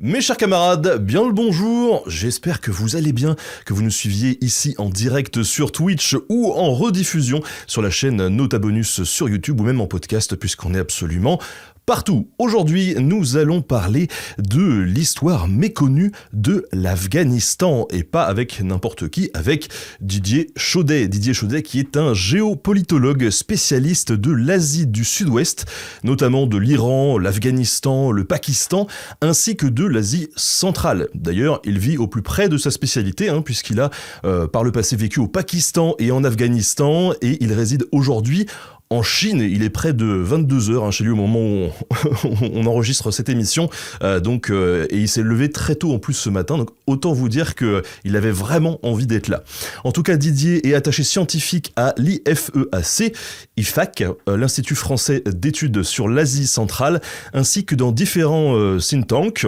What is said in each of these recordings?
Mes chers camarades, bien le bonjour, j'espère que vous allez bien, que vous nous suiviez ici en direct sur Twitch ou en rediffusion sur la chaîne Nota Bonus sur YouTube ou même en podcast puisqu'on est absolument partout. Aujourd'hui, nous allons parler de l'histoire méconnue de l'Afghanistan et pas avec n'importe qui, avec Didier Chaudet. Didier Chaudet qui est un géopolitologue spécialiste de l'Asie du Sud-Ouest, notamment de l'Iran, l'Afghanistan, le Pakistan, ainsi que de l'Asie centrale. D'ailleurs, il vit au plus près de sa spécialité, puisqu'il a par le passé vécu au Pakistan et en Afghanistan, et il réside aujourd'hui en Chine. Il est près de 22h chez lui au moment où on enregistre cette émission, et il s'est levé très tôt en plus ce matin, donc autant vous dire qu'il avait vraiment envie d'être là. En tout cas, Didier est attaché scientifique à l'IFAC, l'Institut français d'études sur l'Asie centrale, ainsi que dans différents think tanks,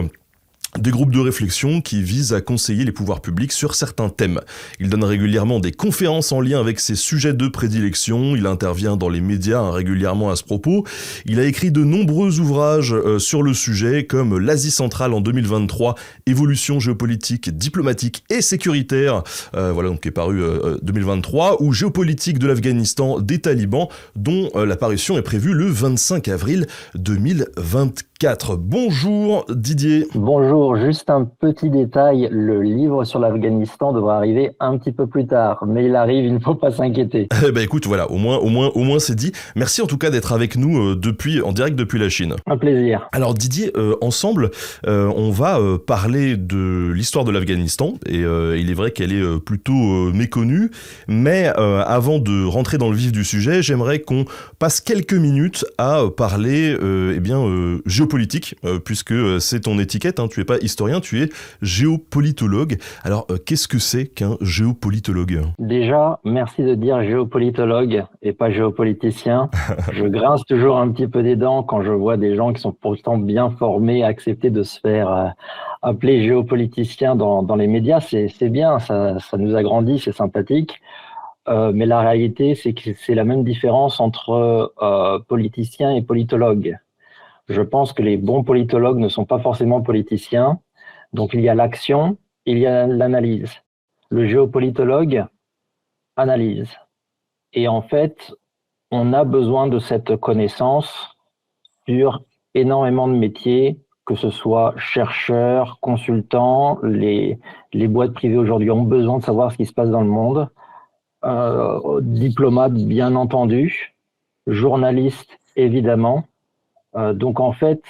des groupes de réflexion qui visent à conseiller les pouvoirs publics sur certains thèmes. Il donne régulièrement des conférences en lien avec ses sujets de prédilection, il intervient dans les médias régulièrement à ce propos. Il a écrit de nombreux ouvrages sur le sujet, comme l'Asie centrale en 2023, Évolution géopolitique, diplomatique et sécuritaire, donc qui est paru 2023, ou Géopolitique de l'Afghanistan des talibans, dont l'apparition est prévue le 25 avril 2024. Bonjour Didier. Bonjour, juste un petit détail, le livre sur l'Afghanistan devrait arriver un petit peu plus tard, mais il arrive, il ne faut pas s'inquiéter. Écoute, voilà, au moins c'est dit. Merci en tout cas d'être avec nous en direct depuis la Chine. Un plaisir. Alors Didier, ensemble, on va parler de l'histoire de l'Afghanistan, et il est vrai qu'elle est plutôt méconnue, mais avant de rentrer dans le vif du sujet, j'aimerais qu'on passe quelques minutes à parler géopolitique, puisque c'est ton étiquette, tu es pas historien, tu es géopolitologue. Alors, qu'est-ce que c'est qu'un géopolitologue ? Déjà, merci de dire géopolitologue et pas géopoliticien. Je grince toujours un petit peu des dents quand je vois des gens qui sont pourtant bien formés accepter de se faire appeler géopoliticien dans les médias. C'est bien, ça nous agrandit, c'est sympathique. Mais la réalité, c'est que c'est la même différence entre politicien et politologue. Je pense que les bons politologues ne sont pas forcément politiciens. Donc, il y a l'action, il y a l'analyse. Le géopolitologue analyse. Et en fait, on a besoin de cette connaissance sur énormément de métiers, que ce soit chercheurs, consultants, les boîtes privées aujourd'hui ont besoin de savoir ce qui se passe dans le monde, diplomates bien entendu, journalistes évidemment. Donc en fait,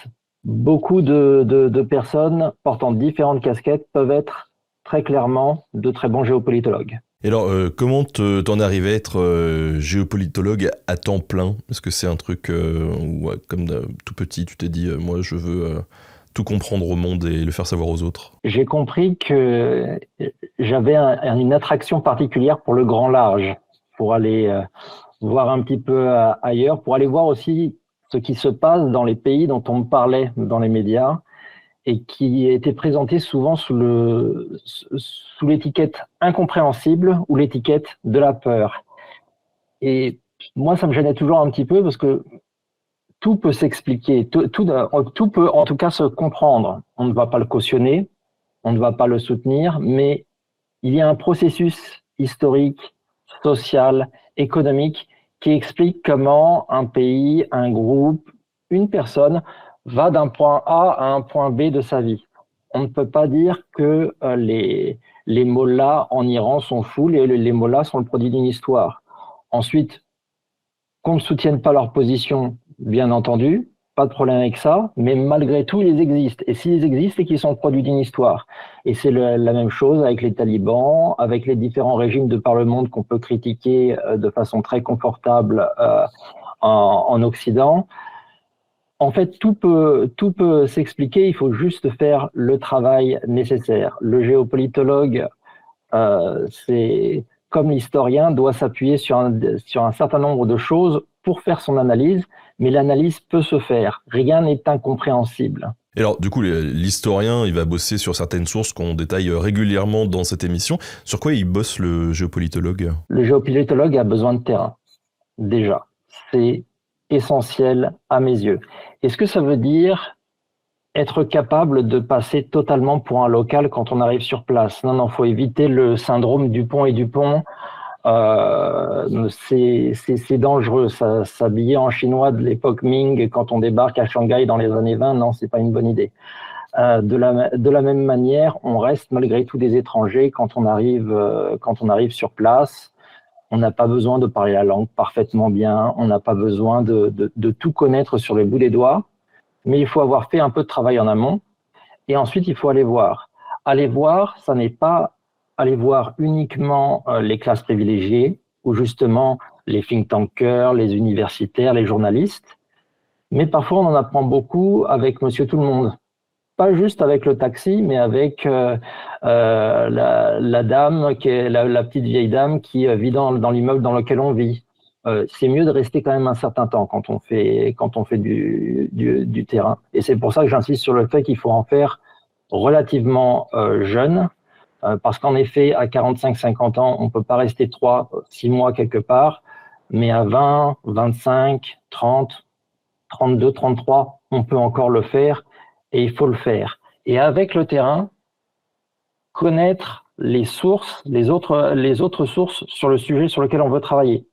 beaucoup de personnes portant différentes casquettes peuvent être très clairement de très bons géopolitologues. Et alors, comment t'en es arrivé à être géopolitologue à temps plein ? Est-ce que c'est un truc où, comme tout petit, tu t'es dit, moi je veux tout comprendre au monde et le faire savoir aux autres ? J'ai compris que j'avais une attraction particulière pour le grand large, pour aller voir un petit peu ailleurs, pour aller voir aussi ce qui se passe dans les pays dont on me parlait dans les médias et qui était présenté souvent sous l'étiquette incompréhensible ou l'étiquette de la peur. Et moi, ça me gênait toujours un petit peu parce que tout peut s'expliquer, tout peut en tout cas se comprendre. On ne va pas le cautionner, on ne va pas le soutenir, mais il y a un processus historique, social, économique qui explique comment un pays, un groupe, une personne va d'un point A à un point B de sa vie. On ne peut pas dire que les mollahs en Iran sont fous, les mollahs sont le produit d'une histoire. Ensuite, qu'on ne soutienne pas leur position, bien entendu, pas de problème avec ça, mais malgré tout, ils existent. Et s'ils existent, c'est qu'ils sont le produit d'une histoire. Et c'est la même chose avec les talibans, avec les différents régimes de par le monde qu'on peut critiquer de façon très confortable en Occident. En fait, tout peut s'expliquer, il faut juste faire le travail nécessaire. Le géopolitologue, c'est comme l'historien, doit s'appuyer sur un certain nombre de choses pour faire son analyse, mais l'analyse peut se faire. Rien n'est incompréhensible. Et alors, du coup, l'historien, il va bosser sur certaines sources qu'on détaille régulièrement dans cette émission. Sur quoi il bosse, le géopolitologue ? Le géopolitologue a besoin de terrain, déjà. C'est essentiel à mes yeux. Et ce que ça veut dire, être capable de passer totalement pour un local quand on arrive sur place. Non, faut éviter le syndrome Dupont et Dupont. C'est dangereux. S'habiller en chinois de l'époque Ming quand on débarque à Shanghai dans les années 20, non, c'est pas une bonne idée. De la même manière, on reste malgré tout des étrangers quand on arrive sur place. On n'a pas besoin de parler la langue parfaitement bien. On n'a pas besoin de tout connaître sur le bout des doigts. Mais il faut avoir fait un peu de travail en amont. Et ensuite, il faut aller voir. Aller voir, ça n'est pas aller voir uniquement les classes privilégiées ou justement les think tankers, les universitaires, les journalistes. Mais parfois, on en apprend beaucoup avec Monsieur Tout-le-Monde. Pas juste avec le taxi, mais avec la dame, qui est la petite vieille dame qui vit dans l'immeuble dans lequel on vit. C'est mieux de rester quand même un certain temps quand on fait du terrain. Et c'est pour ça que j'insiste sur le fait qu'il faut en faire relativement jeune, parce qu'en effet, à 45-50 ans, on peut pas rester 3-6 mois quelque part, mais à 20, 25, 30, 32, 33, on peut encore le faire, et il faut le faire. Et avec le terrain, connaître les sources, les autres sources sur le sujet sur lequel on veut travailler.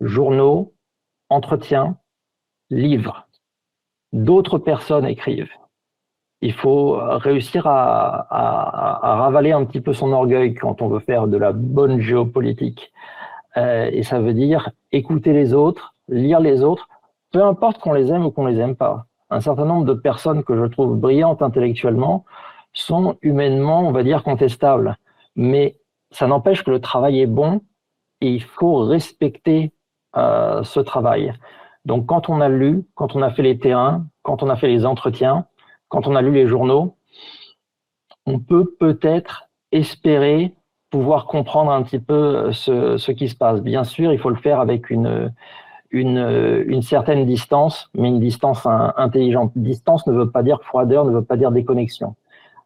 Journaux, entretiens, livres. D'autres personnes écrivent. Il faut réussir à ravaler un petit peu son orgueil quand on veut faire de la bonne géopolitique. Et ça veut dire écouter les autres, lire les autres, peu importe qu'on les aime ou qu'on les aime pas. Un certain nombre de personnes que je trouve brillantes intellectuellement sont humainement, on va dire, contestables. Mais ça n'empêche que le travail est bon et il faut respecter ce travail. Donc quand on a lu, quand on a fait les terrains, quand on a fait les entretiens, quand on a lu les journaux, on peut peut-être espérer pouvoir comprendre un petit peu ce qui se passe. Bien sûr, il faut le faire avec une certaine distance, mais une distance intelligente. Distance ne veut pas dire froideur, ne veut pas dire déconnexion.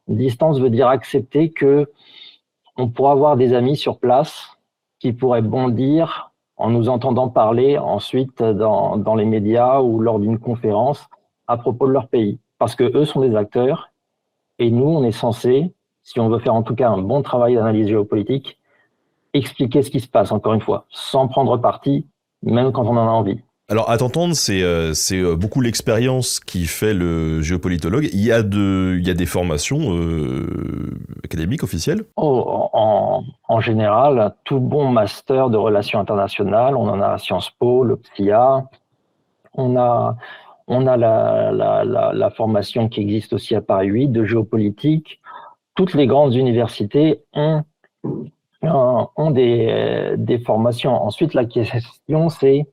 Distance veut dire accepter que on pourra avoir des amis sur place qui pourraient bondir en nous entendant parler ensuite dans les médias ou lors d'une conférence à propos de leur pays. Parce que eux sont des acteurs et nous, on est censé, si on veut faire en tout cas un bon travail d'analyse géopolitique, expliquer ce qui se passe, encore une fois, sans prendre parti, même quand on en a envie. Alors, à t'entendre, c'est beaucoup l'expérience qui fait le géopolitologue. Il y a des formations académiques officielles? En général, tout bon master de relations internationales, on en a à Sciences Po, le PSIA, on a la formation qui existe aussi à Paris 8 de géopolitique. Toutes les grandes universités ont des formations. Ensuite, la question, c'est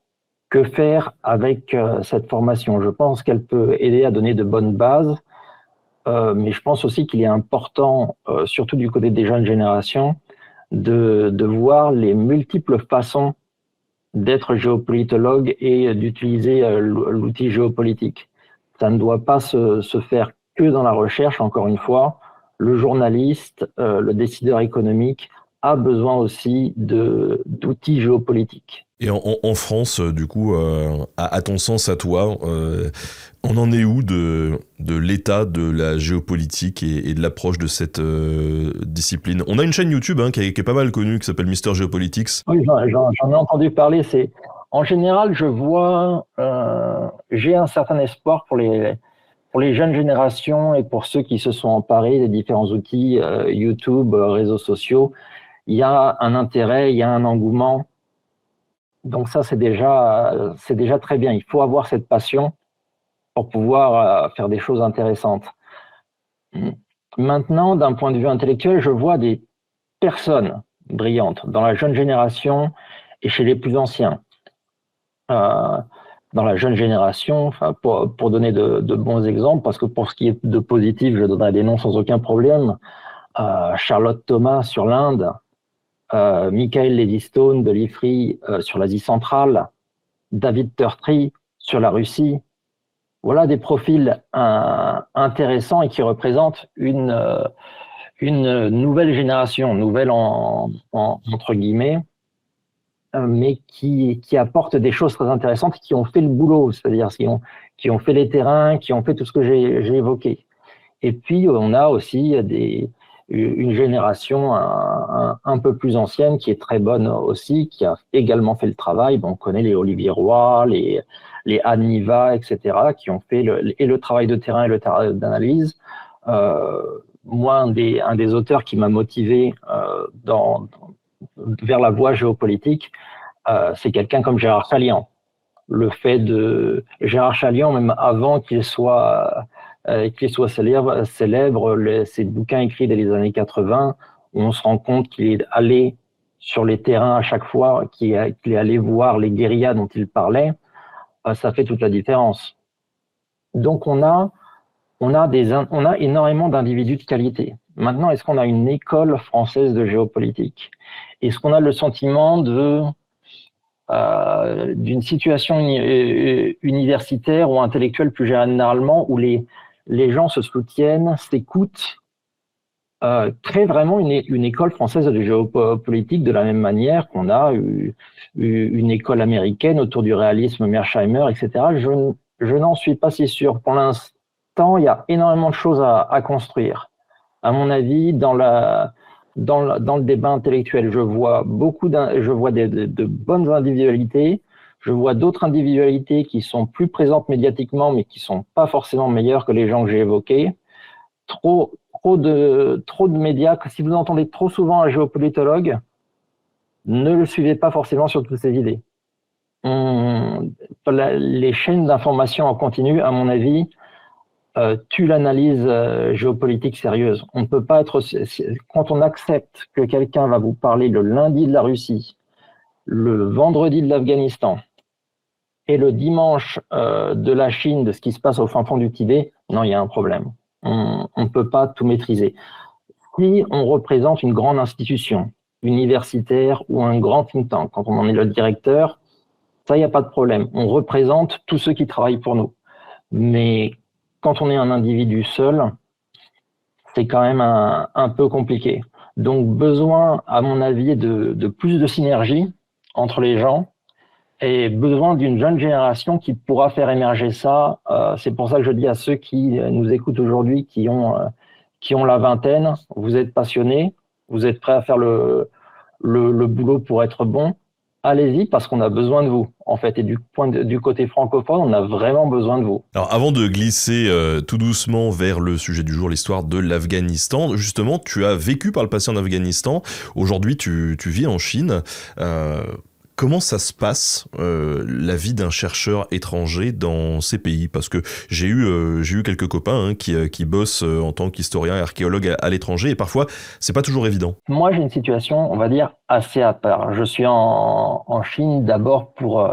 que faire avec cette formation? Je pense qu'elle peut aider à donner de bonnes bases, mais je pense aussi qu'il est important, surtout du côté des jeunes générations, de voir les multiples façons d'être géopolitologue et d'utiliser l'outil géopolitique. Ça ne doit pas se faire que dans la recherche, encore une fois. Le journaliste, le décideur économique a besoin aussi d'outils géopolitiques. Et en France, du coup, à ton sens, à toi, on en est où de l'état de la géopolitique et de l'approche de cette discipline? On a une chaîne YouTube qui est pas mal connue, qui s'appelle Mister Geopolitics. Oui, j'en ai entendu parler. En général, je vois, j'ai un certain espoir pour les jeunes générations et pour ceux qui se sont emparés des différents outils, YouTube, réseaux sociaux. Il y a un intérêt, il y a un engouement. Donc ça, c'est déjà très bien. Il faut avoir cette passion pour pouvoir faire des choses intéressantes. Maintenant, d'un point de vue intellectuel, je vois des personnes brillantes dans la jeune génération et chez les plus anciens. Dans la jeune génération, pour donner de bons exemples, parce que pour ce qui est de positif, je donnerai des noms sans aucun problème. Charlotte Thomas sur l'Inde, Michael Levystone de l'IFRI sur l'Asie centrale, David Turtry sur la Russie. Voilà des profils intéressants et qui représentent une nouvelle génération, nouvelle entre guillemets, mais qui apportent des choses très intéressantes, qui ont fait le boulot, c'est-à-dire qui ont fait les terrains, qui ont fait tout ce que j'ai évoqué. Et puis, on a aussi une génération un peu plus ancienne qui est très bonne aussi, qui a également fait le travail. Bon, on connaît les Olivier Roy, les Anne Niva, etc., qui ont fait le travail de terrain et le travail d'analyse. Moi, un des auteurs qui m'a motivé vers la voie géopolitique, c'est quelqu'un comme Gérard Chaliand. Le fait de Gérard Chaliand, même avant qu'il soit célèbre, ses bouquins écrits dès les années 80, on se rend compte qu'il est allé sur les terrains à chaque fois, qu'il est allé voir les guérillas dont il parlait, ça fait toute la différence. Donc on a énormément d'individus de qualité. Maintenant, est-ce qu'on a une école française de géopolitique? Est-ce qu'on a le sentiment d'une situation universitaire ou intellectuelle plus généralement où les gens se soutiennent, s'écoutent, créent vraiment une école française de géopolitique de la même manière qu'on a une école américaine autour du réalisme Mearsheimer, etc. Je n'en suis pas si sûr. Pour l'instant, il y a énormément de choses à construire. À mon avis, dans le débat intellectuel, je vois de bonnes individualités, je vois d'autres individualités qui sont plus présentes médiatiquement, mais qui sont pas forcément meilleures que les gens que j'ai évoqués. Trop de médias. Si vous entendez trop souvent un géopolitologue, ne le suivez pas forcément sur toutes ces idées. Les chaînes d'information en continu, à mon avis, tuent l'analyse géopolitique sérieuse. On ne peut pas quand on accepte que quelqu'un va vous parler le lundi de la Russie, le vendredi de l'Afghanistan et le dimanche de la Chine, de ce qui se passe au fin fond du Tibet, non, il y a un problème. On ne peut pas tout maîtriser. Si on représente une grande institution universitaire ou un grand think tank, quand on en est le directeur, ça, il n'y a pas de problème. On représente tous ceux qui travaillent pour nous. Mais quand on est un individu seul, c'est quand même un peu compliqué. Donc, besoin, à mon avis, de plus de synergie entre les gens et besoin d'une jeune génération qui pourra faire émerger ça. C'est pour ça que je dis à ceux qui nous écoutent aujourd'hui, qui ont la vingtaine, vous êtes passionnés, vous êtes prêts à faire le boulot pour être bon, allez-y parce qu'on a besoin de vous, en fait. Et du côté francophone, on a vraiment besoin de vous. Alors, avant de glisser tout doucement vers le sujet du jour, l'histoire de l'Afghanistan, justement, tu as vécu par le passé en Afghanistan. Aujourd'hui, tu vis en Chine. Comment ça se passe, la vie d'un chercheur étranger dans ces pays? Parce que j'ai eu quelques copains qui bossent en tant qu'historien et archéologue à l'étranger, et parfois, c'est pas toujours évident. Moi, j'ai une situation, on va dire, assez à part. Je suis en Chine d'abord pour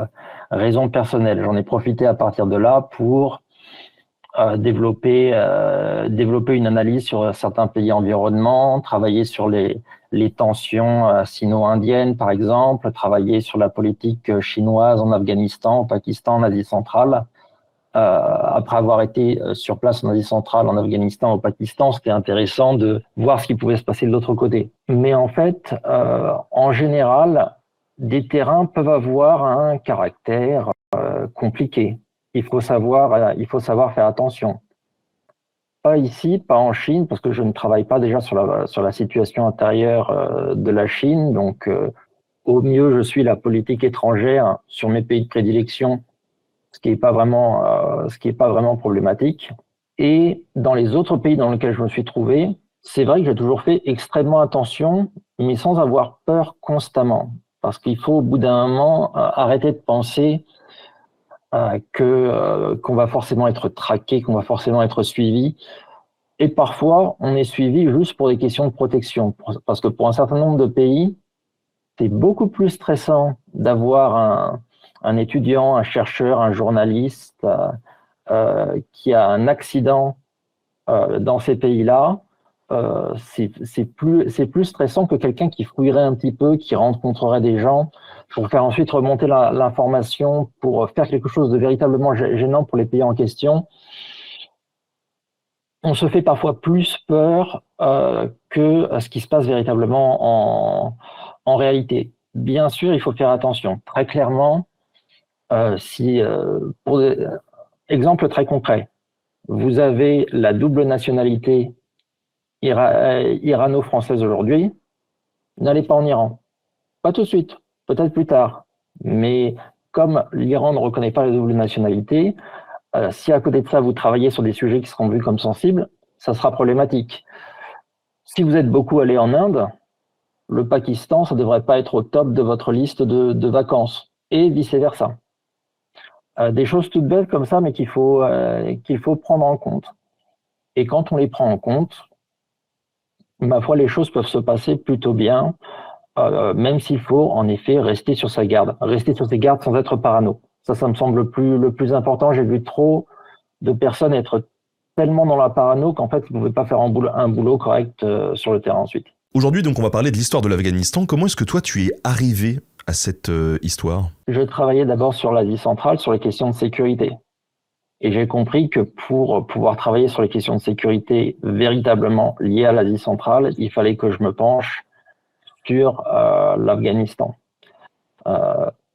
raisons personnelles. J'en ai profité à partir de là pour développer une analyse sur certains pays environnements, travailler sur les tensions sino-indiennes, par exemple, travailler sur la politique chinoise en Afghanistan, au Pakistan, en Asie centrale. Après avoir été sur place en Asie centrale, en Afghanistan, au Pakistan, c'était intéressant de voir ce qui pouvait se passer de l'autre côté. Mais en fait, en général, des terrains peuvent avoir un caractère compliqué. Il faut savoir faire attention. Pas ici, pas en Chine, parce que je ne travaille pas déjà sur la situation intérieure de la Chine. Donc, au mieux, je suis la politique étrangère sur mes pays de prédilection, ce qui est pas vraiment problématique. Et dans les autres pays dans lesquels je me suis trouvé, c'est vrai que j'ai toujours fait extrêmement attention, mais sans avoir peur constamment. Parce qu'il faut, au bout d'un moment, arrêter de penser qu'on va forcément être traqué, qu'on va forcément être suivi. Et parfois, on est suivi juste pour des questions de protection. Parce que pour un certain nombre de pays, c'est beaucoup plus stressant d'avoir un étudiant, un chercheur, un journaliste qui a un accident dans ces pays-là. C'est plus stressant que quelqu'un qui fouillerait un petit peu, qui rencontrerait des gens pour faire ensuite remonter l'information, pour faire quelque chose de véritablement gênant pour les pays en question. On se fait parfois plus peur que ce qui se passe véritablement en réalité. Bien sûr, il faut faire attention. Très clairement, exemple très concret, Vous avez la double nationalité irano-française aujourd'hui. N'allez pas en Iran. Pas tout de suite, peut-être plus tard. Mais comme l'Iran ne reconnaît pas la double nationalité, si à côté de ça, vous travaillez sur des sujets qui seront vus comme sensibles, ça sera problématique. Si vous êtes beaucoup allé en Inde, le Pakistan, ça ne devrait pas être au top de votre liste de vacances, et vice-versa. Des choses toutes belles comme ça, mais qu'il faut prendre en compte. Et quand on les prend en compte, ma foi, les choses peuvent se passer plutôt bien, même s'il faut en effet rester sur sa garde. Rester sur ses gardes sans être parano. Ça me semble le plus important. J'ai vu trop de personnes être tellement dans la parano qu'en fait, ils ne pouvaient pas faire un boulot correct sur le terrain ensuite. Aujourd'hui, donc, on va parler de l'histoire de l'Afghanistan. Comment est-ce que toi, tu es arrivé à cette histoire ? Je travaillais d'abord sur l'Asie centrale, sur les questions de sécurité. Et j'ai compris que pour pouvoir travailler sur les questions de sécurité véritablement liées à l'Asie centrale, il fallait que je me penche sur l'Afghanistan.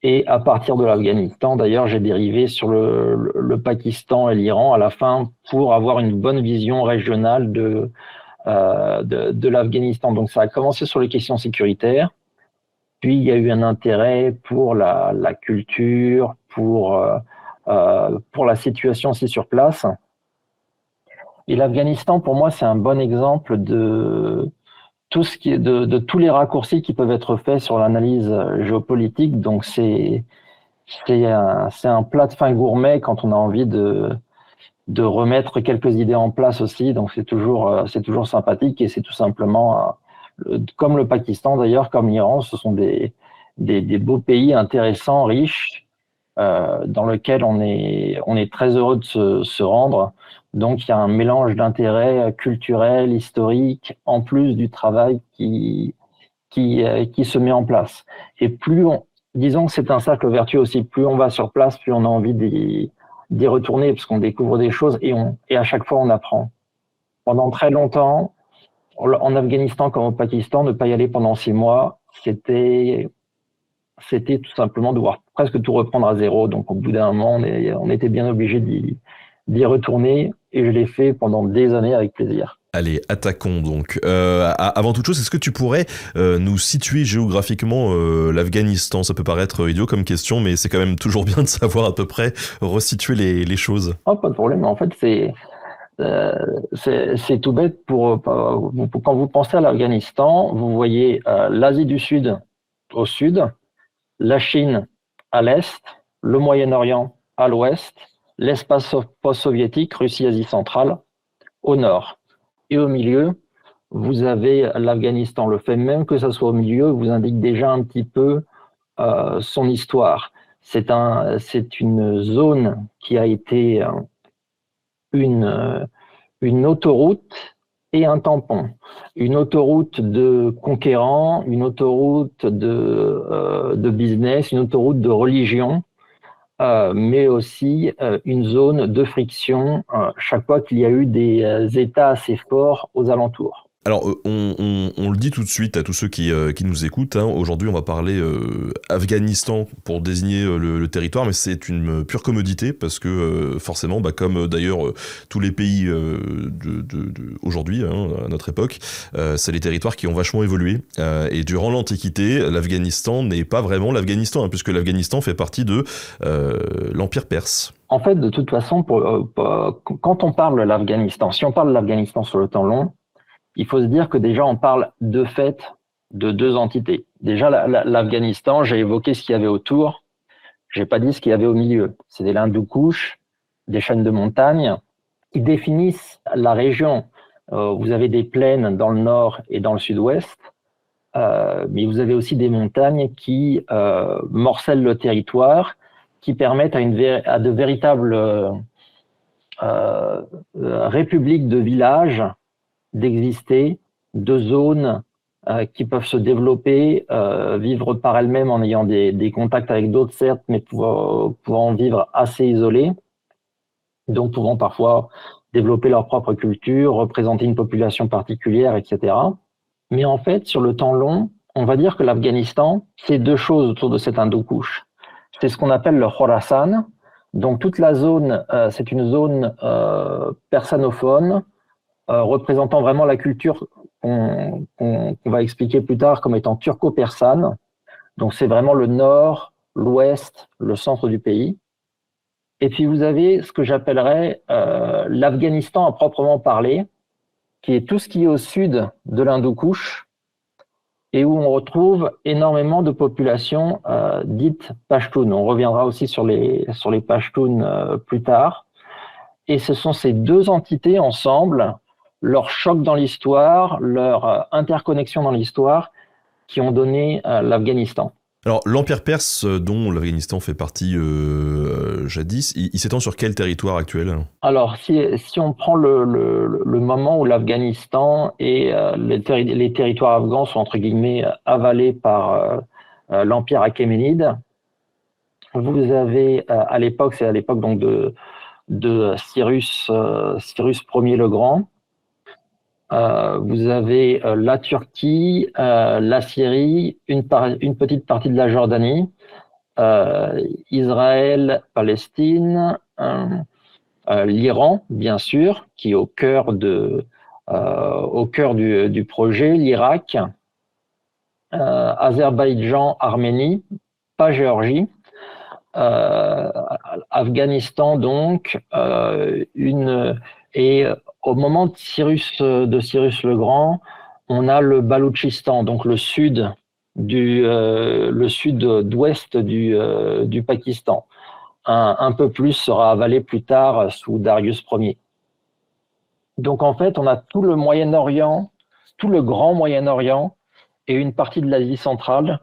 Et à partir de l'Afghanistan, d'ailleurs, j'ai dérivé sur le Pakistan et l'Iran à la fin pour avoir une bonne vision régionale de l'Afghanistan. Donc ça a commencé sur les questions sécuritaires, puis il y a eu un intérêt pour la culture, pour la situation aussi sur place. Et l'Afghanistan, pour moi, c'est un bon exemple de tout ce qui est de tous les raccourcis qui peuvent être faits sur l'analyse géopolitique. Donc c'est un plat de fin gourmet quand on a envie de remettre quelques idées en place aussi. Donc c'est toujours sympathique, et c'est tout simplement comme le Pakistan d'ailleurs, comme l'Iran, ce sont des beaux pays intéressants, riches, dans lesquels on est très heureux de se rendre. Donc il y a un mélange d'intérêts culturels, historiques, en plus du travail qui se met en place. Et disons que c'est un cercle vertueux aussi, plus on va sur place, plus on a envie d'y retourner, parce qu'on découvre des choses et à chaque fois on apprend. Pendant très longtemps, en Afghanistan comme au Pakistan, ne pas y aller pendant 6 mois, c'était tout simplement devoir presque tout reprendre à zéro. Donc au bout d'un moment, on était bien obligé d'y retourner, et je l'ai fait pendant des années avec plaisir. Allez, attaquons donc. Avant toute chose, est-ce que tu pourrais nous situer géographiquement l'Afghanistan ? Ça peut paraître idiot comme question, mais c'est quand même toujours bien de savoir à peu près resituer les choses. Oh, pas de problème. En fait, c'est tout bête. Quand vous pensez à l'Afghanistan, vous voyez l'Asie du Sud au sud, la Chine à l'est, le Moyen-Orient à l'ouest, l'espace post-soviétique, Russie, Asie centrale, au nord. Et au milieu, vous avez l'Afghanistan. Le fait même que ça soit au milieu vous indique déjà un petit peu son histoire. C'est une zone qui a été une autoroute et un tampon. Une autoroute de conquérants, une autoroute de business, une autoroute de religion, mais aussi une zone de friction chaque fois qu'il y a eu des États assez forts aux alentours. Alors, on le dit tout de suite à tous ceux qui nous écoutent, hein. Aujourd'hui, on va parler Afghanistan pour désigner le territoire, mais c'est une pure commodité parce que forcément, comme d'ailleurs tous les pays aujourd'hui, hein, à notre époque, c'est les territoires qui ont vachement évolué. Et durant l'Antiquité, l'Afghanistan n'est pas vraiment l'Afghanistan, hein, puisque l'Afghanistan fait partie de l'Empire perse. En fait, de toute façon, quand on parle de l'Afghanistan, si on parle de l'Afghanistan sur le temps long, il faut se dire que déjà on parle de fait de deux entités. Déjà l'Afghanistan, j'ai évoqué ce qu'il y avait autour, j'ai pas dit ce qu'il y avait au milieu. C'est des Hindou-Kouch, des chaînes de montagnes qui définissent la région. Vous avez des plaines dans le nord et dans le sud-ouest, mais vous avez aussi des montagnes qui morcellent le territoire, qui permettent à de véritables républiques de villages d'exister, de zones qui peuvent se développer, vivre par elles-mêmes en ayant des contacts avec d'autres, certes, mais pouvant vivre assez isolés, donc pouvant parfois développer leur propre culture, représenter une population particulière, etc. Mais en fait, sur le temps long, on va dire que l'Afghanistan, c'est deux choses autour de cet Hindou-Kouch. C'est ce qu'on appelle le Khorasan, Donc toute la zone, c'est une zone persanophone, représentant vraiment la culture qu'on va expliquer plus tard comme étant turco-persane. Donc c'est vraiment le nord, l'ouest, le centre du pays. Et puis vous avez ce que j'appellerais l'Afghanistan à proprement parler, qui est tout ce qui est au sud de l'Hindoukouche et où on retrouve énormément de populations dites Pashtunes. On reviendra aussi sur les Pashtunes plus tard. Et ce sont ces deux entités ensemble, leur choc dans l'histoire, leur interconnexion dans l'histoire, qui ont donné l'Afghanistan. Alors, l'Empire perse, dont l'Afghanistan fait partie jadis, il s'étend sur quel territoire actuel ? Alors, si on prend le moment où l'Afghanistan et les territoires afghans sont, entre guillemets, avalés par l'Empire achéménide, vous avez à l'époque, c'est à l'époque donc de Cyrus Ier le Grand, vous avez la Turquie, la Syrie, une petite partie de la Jordanie, Israël, Palestine, l'Iran, bien sûr, qui est au cœur du projet, l'Irak, Azerbaïdjan, Arménie, pas Géorgie, Afghanistan donc, et au moment de Cyrus le Grand, on a le Baloutchistan, donc le sud d'ouest du Pakistan. Un peu plus sera avalé plus tard sous Darius Ier. Donc en fait, on a tout le Moyen-Orient, tout le grand Moyen-Orient et une partie de l'Asie centrale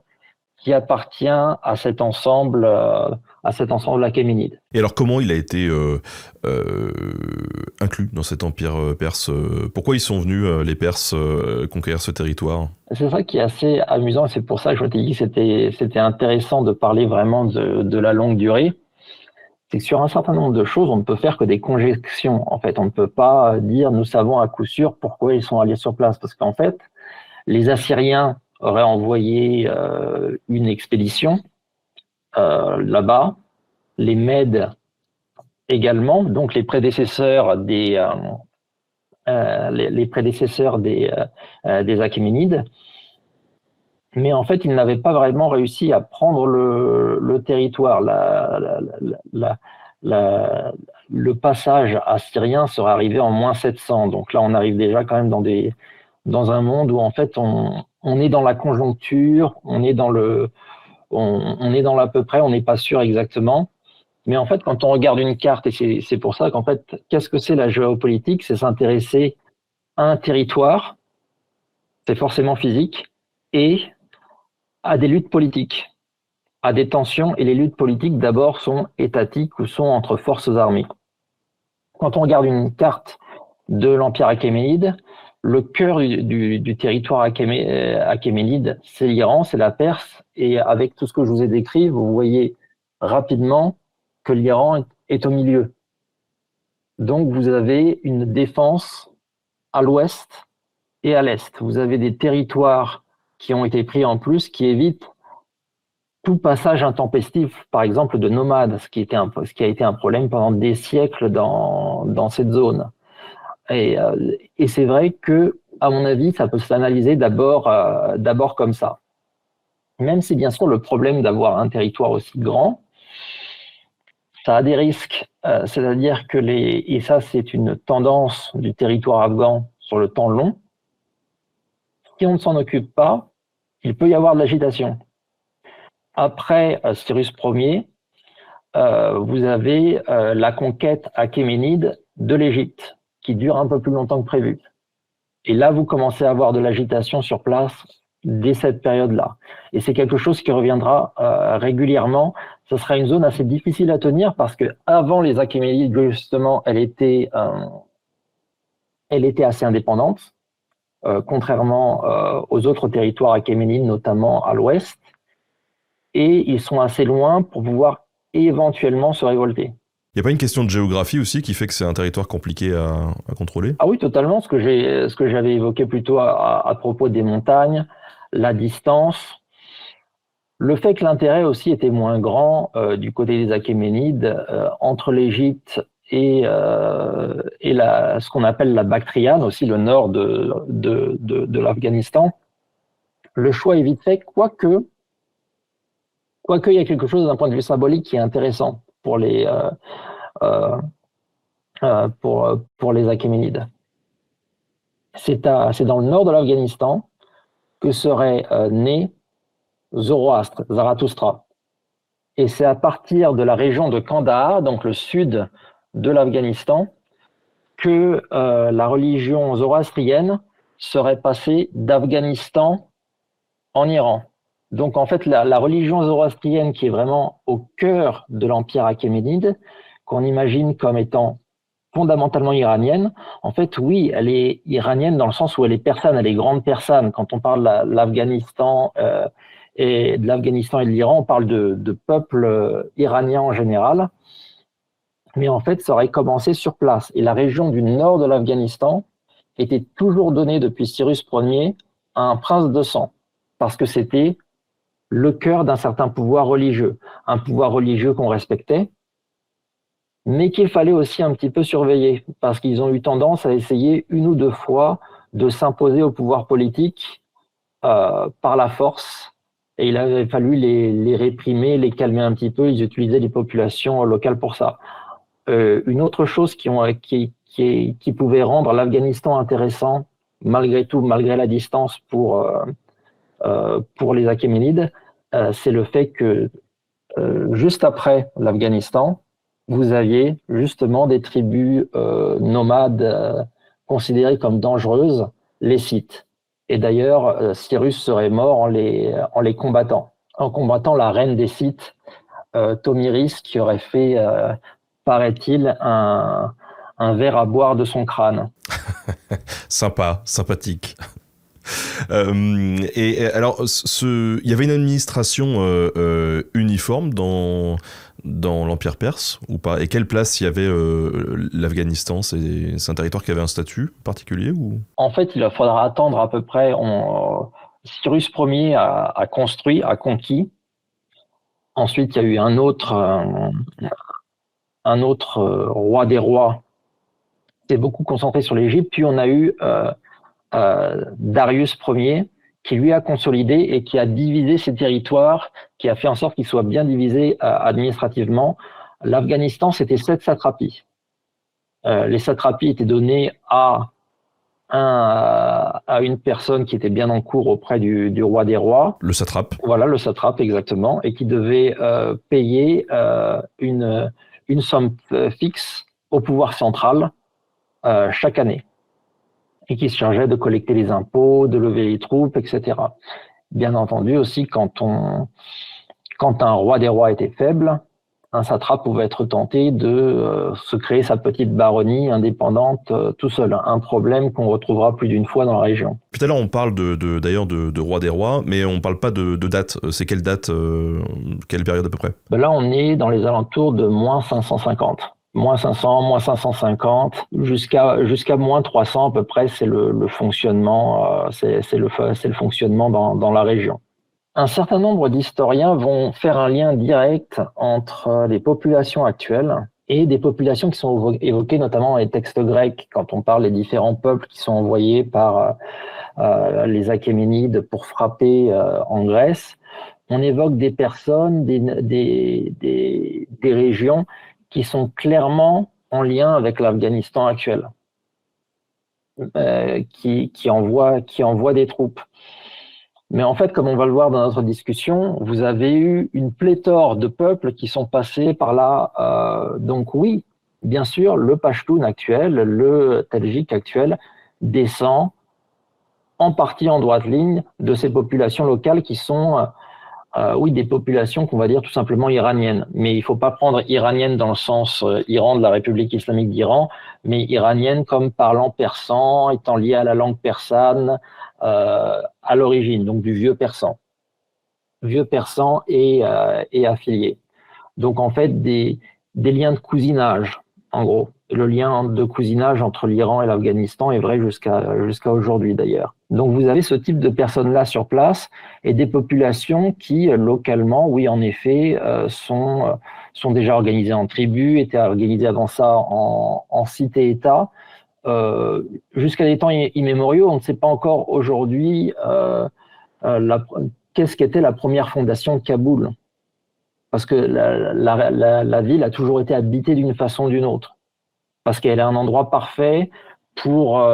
qui appartient à cet ensemble achéménide. Et alors, comment il a été inclus dans cet empire perse ? Pourquoi ils sont venus, les Perses, conquérir ce territoire ? C'est ça qui est assez amusant, et c'est pour ça que je t'ai dit que c'était intéressant de parler vraiment de la longue durée. C'est que sur un certain nombre de choses, on ne peut faire que des conjectures. En fait, on ne peut pas dire nous savons à coup sûr pourquoi ils sont allés sur place, parce qu'en fait, les Assyriens auraient envoyé une expédition là-bas, les Mèdes également, donc les prédécesseurs des Achéménides, mais en fait, ils n'avaient pas vraiment réussi à prendre le territoire. Le passage assyrien serait arrivé en moins 700, donc là, on arrive déjà quand même dans un monde où en fait, on est dans la conjoncture, on est dans l'à peu près, on n'est pas sûr exactement. Mais en fait, quand on regarde une carte, et c'est pour ça qu'en fait, qu'est-ce que c'est la géopolitique ? C'est s'intéresser à un territoire, c'est forcément physique, et à des luttes politiques, à des tensions. Et les luttes politiques, d'abord, sont étatiques ou sont entre forces armées. Quand on regarde une carte de l'Empire achéménide, le cœur du territoire achéménide, c'est l'Iran, c'est la Perse. Et avec tout ce que je vous ai décrit, vous voyez rapidement que l'Iran est au milieu. Donc, vous avez une défense à l'ouest et à l'est. Vous avez des territoires qui ont été pris en plus, qui évitent tout passage intempestif, par exemple, de nomades, ce qui a été un problème pendant des siècles dans cette zone. Et c'est vrai que, à mon avis, ça peut s'analyser d'abord comme ça. Même si, bien sûr, le problème d'avoir un territoire aussi grand, ça a des risques. C'est-à-dire que et ça, c'est une tendance du territoire afghan sur le temps long. Si on ne s'en occupe pas, il peut y avoir de l'agitation. Après Cyrus Ier, vous avez la conquête achéménide de l'Égypte, qui dure un peu plus longtemps que prévu. Et là, vous commencez à avoir de l'agitation sur place dès cette période-là. Et c'est quelque chose qui reviendra régulièrement. Ce sera une zone assez difficile à tenir parce que avant les Achéménides, justement, elle était assez indépendante, contrairement aux autres territoires achéménides, notamment à l'ouest. Et ils sont assez loin pour pouvoir éventuellement se révolter. Il n'y a pas une question de géographie aussi qui fait que c'est un territoire compliqué à contrôler ? Ah oui, totalement. Ce que j'avais évoqué plutôt à propos des montagnes, la distance. Le fait que l'intérêt aussi était moins grand du côté des Achéménides entre l'Égypte et ce qu'on appelle la Bactriane, aussi le nord de l'Afghanistan, le choix est vite fait, quoique il y a quelque chose d'un point de vue symbolique qui est intéressant pour euh, pour les Achéménides. C'est dans le nord de l'Afghanistan que serait né Zoroastre, Zarathustra. Et c'est à partir de la région de Kandahar, donc le sud de l'Afghanistan, que la religion zoroastrienne serait passée d'Afghanistan en Iran. Donc en fait, la religion zoroastrienne qui est vraiment au cœur de l'empire achéménide, qu'on imagine comme étant fondamentalement iranienne, en fait, oui, elle est iranienne dans le sens où elle est persane, elle est grande persane. Quand on parle de l'Afghanistan et de l'Iran, on parle de peuple iranien en général. Mais en fait, ça aurait commencé sur place. Et la région du nord de l'Afghanistan était toujours donnée depuis Cyrus Ier à un prince de sang, parce que c'était le cœur d'un certain pouvoir religieux, un pouvoir religieux qu'on respectait, mais qu'il fallait aussi un petit peu surveiller, parce qu'ils ont eu tendance à essayer une ou deux fois de s'imposer au pouvoir politique par la force, et il avait fallu les réprimer, les calmer un petit peu, ils utilisaient les populations locales pour ça. Une autre chose qui pouvait rendre l'Afghanistan intéressant, malgré tout, malgré la distance pour les Achéménides, c'est le fait que juste après l'Afghanistan, vous aviez justement des tribus nomades considérées comme dangereuses, les Scythes. Et d'ailleurs, Cyrus serait mort en les combattant. En combattant la reine des Scythes, Tomiris, qui aurait fait, paraît-il, un verre à boire de son crâne. Sympathique. Et alors, il y avait une administration uniforme dans l'Empire perse ou pas? Et quelle place y avait l'Afghanistan? C'est un territoire qui avait un statut particulier ou? En fait, il faudra attendre à peu près. Cyrus Ier a construit, a conquis. Ensuite, il y a eu un autre roi des rois qui est beaucoup concentré sur l'Égypte. Puis on a eu Darius Ier, qui lui a consolidé et qui a divisé ses territoires, qui a fait en sorte qu'ils soient bien divisés administrativement. L'Afghanistan, c'était 7 satrapies. Les satrapies étaient données à une personne qui était bien en cours auprès du roi des rois. Le satrape. Voilà, le satrape, exactement, et qui devait payer une somme fixe au pouvoir central chaque année, et qui se chargeait de collecter les impôts, de lever les troupes, etc. Bien entendu aussi, quand un roi des rois était faible, un satrape pouvait être tenté de se créer sa petite baronnie indépendante tout seul. Un problème qu'on retrouvera plus d'une fois dans la région. Tout à l'heure, on parle d'ailleurs de roi des rois, mais on ne parle pas de date. C'est quelle date, quelle période à peu près? Là, on est dans les alentours de moins 550. Moins 500, moins 550, jusqu'à moins 300 à peu près, c'est le fonctionnement, c'est le fonctionnement dans la région. Un certain nombre d'historiens vont faire un lien direct entre les populations actuelles et des populations qui sont évoquées notamment dans les textes grecs, quand on parle des différents peuples qui sont envoyés par les Achéménides pour frapper en Grèce. On évoque des personnes, des régions qui sont clairement en lien avec l'Afghanistan actuel, qui envoient des troupes. Mais en fait, comme on va le voir dans notre discussion, vous avez eu une pléthore de peuples qui sont passés par là. Donc oui, bien sûr, le Pashtun actuel, le Tadjik actuel descend en partie en droite ligne de ces populations locales qui sont des populations qu'on va dire tout simplement iraniennes. Mais il ne faut pas prendre iranienne dans le sens Iran de la République islamique d'Iran, mais iranienne comme parlant persan, étant liée à la langue persane à l'origine, donc du vieux persan. Vieux persan et affilié. Donc en fait, des liens de cousinage en gros. Le lien de cousinage entre l'Iran et l'Afghanistan est vrai jusqu'à aujourd'hui d'ailleurs. Donc vous avez ce type de personnes-là sur place et des populations qui, localement, oui, en effet, sont déjà organisées en tribus, étaient organisées avant ça en cités-États. Jusqu'à des temps immémoriaux, on ne sait pas encore aujourd'hui qu'est-ce qu'était la première fondation de Kaboul. Parce que la ville a toujours été habitée d'une façon ou d'une autre. Parce qu'elle est un endroit parfait pour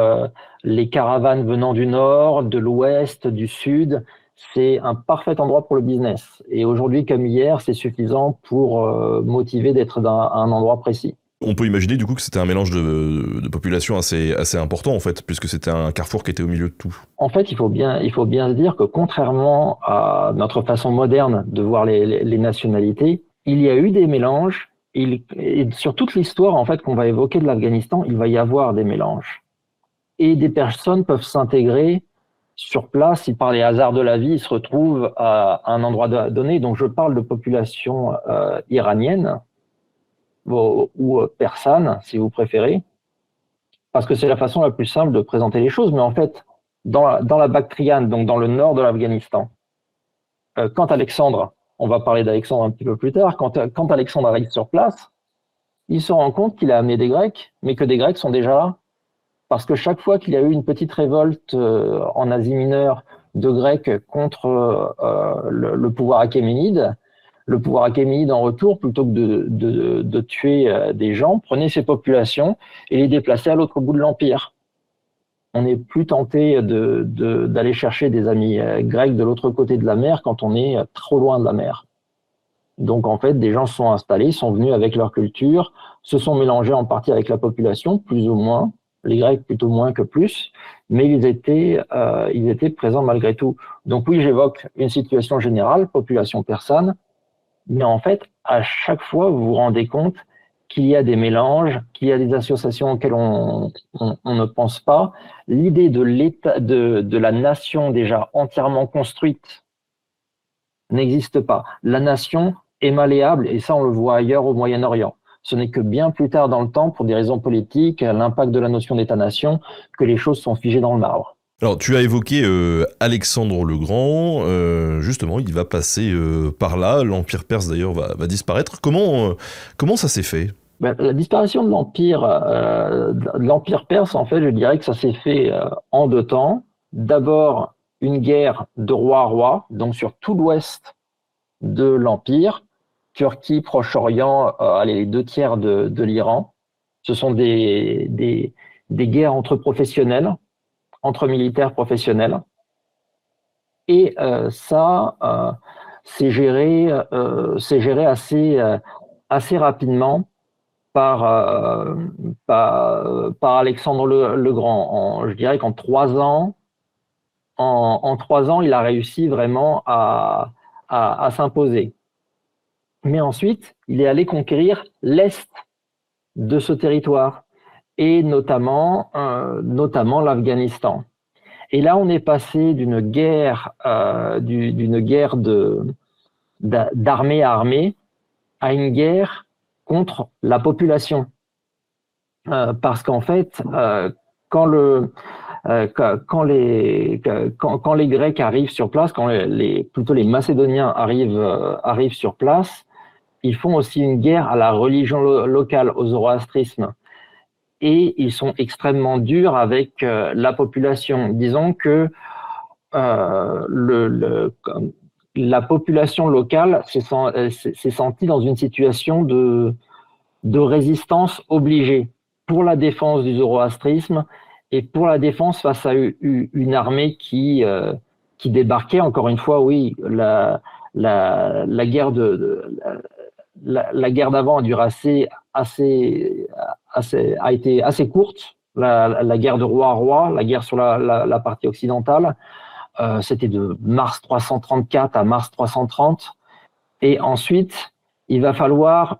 les caravanes venant du nord, de l'ouest, du sud. C'est un parfait endroit pour le business. Et aujourd'hui, comme hier, c'est suffisant pour motiver d'être à un endroit précis. On peut imaginer du coup que c'était un mélange de population assez important en fait, puisque c'était un carrefour qui était au milieu de tout. En fait, il faut bien se dire que contrairement à notre façon moderne de voir les nationalités, il y a eu des mélanges. Et sur toute l'histoire en fait qu'on va évoquer de l'Afghanistan, il va y avoir des mélanges. Et des personnes peuvent s'intégrer sur place si par les hasards de la vie ils se retrouvent à un endroit donné. Donc je parle de population iranienne ou persane, si vous préférez, parce que c'est la façon la plus simple de présenter les choses. Mais en fait, dans la Bactriane, donc dans le nord de l'Afghanistan, quand Alexandre, on va parler d'Alexandre un petit peu plus tard, quand Alexandre arrive sur place, il se rend compte qu'il a amené des Grecs, mais que des Grecs sont déjà là. Parce que chaque fois qu'il y a eu une petite révolte en Asie mineure de Grecs contre le pouvoir achéménide, le pouvoir achéménide en retour, plutôt que de tuer des gens, prenait ces populations et les déplaçait à l'autre bout de l'Empire. On n'est plus tenté d'aller chercher des amis grecs de l'autre côté de la mer quand on est trop loin de la mer. Donc en fait, des gens se sont installés, sont venus avec leur culture, se sont mélangés en partie avec la population, plus ou moins, les Grecs plutôt moins que plus, mais ils étaient présents malgré tout. Donc oui, j'évoque une situation générale, population persane, mais en fait, à chaque fois, vous vous rendez compte qu'il y a des mélanges, qu'il y a des associations auxquelles on ne pense pas. L'idée de l'État, de la nation déjà entièrement construite n'existe pas. La nation est malléable, et ça on le voit ailleurs au Moyen-Orient. Ce n'est que bien plus tard dans le temps, pour des raisons politiques, l'impact de la notion d'État-nation, que les choses sont figées dans le marbre. Alors, tu as évoqué Alexandre le Grand, justement, il va passer par là, l'Empire perse d'ailleurs va disparaître. Comment ça s'est fait ? La disparition de l'Empire perse, en fait, je dirais que ça s'est fait en deux temps. D'abord, une guerre de roi à roi, donc sur tout l'ouest de l'Empire, Turquie, Proche-Orient, les 2/3 de l'Iran. Ce sont des guerres entre professionnels, entre militaires professionnels. Et ça, c'est géré assez rapidement par Alexandre le Grand. Je dirais qu'en 3 ans, en 3 ans, il a réussi vraiment à s'imposer. Mais ensuite, il est allé conquérir l'Est de ce territoire, et notamment l'Afghanistan. Et là, on est passé d'une guerre d'armée à armée à une guerre contre la population. Parce qu'en fait, quand les Grecs arrivent sur place, plutôt les Macédoniens arrivent sur place, ils font aussi une guerre à la religion locale, au zoroastrisme. Et ils sont extrêmement durs avec la population. Disons que la population locale s'est sentie dans une situation de résistance obligée pour la défense du zoroastrisme et pour la défense face à une armée qui débarquait. Encore une fois, oui, la guerre la guerre d'avant a duré a été assez courte. La guerre de roi à roi, la guerre sur la partie occidentale, c'était de mars 334 à mars 330. Et ensuite, il va falloir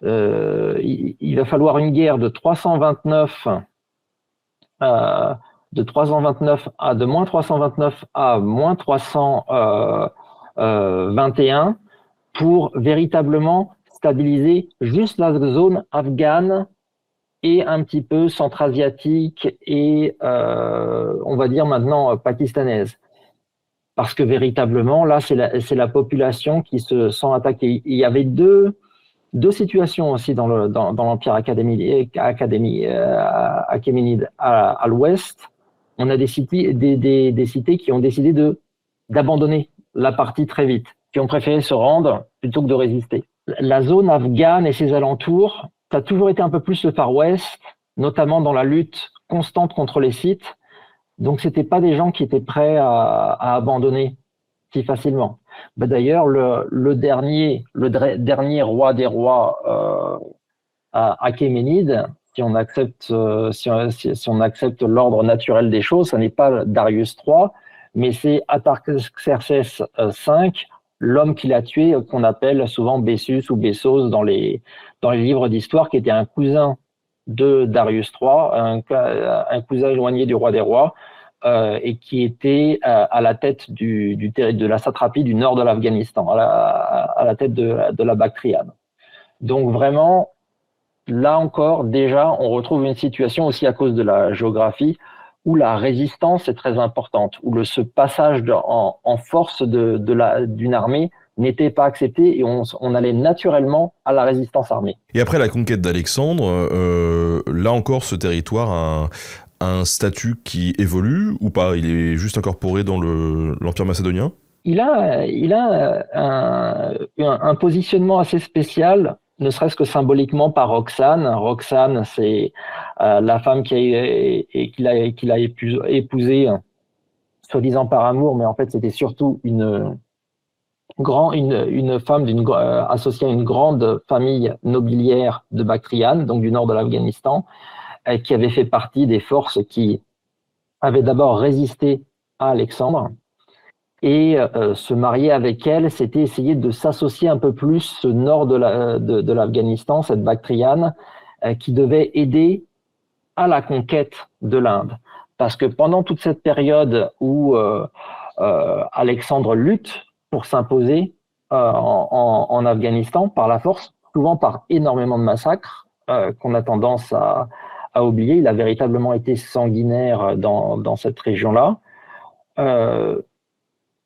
une guerre de 329 de moins 329 à moins 321 pour véritablement stabiliser juste la zone afghane et un petit peu centra-asiatique et on va dire maintenant pakistanaise. Parce que véritablement, là, c'est la population qui se sent attaquée. Il y avait deux situations aussi dans l'Empire achéménide. À l'ouest, on a des cités qui ont décidé d'abandonner la partie très vite, qui ont préféré se rendre plutôt que de résister. La zone afghane et ses alentours, ça a toujours été un peu plus le Far West, notamment dans la lutte constante contre les Scythes. Donc, c'était pas des gens qui étaient prêts à abandonner si facilement. D'ailleurs, le dernier roi des rois achéménide, si on accepte l'ordre naturel des choses, ce n'est pas Darius III, mais c'est Artaxerxès V, l'homme qui l'a tué, qu'on appelle souvent Bessus ou Bessos dans les livres d'histoire, qui était un cousin de Darius III, un cousin éloigné du roi des rois, et qui était à la tête de la satrapie du nord de l'Afghanistan, à la tête de la Bactriane. Donc vraiment, là encore, déjà, on retrouve une situation aussi à cause de la géographie où la résistance est très importante, où ce passage en force d'une armée n'était pas accepté et on allait naturellement à la résistance armée. Et après la conquête d'Alexandre, là encore, ce territoire a un statut qui évolue ou pas? Il est juste incorporé dans l'Empire macédonien? Il a un positionnement assez spécial, ne serait-ce que symboliquement par Roxane. Roxane, c'est la femme qu'il a épousée, soi-disant par amour, mais en fait c'était surtout une femme associée à une grande famille nobiliaire de Bactriane, donc du nord de l'Afghanistan, qui avait fait partie des forces qui avaient d'abord résisté à Alexandre. Et se marier avec elle, c'était essayer de s'associer un peu plus ce nord de l'Afghanistan, cette Bactriane, qui devait aider à la conquête de l'Inde. Parce que pendant toute cette période où Alexandre lutte pour s'imposer en Afghanistan par la force, souvent par énormément de massacres qu'on a tendance à oublier. Il a véritablement été sanguinaire dans cette région-là.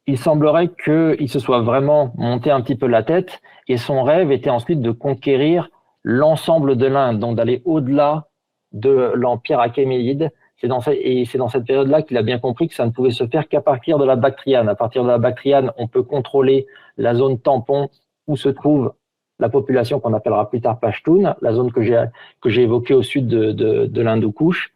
Il semblerait qu'il se soit vraiment monté un petit peu la tête et son rêve était ensuite de conquérir l'ensemble de l'Inde, donc d'aller au-delà de l'Empire achéménide. C'est dans cette période-là qu'il a bien compris que ça ne pouvait se faire qu'à partir de la Bactriane. À partir de la Bactriane, on peut contrôler la zone tampon où se trouve la population qu'on appellera plus tard Pashtun, la zone que j'ai évoquée au sud de l'Hindoukouche.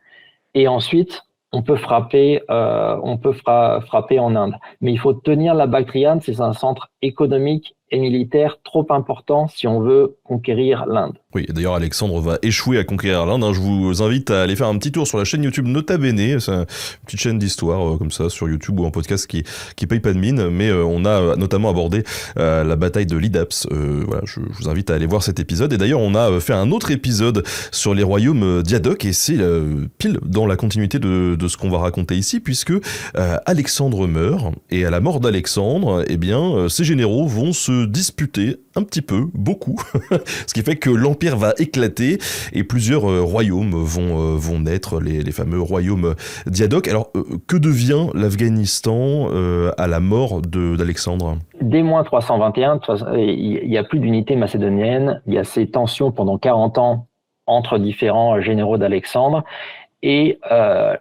Et ensuite, on peut frapper en Inde. Mais il faut tenir la Bactriane, c'est un centre économique et militaire trop important si on veut conquérir l'Inde. Oui, et d'ailleurs Alexandre va échouer à conquérir l'Inde. Je vous invite à aller faire un petit tour sur la chaîne YouTube Nota Bene. C'est une petite chaîne d'histoire comme ça sur YouTube ou un podcast qui paye pas de mine. Mais on a notamment abordé la bataille de l'Idaps. Voilà, je vous invite à aller voir cet épisode. Et d'ailleurs on a fait un autre épisode sur les royaumes d'Iadoc et c'est pile dans la continuité de ce qu'on va raconter ici, puisque Alexandre meurt et à la mort d'Alexandre, eh bien ses généraux vont se disputer un petit peu, beaucoup, ce qui fait que l'Empire va éclater et plusieurs royaumes vont naître, les fameux royaumes d'Iadoc. Alors, que devient l'Afghanistan à la mort d'Alexandre ? Dès moins 321, il n'y a plus d'unité macédonienne, il y a ces tensions pendant 40 ans entre différents généraux d'Alexandre, et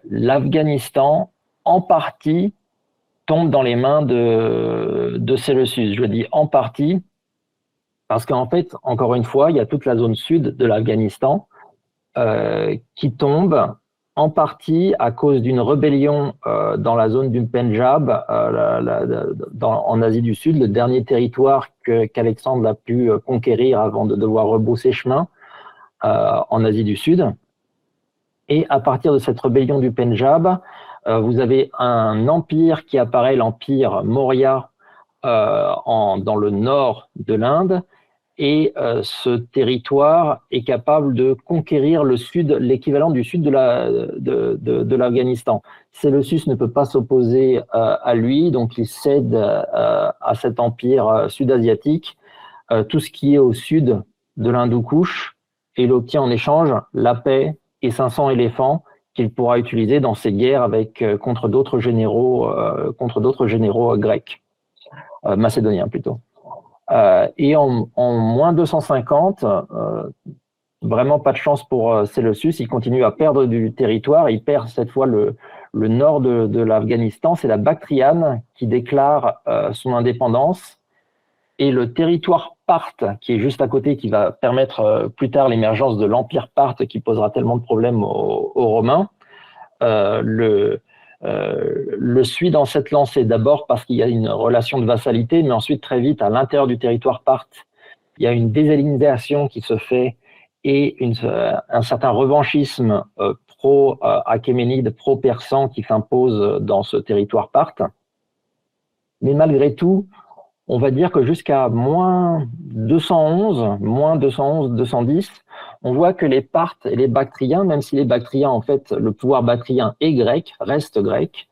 l'Afghanistan, en partie, tombe dans les mains de Séleucus. Je dis en partie, parce qu'en fait, encore une fois, il y a toute la zone sud de l'Afghanistan qui tombe en partie à cause d'une rébellion dans la zone du Pendjab, en Asie du Sud, le dernier territoire qu'Alexandre a pu conquérir avant de devoir rebrousser chemin en Asie du Sud. Et à partir de cette rébellion du Pendjab, vous avez un empire qui apparaît, l'empire Maurya, dans le nord de l'Inde, et ce territoire est capable de conquérir le sud, l'équivalent du sud de l'Afghanistan. Séleucus ne peut pas s'opposer à lui, donc il cède à cet empire sud-asiatique tout ce qui est au sud de l'Hindoukouche, et il obtient en échange la paix et 500 éléphants qu'il pourra utiliser dans ses guerres contre d'autres généraux grecs, macédoniens plutôt. Et en moins 250, vraiment pas de chance pour Séleucus, il continue à perdre du territoire, il perd cette fois le nord de l'Afghanistan, c'est la Bactriane qui déclare son indépendance, et le territoire parthe, qui est juste à côté, qui va permettre plus tard l'émergence de l'empire parthe qui posera tellement de problèmes aux Romains, le suit dans cette lancée, d'abord parce qu'il y a une relation de vassalité, mais ensuite très vite à l'intérieur du territoire parthe, il y a une déhellénisation qui se fait et un certain revanchisme pro-achéménide, pro-persan qui s'impose dans ce territoire parthe. Mais malgré tout, on va dire que jusqu'à moins 210, on voit que les Parthes et les Bactriens, même si les Bactriens, en fait, le pouvoir bactrien est grec, reste grec,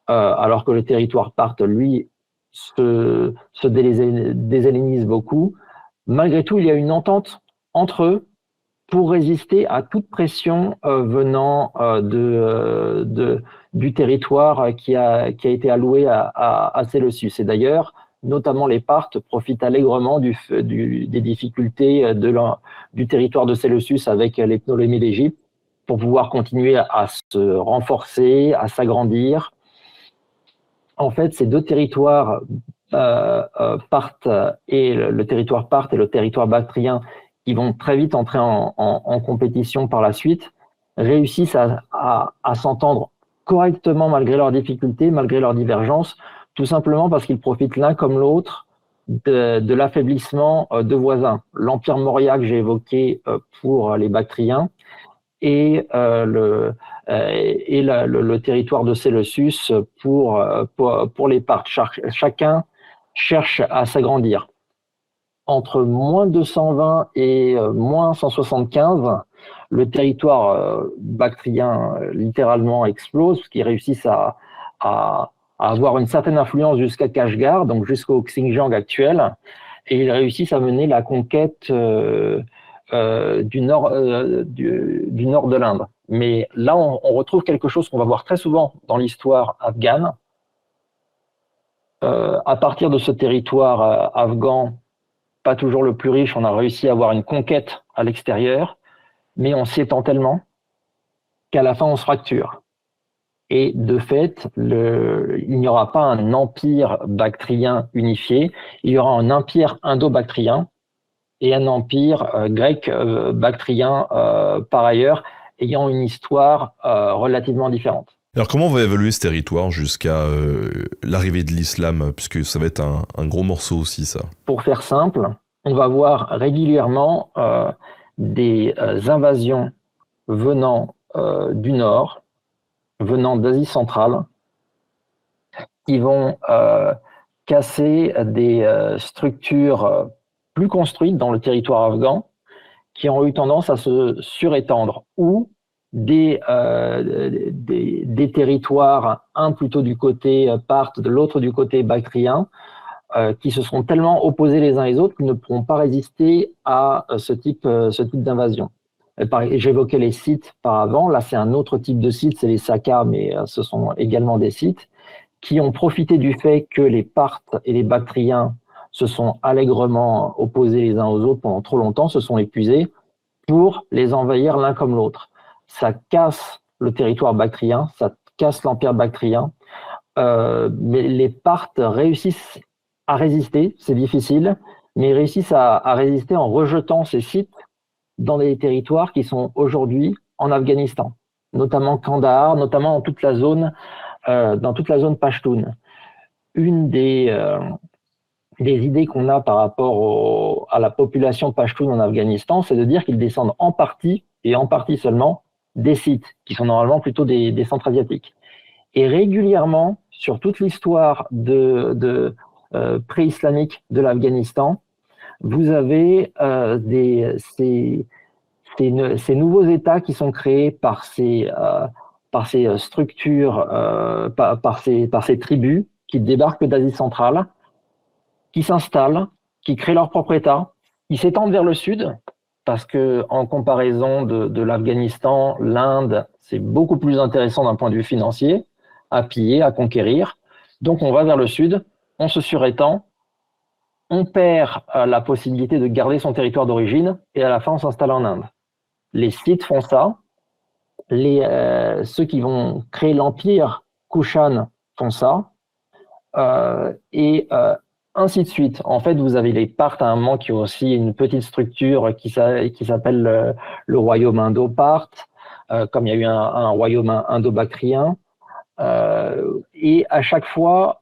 alors que le territoire parthe, lui, se déshellénise beaucoup, malgré tout, il y a une entente entre eux pour résister à toute pression venant du territoire qui a été alloué à Séleucus. Et d'ailleurs, notamment les Parthes profitent allègrement des difficultés du territoire de Séleucus avec les Ptolémées d'Égypte pour pouvoir continuer à se renforcer, à s'agrandir. En fait, ces deux territoires, Parthes et le territoire parthe et le territoire bactrien, qui vont très vite entrer en compétition par la suite, réussissent à s'entendre correctement malgré leurs difficultés, malgré leurs divergences, tout simplement parce qu'ils profitent l'un comme l'autre de l'affaiblissement de voisins. L'empire Maurya que j'ai évoqué pour les Bactriens et le territoire de Séleucus pour les Parthes. Chacun cherche à s'agrandir. Entre moins 220 et moins 175, le territoire bactrien littéralement explose, parce qu'ils réussissent à avoir une certaine influence jusqu'à Kashgar, donc jusqu'au Xinjiang actuel, et ils réussissent à mener la conquête du nord de l'Inde. Mais là, on retrouve quelque chose qu'on va voir très souvent dans l'histoire afghane. À partir de ce territoire afghan, pas toujours le plus riche, on a réussi à avoir une conquête à l'extérieur, mais on s'y étend tellement qu'à la fin, on se fracture. Et de fait, il n'y aura pas un empire bactrien unifié, il y aura un empire indo-bactrien et un empire grec-bactrien par ailleurs, ayant une histoire relativement différente. Alors comment on va évaluer ce territoire jusqu'à l'arrivée de l'islam, puisque ça va être un gros morceau aussi, ça? Pour faire simple, on va voir régulièrement des invasions venant du nord, venant d'Asie centrale, qui vont casser des structures plus construites dans le territoire afghan, qui ont eu tendance à se surétendre, ou des territoires, un plutôt du côté parthe, de l'autre du côté bactrien, qui se sont tellement opposés les uns les autres qu'ils ne pourront pas résister à ce type d'invasion. J'évoquais les Scythes par avant, là c'est un autre type de site, c'est les Sakas, mais ce sont également des Scythes, qui ont profité du fait que les Parthes et les Bactriens se sont allègrement opposés les uns aux autres pendant trop longtemps, se sont épuisés, pour les envahir l'un comme l'autre. Ça casse le territoire bactrien, ça casse l'empire bactrien, mais les Parthes réussissent à résister, c'est difficile, mais ils réussissent à résister en rejetant ces sites dans des territoires qui sont aujourd'hui en Afghanistan, notamment Kandahar, notamment dans toute la zone pachtoune. Une des idées qu'on a par rapport à la population pachtoune en Afghanistan, c'est de dire qu'ils descendent en partie, et en partie seulement, des sites, qui sont normalement plutôt des centres asiatiques. Et régulièrement, sur toute l'histoire pré-islamique de l'Afghanistan, vous avez ces nouveaux États qui sont créés par ces structures, par ces tribus qui débarquent d'Asie centrale, qui s'installent, qui créent leur propre État. Ils s'étendent vers le sud, parce que en comparaison de l'Afghanistan, l'Inde, c'est beaucoup plus intéressant d'un point de vue financier, à piller, à conquérir. Donc on va vers le sud, on se surétend, on perd la possibilité de garder son territoire d'origine, et à la fin on s'installe en Inde. Les Scythes font ça, ceux qui vont créer l'empire Kushan font ça, et ainsi de suite. En fait, vous avez les Parthes à un moment qui ont aussi une petite structure qui s'appelle le royaume indo-parthe, comme il y a eu un royaume indo-bactrien. Et à chaque fois,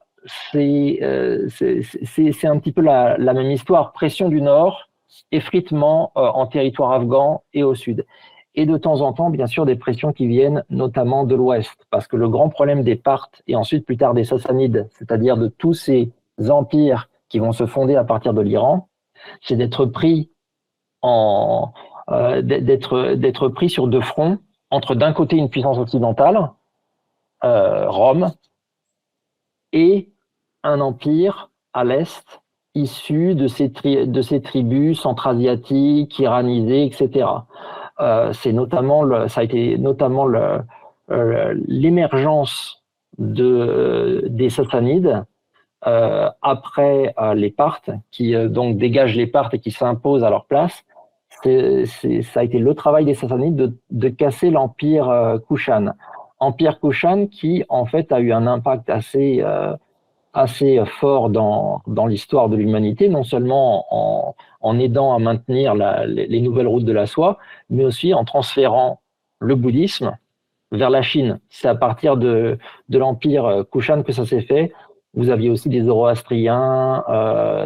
c'est un petit peu la même histoire. Pression du nord, effritement en territoire afghan et au sud. Et de temps en temps, bien sûr, des pressions qui viennent notamment de l'ouest. Parce que le grand problème des Parthes et ensuite plus tard des Sassanides, c'est-à-dire de tous ces empires qui vont se fonder à partir de l'Iran, c'est d'être pris d'être pris sur deux fronts, entre d'un côté une puissance occidentale, Rome, et un empire à l'est issu de ces tribus centra-asiatiques, iranisées, etc. Ça a été notamment l'émergence des Sassanides après les Parthes, qui donc dégagent les Parthes et qui s'imposent à leur place. Ça a été le travail des Sassanides de casser l'empire Kushan. Empire Kushan qui, en fait, a eu un impact assez fort dans l'histoire de l'humanité, non seulement en aidant à maintenir les nouvelles routes de la soie, mais aussi en transférant le bouddhisme vers la Chine. C'est à partir de l'empire Kushan que ça s'est fait. Vous aviez aussi des Zoroastriens,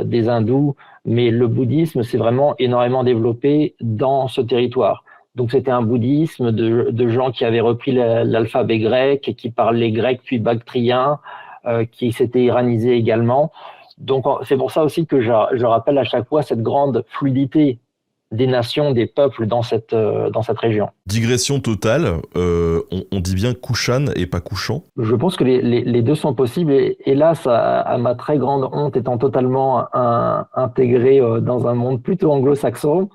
des Hindous, mais le bouddhisme s'est vraiment énormément développé dans ce territoire. Donc c'était un bouddhisme de gens qui avaient repris l'alphabet grec et qui parlaient grec puis bactrien, qui s'étaient iranisés également. Donc c'est pour ça aussi que je rappelle à chaque fois cette grande fluidité des nations, des peuples dans cette région. Digression totale, on dit bien Kushan et pas Kushan. Je pense que les deux sont possibles, et hélas, à ma très grande honte, étant totalement intégré dans un monde plutôt anglo-saxon,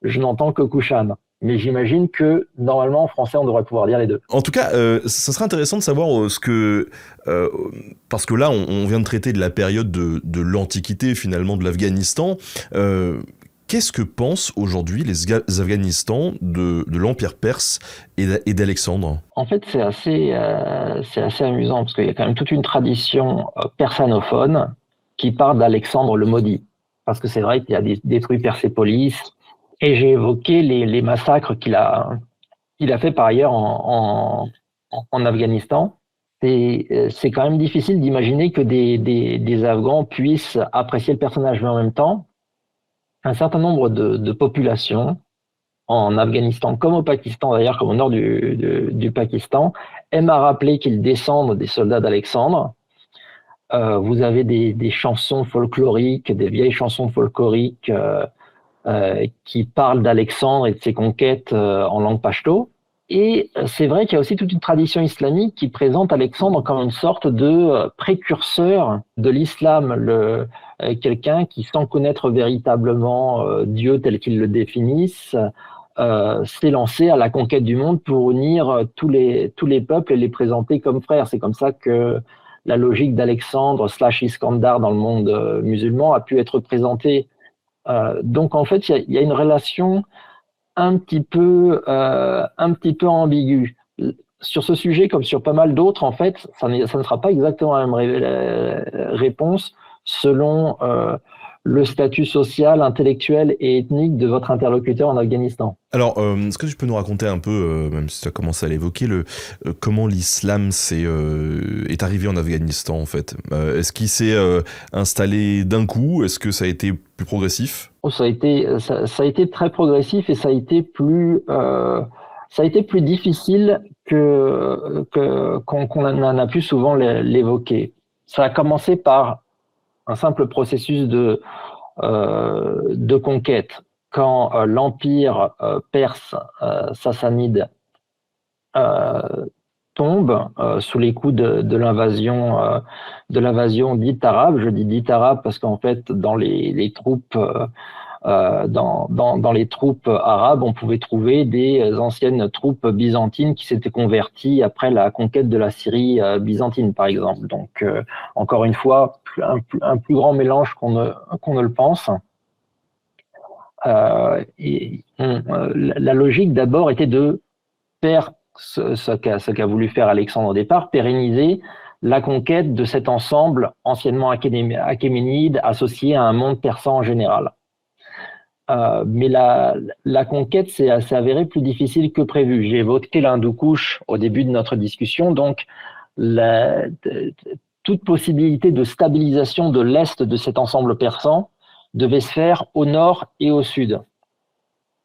je n'entends que Kushan. Mais j'imagine que, normalement, en français, on devrait pouvoir dire les deux. En tout cas, ça serait intéressant de savoir parce que là, on vient de traiter de la période de l'Antiquité, finalement, de l'Afghanistan. Qu'est-ce que pensent aujourd'hui les Afghanistans de l'Empire perse et d'Alexandre ? En fait, c'est assez amusant, parce qu'il y a quand même toute une tradition persanophone qui part d'Alexandre le Maudit. Parce que c'est vrai qu'il a détruit Persépolis, et j'ai évoqué les massacres qu'il a fait par ailleurs en Afghanistan. C'est quand même difficile d'imaginer que des Afghans puissent apprécier le personnage, mais en même temps, un certain nombre de populations en Afghanistan, comme au Pakistan d'ailleurs, comme au nord du Pakistan, aiment à rappeler qu'ils descendent des soldats d'Alexandre. Vous avez des chansons folkloriques, des vieilles chansons folkloriques qui parlent d'Alexandre et de ses conquêtes en langue pachto. Et c'est vrai qu'il y a aussi toute une tradition islamique qui présente Alexandre comme une sorte de précurseur de l'islam, quelqu'un qui, sans connaître véritablement Dieu tel qu'il le définisse, s'est lancé à la conquête du monde pour unir tous les peuples et les présenter comme frères. C'est comme ça que la logique d'Alexandre / Iskandar dans le monde musulman a pu être présentée. Donc en fait, il y a une relation un petit peu ambiguë. Sur ce sujet, comme sur pas mal d'autres, en fait, ça ne sera pas exactement la même réponse selon le statut social, intellectuel et ethnique de votre interlocuteur en Afghanistan. Alors, est-ce que tu peux nous raconter un peu, même si tu as commencé à l'évoquer, comment l'islam est arrivé en Afghanistan, en fait ? Est-ce qu'il s'est installé d'un coup ? Est-ce que ça a été plus progressif ? Ça a été très progressif, et ça a été plus difficile qu'on en a pu souvent l'évoquer. Ça a commencé par un simple processus de conquête. Quand l'empire perse sassanide tombe sous les coups de l'invasion dite arabe. Je dis dite arabe parce qu'en fait, dans les troupes dans les troupes arabes, on pouvait trouver des anciennes troupes byzantines qui s'étaient converties après la conquête de la Syrie byzantine, par exemple. Donc, encore une fois, un plus grand mélange qu'on ne le pense. La logique d'abord était de faire ce qu'a voulu faire Alexandre au départ, pérenniser la conquête de cet ensemble anciennement achéménide associé à un monde persan en général. Mais la conquête s'est avérée plus difficile que prévu. J'ai évoqué l'Hindoukouche au début de notre discussion, donc toute possibilité de stabilisation de l'est de cet ensemble persan devait se faire au nord et au sud,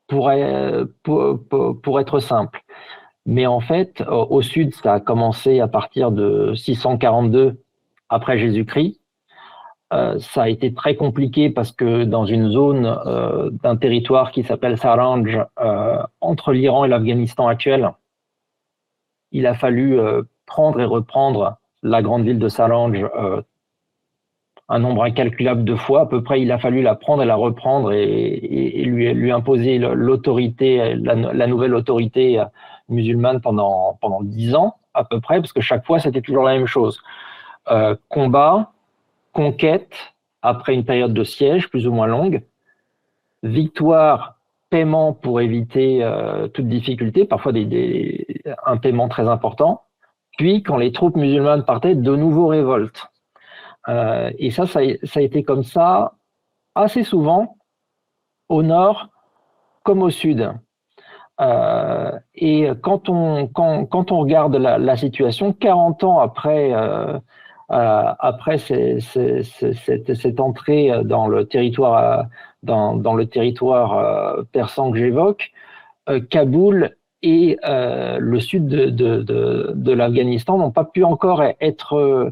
pour être simple. Mais en fait, au sud, ça a commencé à partir de 642 après Jésus-Christ. Ça a été très compliqué parce que dans une zone d'un territoire qui s'appelle Saranj, entre l'Iran et l'Afghanistan actuel, il a fallu prendre et reprendre la grande ville de Saranj un nombre incalculable de fois. À peu près, il a fallu la prendre et la reprendre et lui imposer l'autorité, la nouvelle autorité musulmane pendant 10 ans à peu près, parce que chaque fois, c'était toujours la même chose. Combat, conquête, après une période de siège plus ou moins longue, victoire, paiement pour éviter toute difficulté, parfois un paiement très important, puis quand les troupes musulmanes partaient, de nouveau révolte. Et ça a été comme ça assez souvent, au nord comme au sud. Et quand on regarde la situation, 40 ans après cette entrée dans le territoire persan que j'évoque, Kaboul et le sud de l'Afghanistan n'ont pas pu encore être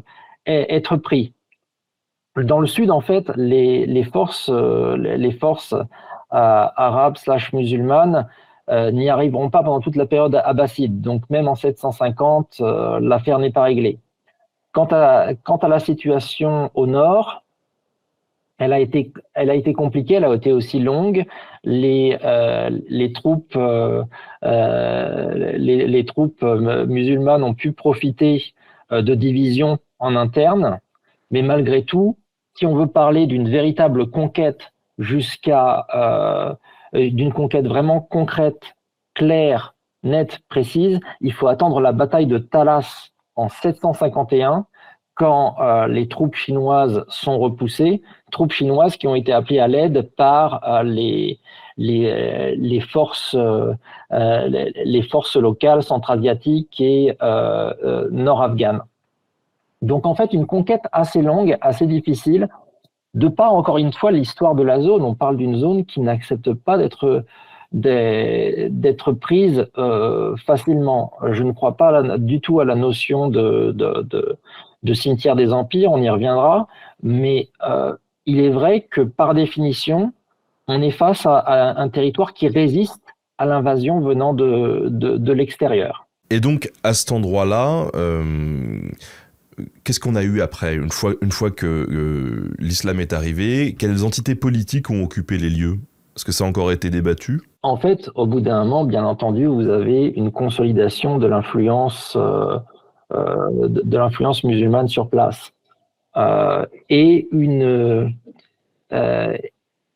pris. Dans le sud, en fait, les forces arabes / musulmanes n'y arriveront pas pendant toute la période abbasside. Donc même en 750, l'affaire n'est pas réglée. Quant à la situation au nord, elle a été compliquée, elle a été aussi longue. Les troupes musulmanes ont pu profiter de divisions en interne, mais malgré tout, si on veut parler d'une véritable conquête d'une conquête vraiment concrète, claire, nette, précise, il faut attendre la bataille de Talas en 751, quand les troupes chinoises sont repoussées, troupes chinoises qui ont été appelées à l'aide par les forces locales centra-asiatiques et nord-afghanes. Donc en fait, une conquête assez longue, assez difficile, de par, encore une fois, l'histoire de la zone. On parle d'une zone qui n'accepte pas d'être prise facilement. Je ne crois pas du tout à la notion de cimetière des empires, on y reviendra, mais il est vrai que par définition, on est face à un territoire qui résiste à l'invasion venant de l'extérieur. Et donc, à cet endroit-là, qu'est-ce qu'on a eu après, une fois que l'islam est arrivé? Quelles entités politiques ont occupé les lieux? Est-ce que ça a encore été débattu? En fait, au bout d'un moment, bien entendu, vous avez une consolidation de l'influence musulmane sur place et une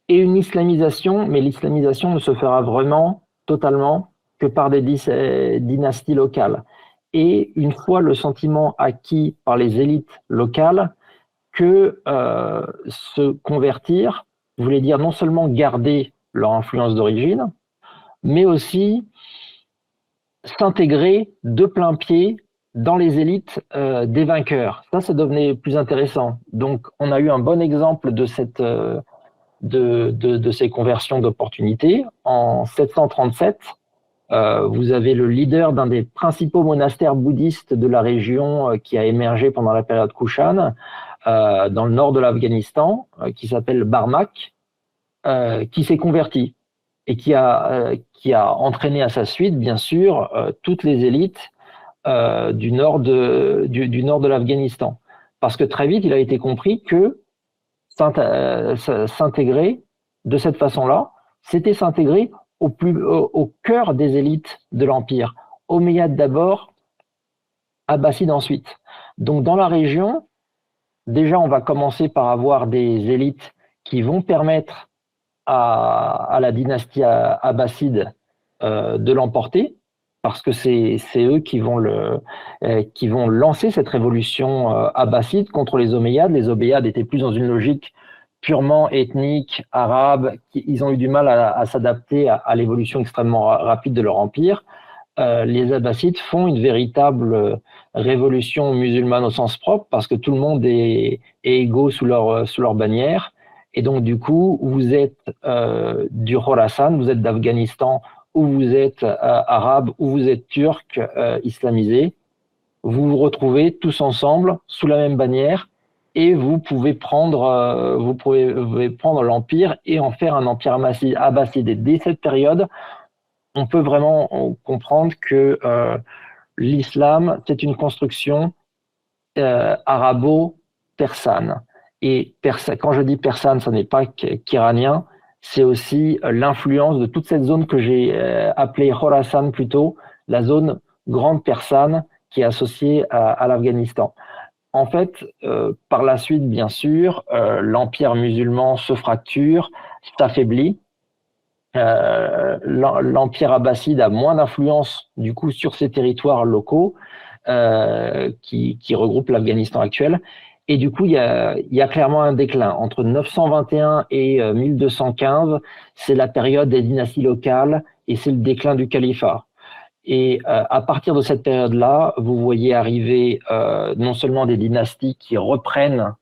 islamisation, mais l'islamisation ne se fera vraiment totalement que par des dynasties locales. Et une fois le sentiment acquis par les élites locales que se convertir voulait dire non seulement garder leur influence d'origine, mais aussi s'intégrer de plein pied dans les élites des vainqueurs. Ça devenait plus intéressant. Donc, on a eu un bon exemple de ces conversions d'opportunités. En 737, vous avez le leader d'un des principaux monastères bouddhistes de la région qui a émergé pendant la période Kushan, dans le nord de l'Afghanistan, qui s'appelle Barmak, qui s'est converti et qui a entraîné à sa suite, bien sûr, toutes les élites du nord de l'Afghanistan. Parce que très vite, il a été compris que s'intégrer de cette façon-là, c'était s'intégrer au cœur des élites de l'Empire. Omeyyades d'abord, Abbassides ensuite. Donc dans la région, déjà, on va commencer par avoir des élites qui vont permettre à la dynastie abbasside de l'emporter, parce que c'est eux qui vont lancer cette révolution abbasside contre les Omeyyades. Les Omeyyades étaient plus dans une logique purement ethnique, arabe. Ils ont eu du mal à s'adapter à l'évolution extrêmement rapide de leur empire. Les Abbassides font une véritable révolution musulmane au sens propre, parce que tout le monde est égaux sous leur bannière. Et donc, du coup, vous êtes du Khorasan, vous êtes d'Afghanistan, ou vous êtes arabe, ou vous êtes turc islamisé. Vous vous retrouvez tous ensemble sous la même bannière, et vous pouvez prendre l'empire et en faire un empire abbasside. Et dès cette période, on peut vraiment comprendre que l'islam, c'est une construction arabo-persane. Et quand je dis persane, ce n'est pas qu'iranien, c'est aussi l'influence de toute cette zone que j'ai appelée Khorasan plutôt, la zone grande persane qui est associée à l'Afghanistan. En fait, par la suite, bien sûr, l'empire musulman se fracture, s'affaiblit. L'empire abbasside a moins d'influence du coup sur ces territoires locaux qui regroupent l'Afghanistan actuel. Et du coup, il y a clairement un déclin. Entre 921 et 1215, c'est la période des dynasties locales et c'est le déclin du califat. Et à partir de cette période-là, vous voyez arriver non seulement des dynasties qui reprennent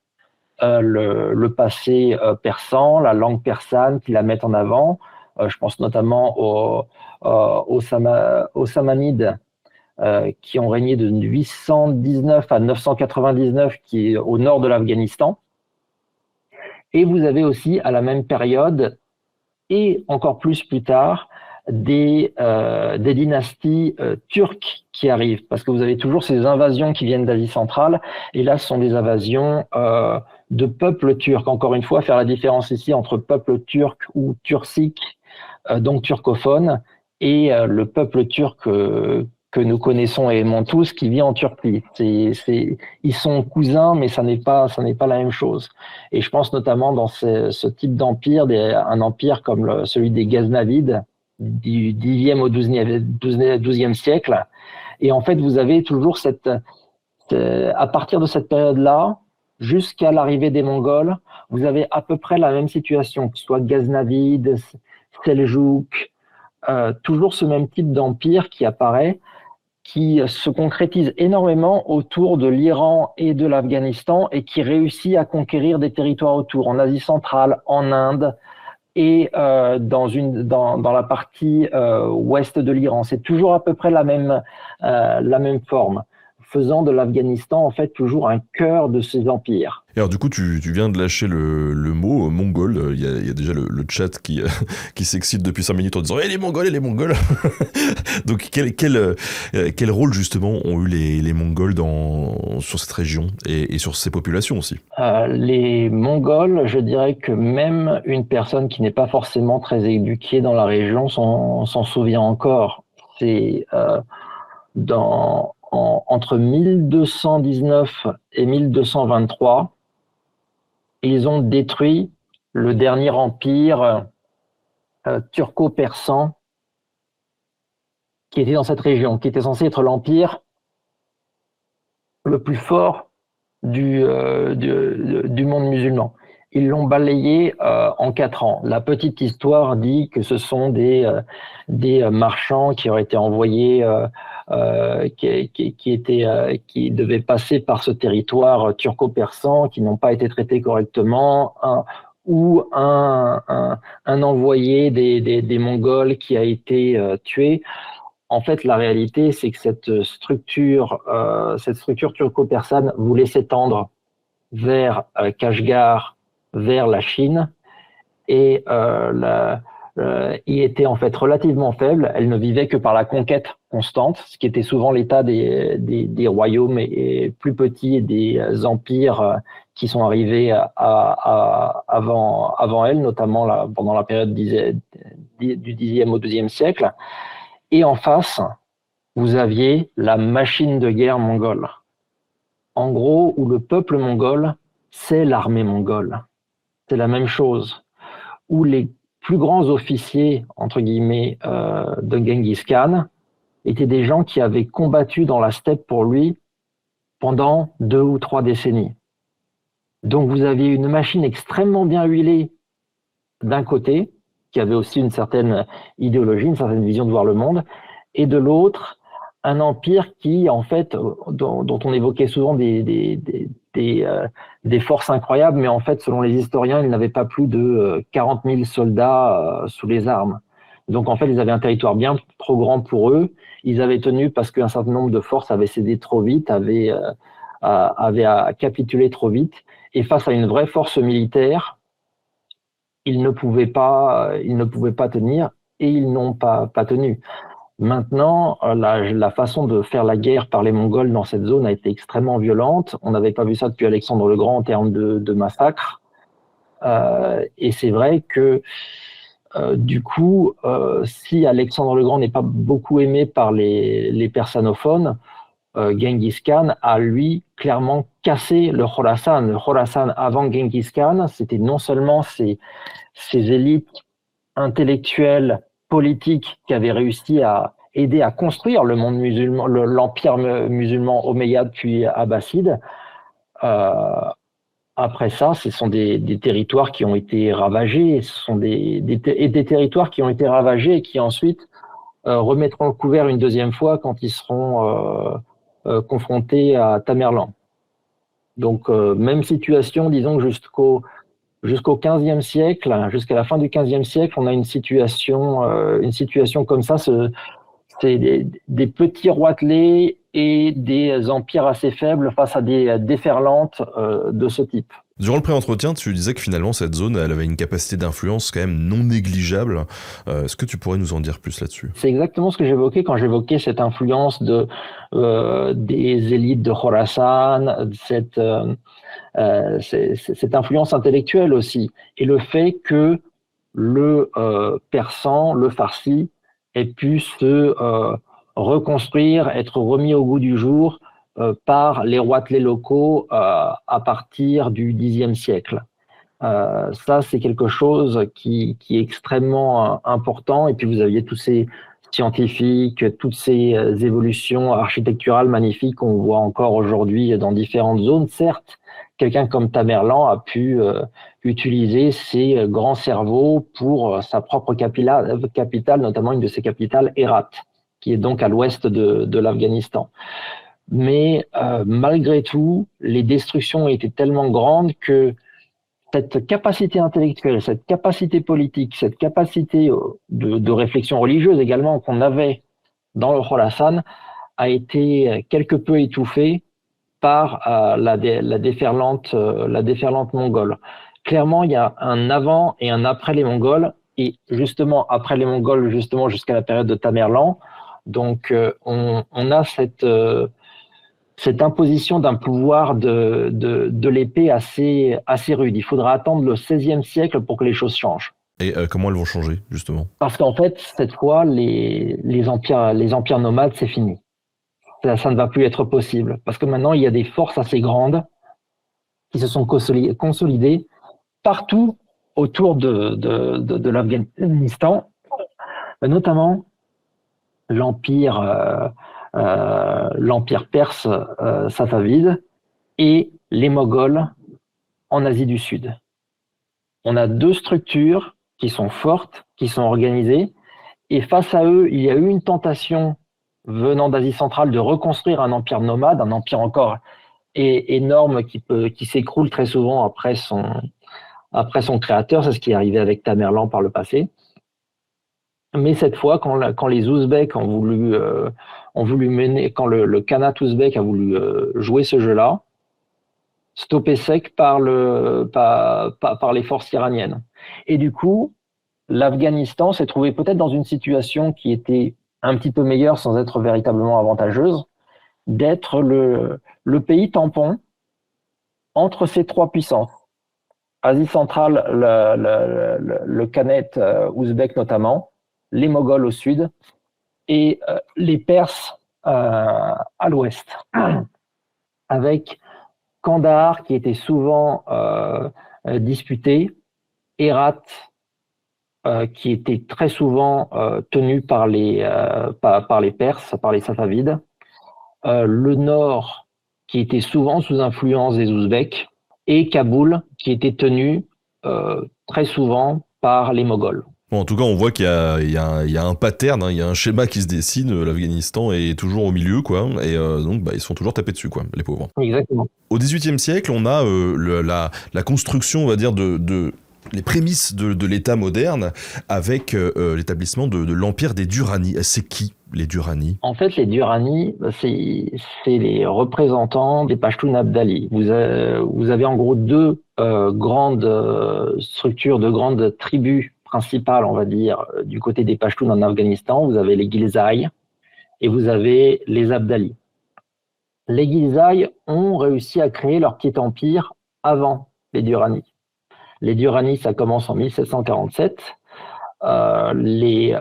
le passé persan, la langue persane, qui la mettent en avant. Je pense notamment aux Samanides, qui ont régné de 819 à 999, qui est au nord de l'Afghanistan. Et vous avez aussi, à la même période, et encore plus tard, des dynasties turques qui arrivent, parce que vous avez toujours ces invasions qui viennent d'Asie centrale, et là, ce sont des invasions de peuples turcs. Encore une fois, faire la différence ici entre peuple turc ou turcique, donc turcophone, et le peuple turc que nous connaissons et aimons tous, qui vit en Turquie. Ils sont cousins, mais ça n'est pas la même chose. Et je pense notamment dans ce type d'empire, un empire comme celui des Ghaznavides, du 10e au 12e siècle. Et en fait, vous avez toujours à partir de cette période-là, jusqu'à l'arrivée des Mongols, vous avez à peu près la même situation, que ce soit Ghaznavides, Seljouk, toujours ce même type d'empire qui apparaît, qui se concrétise énormément autour de l'Iran et de l'Afghanistan et qui réussit à conquérir des territoires autour, en Asie centrale, en Inde et dans la partie ouest de l'Iran. C'est toujours à peu près la même forme, faisant de l'Afghanistan en fait toujours un cœur de ces empires. Et alors du coup, tu viens de lâcher le mot mongol. Il y a déjà le chat qui s'excite depuis 5 minutes en disant les Mongols, les Mongols. Donc quel rôle justement ont eu les Mongols sur cette région et sur ces populations aussi? Les Mongols, je dirais que même une personne qui n'est pas forcément très éduquée dans la région s'en souvient encore. C'est entre 1219 et 1223, ils ont détruit le dernier empire turco-persan qui était dans cette région, qui était censé être l'empire le plus fort du monde musulman. Ils l'ont balayé en 4 ans. La petite histoire dit que ce sont des marchands qui auraient été envoyés, qui devaient passer par ce territoire turco-persan, qui n'ont pas été traités correctement, ou un envoyé des Mongols qui a été tué. En fait, la réalité, c'est que cette structure turco-persane voulait s'étendre vers Kashgar, vers la Chine, et y était en fait relativement faible. Elle ne vivait que par la conquête constante, ce qui était souvent l'état des royaumes et plus petits et des empires qui sont arrivés avant elle, notamment pendant la période du 10e au 12e siècle. Et en face, vous aviez la machine de guerre mongole. En gros, où le peuple mongol, c'est l'armée mongole. C'est la même chose. Où les plus grands officiers, entre guillemets, de Genghis Khan étaient des gens qui avaient combattu dans la steppe pour lui pendant 2 ou 3 décennies. Donc vous aviez une machine extrêmement bien huilée d'un côté, qui avait aussi une certaine idéologie, une certaine vision de voir le monde, et de l'autre, un empire qui, en fait, dont on évoquait souvent des forces incroyables, mais en fait, selon les historiens, il n'avait pas plus de 40 000 soldats sous les armes. Donc, en fait, ils avaient un territoire bien trop grand pour eux. Ils avaient tenu parce qu'un certain nombre de forces avaient cédé trop vite, avaient capitulé trop vite. Et face à une vraie force militaire, ils ne pouvaient pas tenir et ils n'ont pas tenu. Maintenant, la façon de faire la guerre par les Mongols dans cette zone a été extrêmement violente. On n'avait pas vu ça depuis Alexandre le Grand en termes de massacres. Et c'est vrai que, du coup, si Alexandre le Grand n'est pas beaucoup aimé par les persanophones, Genghis Khan a, lui, clairement cassé le Khorasan. Le Khorasan, avant Genghis Khan, c'était non seulement ces élites intellectuels, politiques qui avaient réussi à aider à construire le monde musulman, l'empire musulman omeyyade puis abbasside. Après ça, ce sont des territoires qui ont été ravagés, ce sont des territoires qui ont été ravagés et qui ensuite remettront le couvert une deuxième fois quand ils seront confrontés à Tamerlan. Donc, même situation, disons que jusqu'au XVe siècle, jusqu'à la fin du XVe siècle, on a une situation comme ça. C'est des petits roitelets et des empires assez faibles face à des déferlantes de ce type. Durant le pré-entretien, tu disais que finalement cette zone, elle avait une capacité d'influence quand même non négligeable. Est-ce que tu pourrais nous en dire plus là-dessus ? C'est exactement ce que j'évoquais quand j'évoquais cette influence des élites de Khorasan, cette influence intellectuelle aussi, et le fait que le persan, le farsi, ait pu se reconstruire, être remis au goût du jour par les roitelets locaux à partir du Xe siècle. Ça, c'est quelque chose qui est extrêmement important. Et puis, vous aviez tous ces scientifiques, toutes ces évolutions architecturales magnifiques qu'on voit encore aujourd'hui dans différentes zones. Certes, quelqu'un comme Tamerlan a pu utiliser ses grands cerveaux pour sa propre capitale, notamment une de ses capitales, Hérat, qui est donc à l'ouest de l'Afghanistan. Mais malgré tout, les destructions ont été tellement grandes que cette capacité intellectuelle, cette capacité politique, cette capacité de réflexion religieuse également qu'on avait dans le Khorasan a été quelque peu étouffée par la déferlante mongole. Clairement, il y a un avant et un après les Mongols, et justement après les Mongols, justement jusqu'à la période de Tamerlan. Donc, on a cette imposition d'un pouvoir de l'épée assez rude. Il faudra attendre le XVIe siècle pour que les choses changent. Et comment elles vont changer, justement ? Parce qu'en fait, cette fois, les empires nomades, c'est fini. Ça ne va plus être possible. Parce que maintenant, il y a des forces assez grandes qui se sont consolidées partout autour de l'Afghanistan, notamment l'empire perse safavide et les Moghols en Asie du Sud. On a 2 structures qui sont fortes, qui sont organisées, et face à eux, il y a eu une tentation venant d'Asie centrale de reconstruire un empire nomade, un empire encore énorme qui s'écroule très souvent après son créateur. C'est ce qui est arrivé avec Tamerlan par le passé. Mais cette fois, quand les Ouzbeks ont voulu mener, quand le Khanat ouzbek a voulu jouer ce jeu-là, stoppé sec par les forces iraniennes. Et du coup, l'Afghanistan s'est trouvé peut-être dans une situation qui était un petit peu meilleure sans être véritablement avantageuse, d'être le pays tampon entre ces trois puissances. Asie centrale, le Khanat ouzbek notamment, les Moghols au sud et les Perses à l'ouest, avec Kandahar qui était souvent disputé, Hérat qui était très souvent tenu par les Perses, par les Safavides, le nord qui était souvent sous influence des Ouzbeks, et Kaboul qui était tenu très souvent par les Moghols. Bon, en tout cas, on voit qu'il y a un pattern, hein, il y a un schéma qui se dessine. L'Afghanistan est toujours au milieu, quoi. Et donc, ils se font toujours taper dessus, quoi, les pauvres. Exactement. Au XVIIIe siècle, on a la construction, on va dire, les prémices de l'État moderne avec l'établissement de l'empire des Durrani. C'est qui, les Durrani? En fait, les Durrani, c'est les représentants des Pashtuns Abdali. Vous avez en gros deux grandes structures, deux grandes tribus principales, on va dire, du côté des Pashtuns en Afghanistan. Vous avez les Ghilzai et vous avez les Abdali. Les Ghilzai ont réussi à créer leur petit empire avant les Durrani. Les Durrani, ça commence en 1747. Les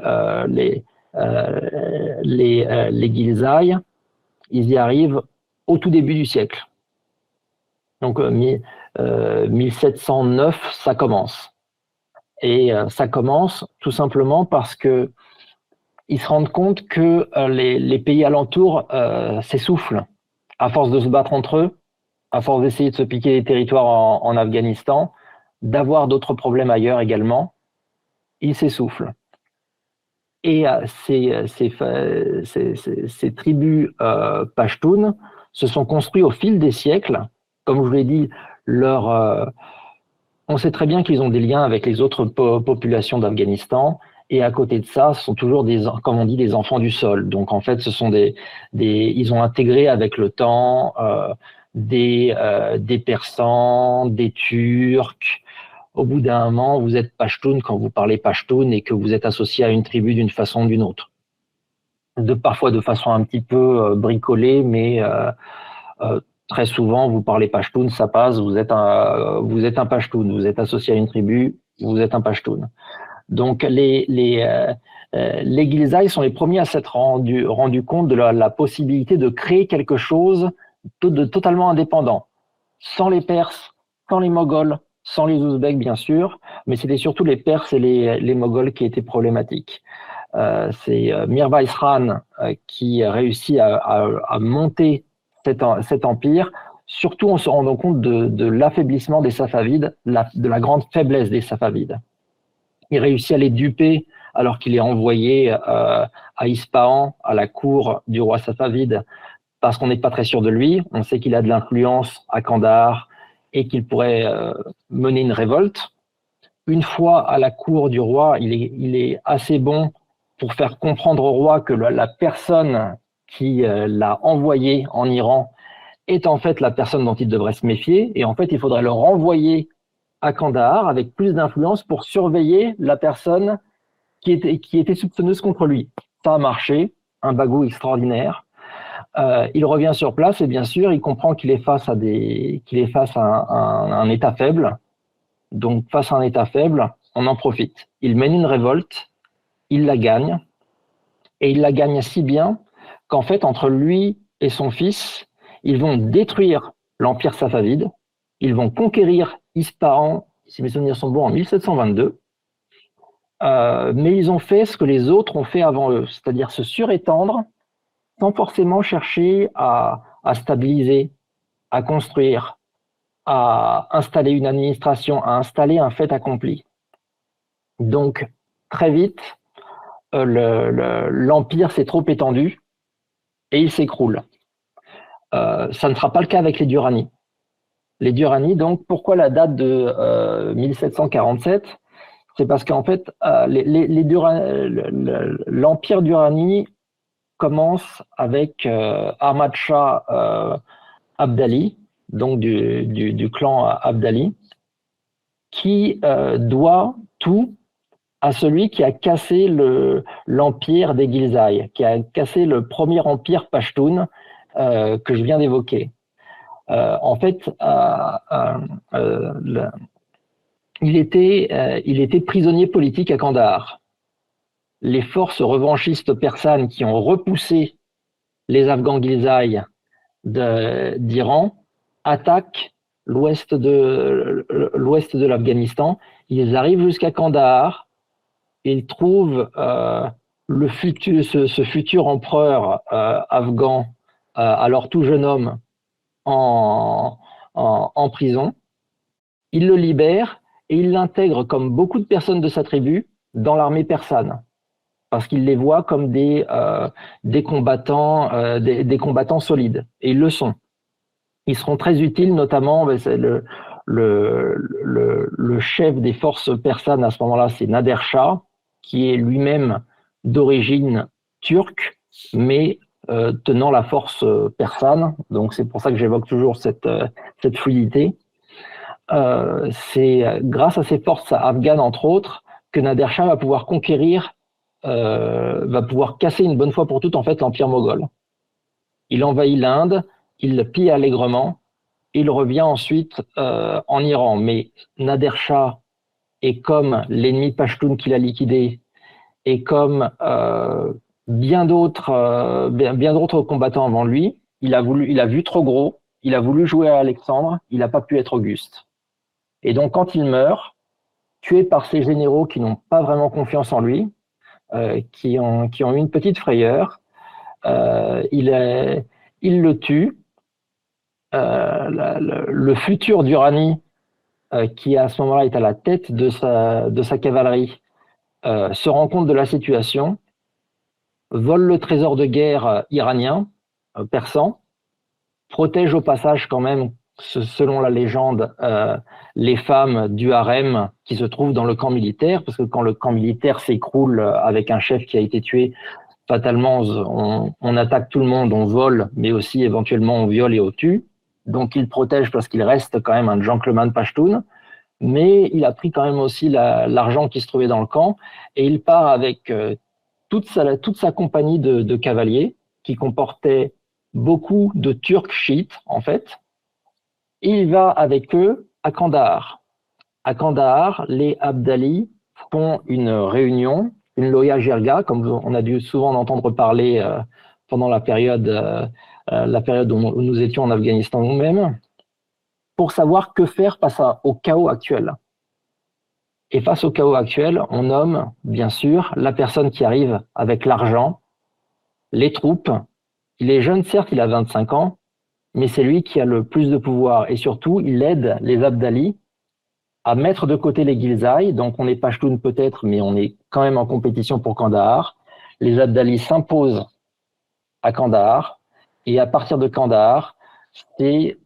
Ghilzai, ils y arrivent au tout début du siècle. Donc 1709, ça commence. Et ça commence tout simplement parce que ils se rendent compte que les pays alentours s'essoufflent à force de se battre entre eux, à force d'essayer de se piquer les territoires en Afghanistan, d'avoir d'autres problèmes ailleurs également, ils s'essoufflent. Et ces tribus pashtunes se sont construits au fil des siècles. Comme je vous l'ai dit, on sait très bien qu'ils ont des liens avec les autres populations d'Afghanistan. Et à côté de ça, ce sont toujours comme on dit, des enfants du sol. Donc en fait, ce sont ils ont intégré avec le temps des Persans, des Turcs. Au bout d'un moment, vous êtes Pashtun quand vous parlez Pashtun et que vous êtes associé à une tribu d'une façon ou d'une autre. Parfois de façon un petit peu bricolée, mais très souvent, vous parlez Pashtun, ça passe, vous êtes un Pashtun, vous êtes associé à une tribu, vous êtes un Pashtun. Donc les Ghilzai sont les premiers à s'être rendu compte de la possibilité de créer quelque chose de totalement indépendant, sans les Perses, sans les Moghols, sans les Ouzbeks bien sûr, mais c'était surtout les Perses et les Moghols qui étaient problématiques. C'est Mirwais Khan qui réussit à monter cet empire, surtout en se rendant compte de l'affaiblissement des Safavides, de la grande faiblesse des Safavides. Il réussit à les duper alors qu'il est envoyé à Ispahan, à la cour du roi Safavide, parce qu'on n'est pas très sûr de lui. On sait qu'il a de l'influence à Kandahar et qu'il pourrait mener une révolte. Une fois à la cour du roi, il est assez bon pour faire comprendre au roi que la personne qui l'a envoyé en Iran est en fait la personne dont il devrait se méfier. Et en fait, il faudrait le renvoyer à Kandahar avec plus d'influence pour surveiller la personne qui était soupçonneuse contre lui. Ça a marché, un bagou extraordinaire. Il revient sur place et bien sûr, il comprend qu'il est face à un État faible. Donc, face à un État faible, on en profite. Il mène une révolte, il la gagne, et il la gagne si bien qu'en fait, entre lui et son fils, ils vont détruire l'empire safavide, ils vont conquérir Ispahan, si mes souvenirs sont bons, en 1722, mais ils ont fait ce que les autres ont fait avant eux, c'est-à-dire se surétendre sans forcément chercher à stabiliser, à construire, à installer une administration, à installer un fait accompli. Donc, très vite, l'empire s'est trop étendu et il s'écroule. Ça ne sera pas le cas avec les Durrani. Les Durrani, donc, pourquoi la date de 1747? C'est parce qu'en fait, l'empire Durrani commence avec Ahmad Shah Abdali, donc du clan Abdali, qui doit tout à celui qui a cassé l'empire des Ghilzai, qui a cassé le premier empire Pashtun que je viens d'évoquer. En fait, il était prisonnier politique à Kandahar. Les forces revanchistes persanes qui ont repoussé les Afghans Ghilzai d'Iran attaquent l'ouest de l'Afghanistan. Ils arrivent jusqu'à Kandahar. Ils trouvent ce futur empereur afghan, alors tout jeune homme, en prison. Ils le libèrent et ils l'intègrent, comme beaucoup de personnes de sa tribu, dans l'armée persane, parce qu'ils les voient comme des combattants solides. Et ils le sont. Ils seront très utiles, notamment, c'est le chef des forces persanes à ce moment-là, c'est Nader Shah, qui est lui-même d'origine turque, mais tenant la force persane. Donc c'est pour ça que j'évoque toujours cette fluidité. C'est grâce à ces forces afghanes, entre autres, que Nader Shah va pouvoir va pouvoir casser une bonne fois pour toutes en fait l'empire moghol. Il envahit l'Inde, il pille allègrement, il revient ensuite en Iran. Mais Nader Shah est comme l'ennemi Pashtun qu'il a liquidé, et comme bien d'autres combattants avant lui, il a vu trop gros, il a voulu jouer à Alexandre, il n'a pas pu être Auguste. Et donc quand il meurt, tué par ses généraux qui n'ont pas vraiment confiance en lui, qui ont eu une petite frayeur, il le tue. Le futur Durrani, qui à ce moment-là est à la tête de sa cavalerie, se rend compte de la situation, vole le trésor de guerre iranien, persan, protège au passage quand même, selon la légende, les femmes du harem qui se trouvent dans le camp militaire, parce que quand le camp militaire s'écroule avec un chef qui a été tué, fatalement, on attaque tout le monde, on vole, mais aussi éventuellement on viole et on tue. Donc il protège parce qu'il reste quand même un gentleman pashtun, mais il a pris quand même aussi l'argent qui se trouvait dans le camp, et il part avec toute sa compagnie de cavaliers, qui comportait beaucoup de Turcs chiites, en fait, et il va avec eux à Kandahar. À Kandahar, les Abdalis font une réunion, une Loya Jirga, comme on a dû souvent en entendre parler pendant la période où nous étions en Afghanistan nous-mêmes, pour savoir que faire face au chaos actuel. Et face au chaos actuel, on nomme, bien sûr, la personne qui arrive avec l'argent, les troupes. Il est jeune, certes, il a 25 ans, mais c'est lui qui a le plus de pouvoir. Et surtout, il aide les Abdalis à mettre de côté les Ghilzai. Donc, on est Pashtun peut-être, mais on est quand même en compétition pour Kandahar. Les Abdalis s'imposent à Kandahar. Et à partir de Kandahar, c'est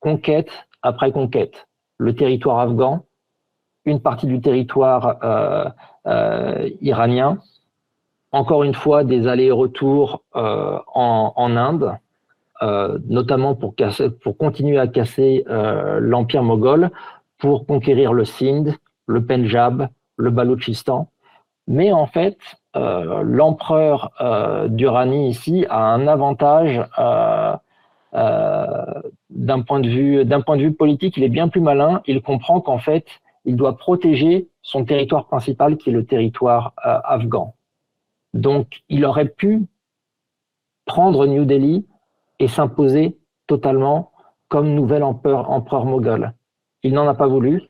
conquête après conquête. Le territoire afghan, une partie du territoire iranien, encore une fois des allers-retours en Inde, notamment pour continuer à casser l'empire moghol, pour conquérir le Sindh, le Pendjab, le Baloutchistan. Mais en fait, l'empereur Durrani ici a un avantage d'un point de vue politique. Il est bien plus malin. Il comprend qu'en fait, il doit protéger son territoire principal, qui est le territoire afghan. Donc, il aurait pu prendre New Delhi et s'imposer totalement comme nouvel empereur moghol. Il n'en a pas voulu,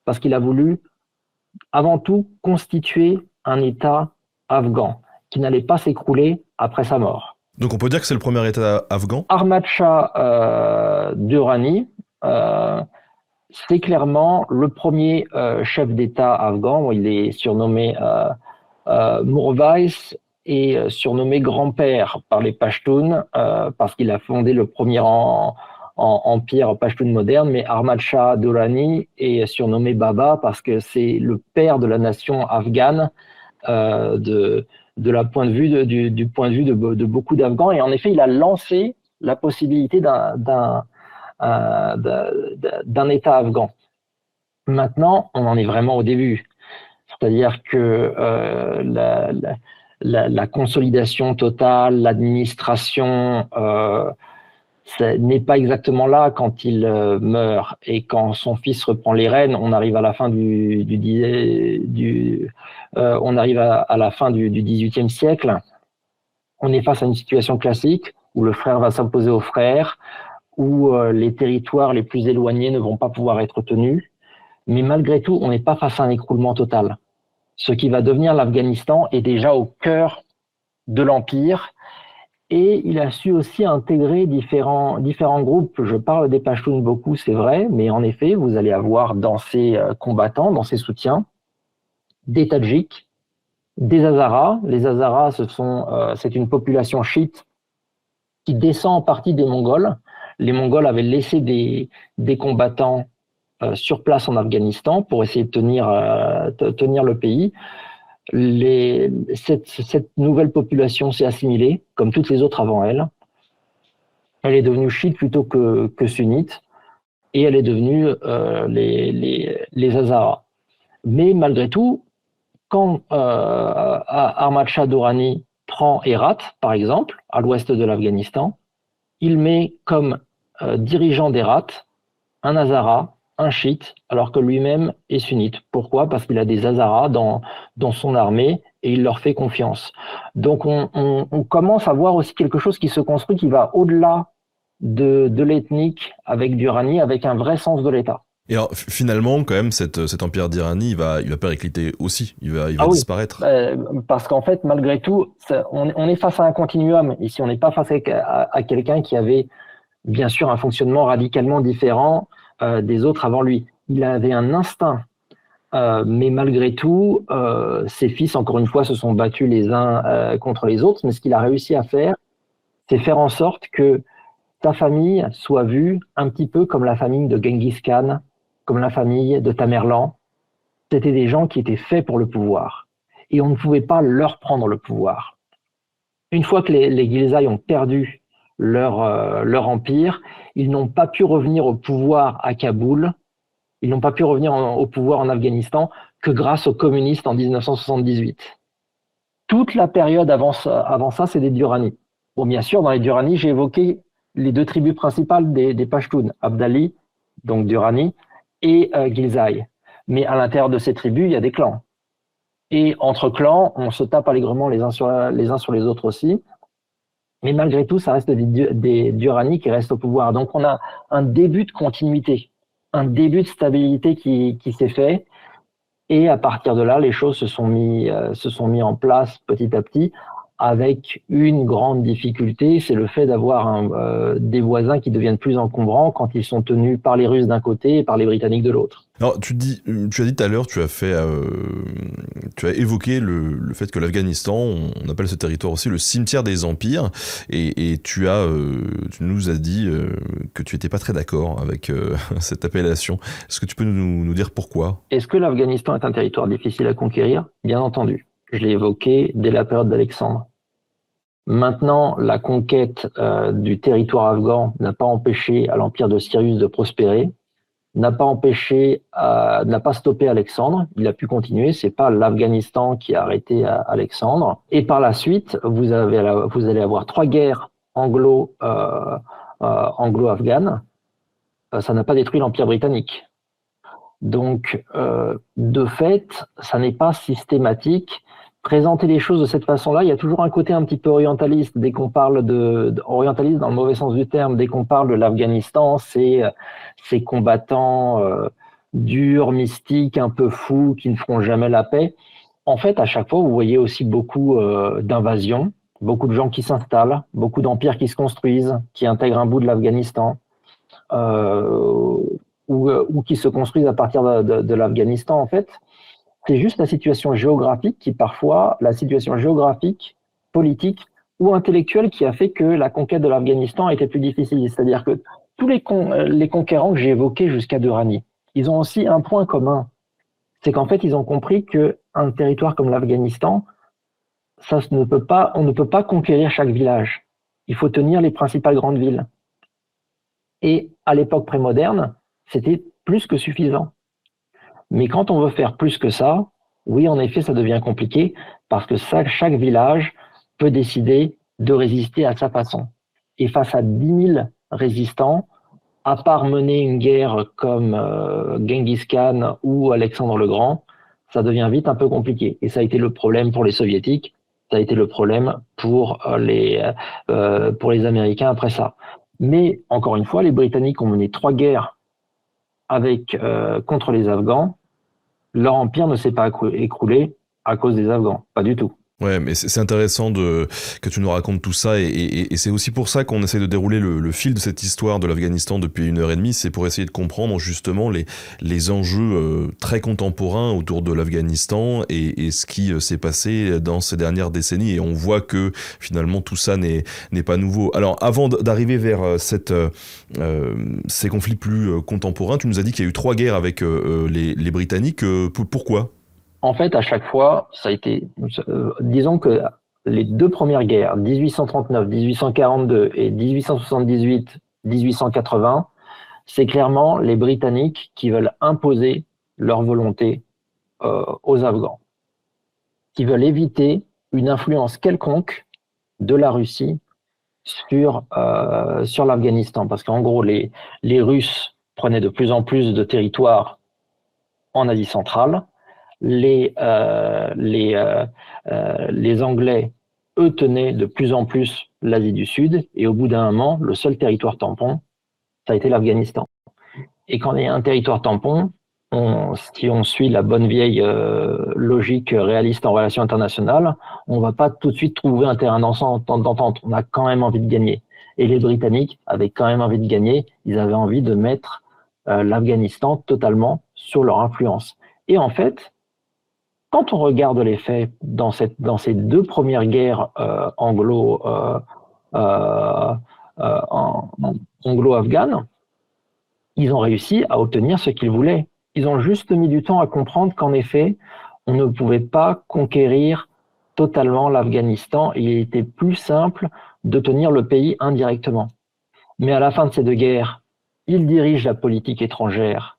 parce qu'il a voulu, avant tout, constituer un État afghan qui n'allait pas s'écrouler après sa mort. Donc on peut dire que c'est le premier État afghan ? Ahmad Shah Durrani, c'est clairement le premier chef d'État afghan. Il est surnommé Mourvais et surnommé grand-père par les Pashtuns parce qu'il a fondé le premier empire pashtun moderne. Mais Ahmad Shah Durrani est surnommé Baba parce que c'est le père de la nation afghane du point de vue de beaucoup d'Afghans. Et en effet, il a lancé la possibilité d'un État afghan. Maintenant, on en est vraiment au début. C'est-à-dire que la consolidation totale, l'administration n'est pas exactement là quand il meurt, et quand son fils reprend les rênes, on arrive à la fin on arrive à la fin du XVIIIe siècle. On est face à une situation classique où le frère va s'imposer au frère, où les territoires les plus éloignés ne vont pas pouvoir être tenus. Mais malgré tout, on n'est pas face à un écroulement total. Ce qui va devenir l'Afghanistan est déjà au cœur de l'Empire, et il a su aussi intégrer différents groupes. Je parle des Pashtuns beaucoup, c'est vrai, mais en effet, vous allez avoir dans ses combattants, dans ses soutiens, des Tadjiks, des Hazaras. Les Hazaras, c'est une population chiite qui descend en partie des Mongols. Les Mongols avaient laissé des combattants sur place en Afghanistan pour essayer de tenir le pays. Cette nouvelle population s'est assimilée, comme toutes les autres avant elle. Elle est devenue chiite plutôt que sunnite, et elle est devenue les Hazaras. Mais malgré tout, quand Ahmad Shah Durrani prend Herat, par exemple, à l'ouest de l'Afghanistan, il met comme dirigeant d'Herat un Hazara, un chiite, alors que lui-même est sunnite. Pourquoi ? Parce qu'il a des Hazaras dans son armée et il leur fait confiance. Donc on commence à voir aussi quelque chose qui se construit, qui va au-delà de l'ethnique avec Durrani, avec un vrai sens de l'État. Et alors, finalement, quand même, cet empire d'Irani, il va péricliter aussi, il va disparaître. Parce qu'en fait, malgré tout, on est face à un continuum. Ici, on n'est pas face à quelqu'un qui avait, bien sûr, un fonctionnement radicalement différent des autres avant lui. Il avait un instinct, mais malgré tout, ses fils, encore une fois, se sont battus les uns contre les autres. Mais ce qu'il a réussi à faire, c'est faire en sorte que sa famille soit vue un petit peu comme la famille de Genghis Khan, comme la famille de Tamerlan. C'était des gens qui étaient faits pour le pouvoir. Et on ne pouvait pas leur prendre le pouvoir. Une fois que les Ghilzai ont perdu leur empire, ils n'ont pas pu revenir au pouvoir à Kaboul, ils n'ont pas pu revenir au pouvoir en Afghanistan que grâce aux communistes en 1978. Toute la période avant ça, c'est des Durrani. Bon, bien sûr, dans les Durrani, j'ai évoqué les deux tribus principales des Pashtuns, Abdali, donc Durrani, et Ghilzai. Mais à l'intérieur de ces tribus, il y a des clans. Et entre clans, on se tape allègrement les uns sur les autres aussi. Mais malgré tout, ça reste des Durrani qui restent au pouvoir. Donc on a un début de continuité, un début de stabilité qui s'est fait. Et à partir de là, les choses se sont mis en place petit à petit, avec une grande difficulté, c'est le fait d'avoir des voisins qui deviennent plus encombrants quand ils sont tenus par les Russes d'un côté et par les Britanniques de l'autre. Alors, tu as dit tout à l'heure, tu as évoqué le fait que l'Afghanistan, on appelle ce territoire aussi le cimetière des empires, et tu nous as dit que tu n'étais pas très d'accord avec cette appellation. Est-ce que tu peux nous dire pourquoi ? Est-ce que l'Afghanistan est un territoire difficile à conquérir ? Bien entendu. Je l'ai évoqué dès la période d'Alexandre. Maintenant, la conquête du territoire afghan n'a pas empêché à l'empire de Cyrus de prospérer, n'a pas stoppé Alexandre. Il a pu continuer. C'est pas l'Afghanistan qui a arrêté Alexandre. Et par la suite, vous allez avoir 3 guerres anglo-afghanes. Ça n'a pas détruit l'empire britannique. Donc, de fait, ça n'est pas systématique. Présenter les choses de cette façon-là, il y a toujours un côté un petit peu orientaliste. Dès qu'on parle orientaliste dans le mauvais sens du terme, dès qu'on parle de l'Afghanistan, c'est ces combattants durs, mystiques, un peu fous, qui ne feront jamais la paix. En fait, à chaque fois, vous voyez aussi beaucoup d'invasions, beaucoup de gens qui s'installent, beaucoup d'empires qui se construisent, qui intègrent un bout de l'Afghanistan, ou qui se construisent à partir de l'Afghanistan, en fait. C'est juste la situation géographique politique ou intellectuelle qui a fait que la conquête de l'Afghanistan a été plus difficile. C'est-à-dire que tous les conquérants que j'ai évoqués jusqu'à Durrani, ils ont aussi un point commun. C'est qu'en fait, ils ont compris qu'un territoire comme l'Afghanistan, on ne peut pas conquérir chaque village. Il faut tenir les principales grandes villes. Et à l'époque prémoderne, c'était plus que suffisant. Mais quand on veut faire plus que ça, oui, en effet, ça devient compliqué parce que chaque village peut décider de résister à sa façon. Et face à 10 000 résistants, à part mener une guerre comme Genghis Khan ou Alexandre le Grand, ça devient vite un peu compliqué. Et ça a été le problème pour les Soviétiques, ça a été le problème pour les Américains après ça. Mais encore une fois, les Britanniques ont mené 3 guerres contre les Afghans. Leur empire ne s'est pas écroulé à cause des Afghans, pas du tout. Ouais, mais c'est intéressant que tu nous racontes tout ça et c'est aussi pour ça qu'on essaie de dérouler le fil de cette histoire de l'Afghanistan depuis 1 heure et demie, c'est pour essayer de comprendre justement les enjeux très contemporains autour de l'Afghanistan et ce qui s'est passé dans ces dernières décennies et on voit que finalement tout ça n'est pas nouveau. Alors avant d'arriver vers ces conflits plus contemporains, tu nous as dit qu'il y a eu 3 guerres avec les Britanniques, pourquoi ? En fait, à chaque fois, ça a été, disons que les 2 premières guerres, 1839, 1842 et 1878, 1880, c'est clairement les Britanniques qui veulent imposer leur volonté aux Afghans, qui veulent éviter une influence quelconque de la Russie sur l'Afghanistan, parce qu'en gros, les Russes prenaient de plus en plus de territoire en Asie centrale. Les Anglais, eux, tenaient de plus en plus l'Asie du Sud, et au bout d'un moment, le seul territoire tampon, ça a été l'Afghanistan. Et quand il y a un territoire tampon, si on suit la bonne vieille logique réaliste en relations internationales, on va pas tout de suite trouver un terrain d'entente. On a quand même envie de gagner. Et les Britanniques avaient quand même envie de gagner. Ils avaient envie de mettre l'Afghanistan totalement sur leur influence. Et en fait, quand on regarde les faits dans ces 2 premières guerres anglo-afghanes, ils ont réussi à obtenir ce qu'ils voulaient. Ils ont juste mis du temps à comprendre qu'en effet, on ne pouvait pas conquérir totalement l'Afghanistan et il était plus simple de tenir le pays indirectement. Mais à la fin de ces 2 guerres, ils dirigent la politique étrangère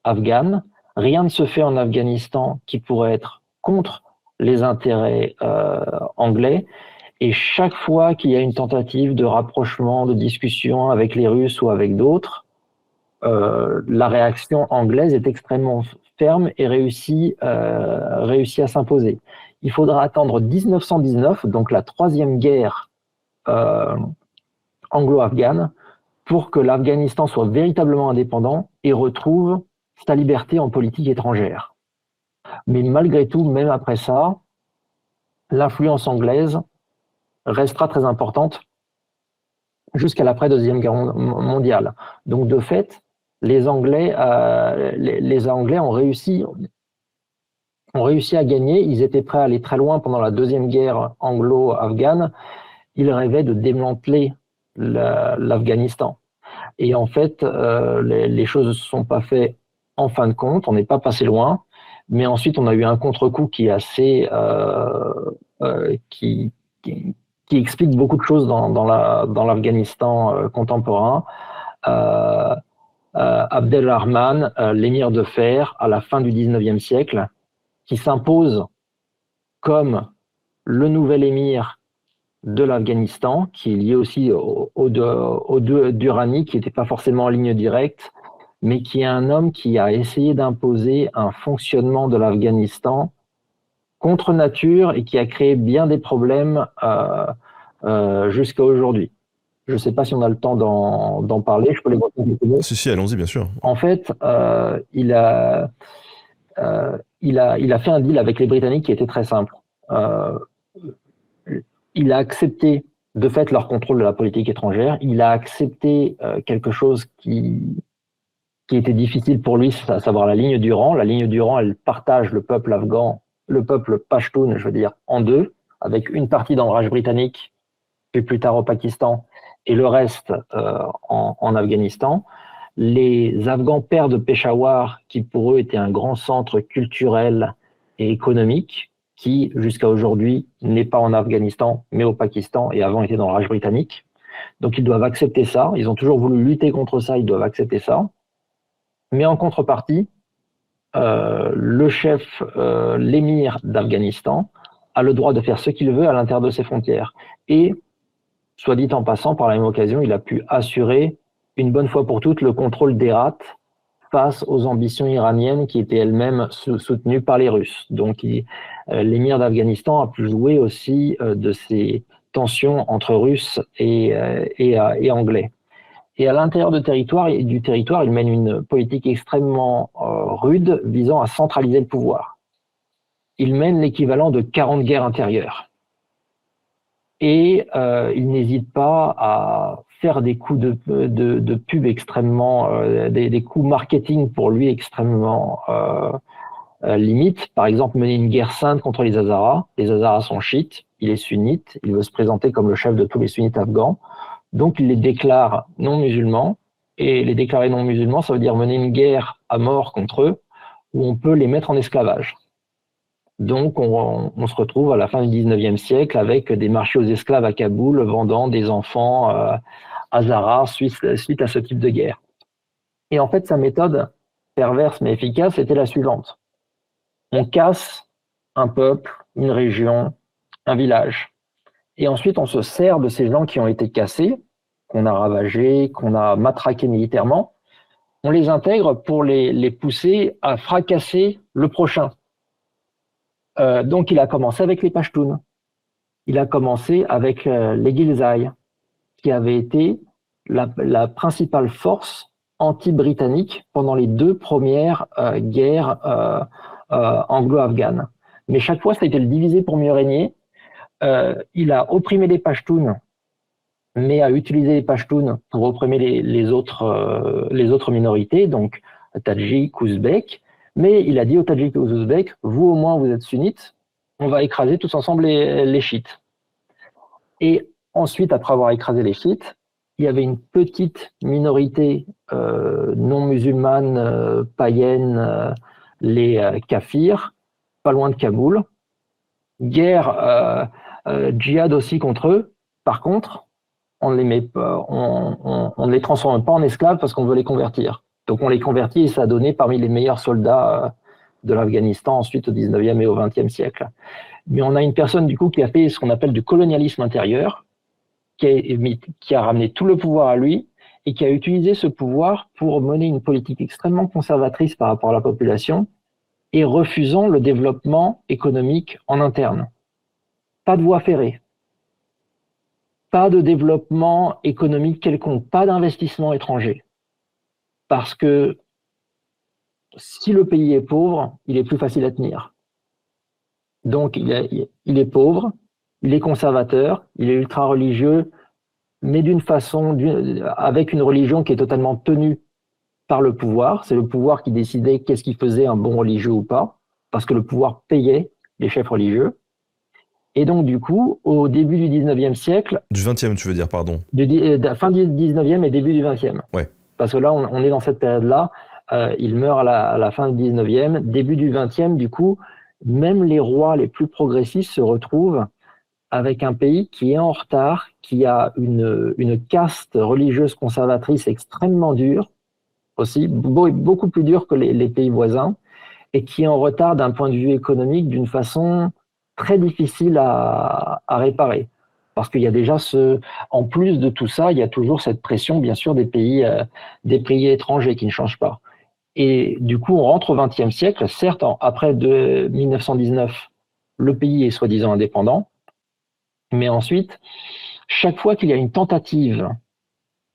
afghane. Rien ne se fait en Afghanistan qui pourrait être contre les intérêts anglais. Et chaque fois qu'il y a une tentative de rapprochement, de discussion avec les Russes ou avec d'autres, la réaction anglaise est extrêmement ferme et réussit à s'imposer. Il faudra attendre 1919, donc la 3e guerre anglo-afghane, pour que l'Afghanistan soit véritablement indépendant et retrouve sa liberté en politique étrangère. Mais malgré tout, même après ça, l'influence anglaise restera très importante jusqu'à l'après Deuxième Guerre mondiale. Donc de fait, les Anglais ont réussi à gagner. Ils étaient prêts à aller très loin pendant la Deuxième Guerre anglo-afghane. Ils rêvaient de démanteler l'Afghanistan. Et en fait, les choses ne se sont pas faites en fin de compte. On n'est pas passé loin. Mais ensuite, on a eu un contre-coup qui est assez, qui explique beaucoup de choses dans l'Afghanistan contemporain. Abdelrahman, l'émir de fer, à la fin du 19e siècle, qui s'impose comme le nouvel émir de l'Afghanistan, qui est lié aussi aux deux Durrani, qui n'était pas forcément en ligne directe, mais qui est un homme qui a essayé d'imposer un fonctionnement de l'Afghanistan contre nature et qui a créé bien des problèmes jusqu'à aujourd'hui. Je ne sais pas si on a le temps d'en parler, je peux les raconter. Si, allons-y, bien sûr. En fait, il a fait un deal avec les Britanniques qui était très simple. Il a accepté de fait leur contrôle de la politique étrangère. Il a accepté quelque chose qui était difficile pour lui, à savoir la ligne du rang. La ligne du rang, elle partage le peuple afghan, le peuple pashtun, je veux dire, en deux, avec une partie dans le Raj britannique, puis plus tard au Pakistan, et le reste en Afghanistan. Les Afghans perdent Peshawar, qui pour eux était un grand centre culturel et économique, qui jusqu'à aujourd'hui n'est pas en Afghanistan, mais au Pakistan, et avant était dans le Raj britannique. Donc ils doivent accepter ça. Ils ont toujours voulu lutter contre ça, ils doivent accepter ça. Mais en contrepartie, le chef, l'émir d'Afghanistan, a le droit de faire ce qu'il veut à l'intérieur de ses frontières. Et, soit dit en passant, par la même occasion, il a pu assurer une bonne fois pour toutes le contrôle d'Hérat face aux ambitions iraniennes qui étaient elles-mêmes soutenues par les Russes. Donc, l'émir d'Afghanistan a pu jouer aussi de ces tensions entre Russes et Anglais. Et à l'intérieur du territoire, il mène une politique extrêmement rude visant à centraliser le pouvoir. Il mène l'équivalent de 40 guerres intérieures. Et il n'hésite pas à faire des coups de pub extrêmement, des coups marketing pour lui extrêmement limites. Par exemple, mener une guerre sainte contre les Hazaras. Les Hazaras sont chiites, il est sunnite, il veut se présenter comme le chef de tous les sunnites afghans. Donc, il les déclare non musulmans. Et les déclarer non musulmans, ça veut dire mener une guerre à mort contre eux, où on peut les mettre en esclavage. Donc, on se retrouve à la fin du 19e siècle avec des marchés aux esclaves à Kaboul vendant des enfants hazaras suite à ce type de guerre. Et en fait, sa méthode perverse mais efficace était la suivante. On casse un peuple, une région, un village. Et ensuite, on se sert de ces gens qui ont été cassés, qu'on a ravagés, qu'on a matraqués militairement. On les intègre pour les pousser à fracasser le prochain. Donc, il a commencé avec les Pashtuns. Il a commencé avec les Ghilzai, qui avaient été la principale force anti-britannique pendant les 2 premières guerres anglo-afghanes. Mais chaque fois, ça a été le diviser pour mieux régner. Il a opprimé les Pashtuns, mais a utilisé les Pashtuns pour opprimer les autres minorités, donc Tadjiks, Ouzbeks. Mais il a dit aux Tadjiks et aux Ouzbeks, vous au moins vous êtes sunnites, on va écraser tous ensemble les chiites. Et ensuite, après avoir écrasé les chiites, il y avait une petite minorité non musulmane, païenne, les kafirs, pas loin de Kaboul. Guerre, djihad aussi contre eux. Par contre, on ne les transforme pas en esclaves parce qu'on veut les convertir. Donc on les convertit et ça a donné parmi les meilleurs soldats de l'Afghanistan ensuite au 19e et au 20e siècle. Mais on a une personne du coup qui a fait ce qu'on appelle du colonialisme intérieur, qui a ramené tout le pouvoir à lui et qui a utilisé ce pouvoir pour mener une politique extrêmement conservatrice par rapport à la population et refusant le développement économique en interne. Pas de voie ferrée, pas de développement économique quelconque, pas d'investissement étranger. Parce que si le pays est pauvre, il est plus facile à tenir. Donc, il est pauvre, il est conservateur, il est ultra-religieux, mais avec une religion qui est totalement tenue par le pouvoir. C'est le pouvoir qui décidait qu'est-ce qui faisait un bon religieux ou pas, parce que le pouvoir payait les chefs religieux. Et donc, du coup, au début du 19e siècle... Du 20e, tu veux dire, pardon. Fin du 19e et début du 20e. Ouais. Parce que là, on est dans cette période-là. Il meurt à la fin du 19e. Début du 20e, du coup, même les rois les plus progressistes se retrouvent avec un pays qui est en retard, qui a une caste religieuse conservatrice extrêmement dure, aussi, beaucoup plus dure que les pays voisins, et qui est en retard d'un point de vue économique d'une façon très difficile à réparer. Parce qu'il y a déjà en plus de tout ça, il y a toujours cette pression, bien sûr, des pays étrangers qui ne changent pas. Et du coup, on rentre au XXe siècle. Certes, après 1919, le pays est soi-disant indépendant. Mais ensuite, chaque fois qu'il y a une tentative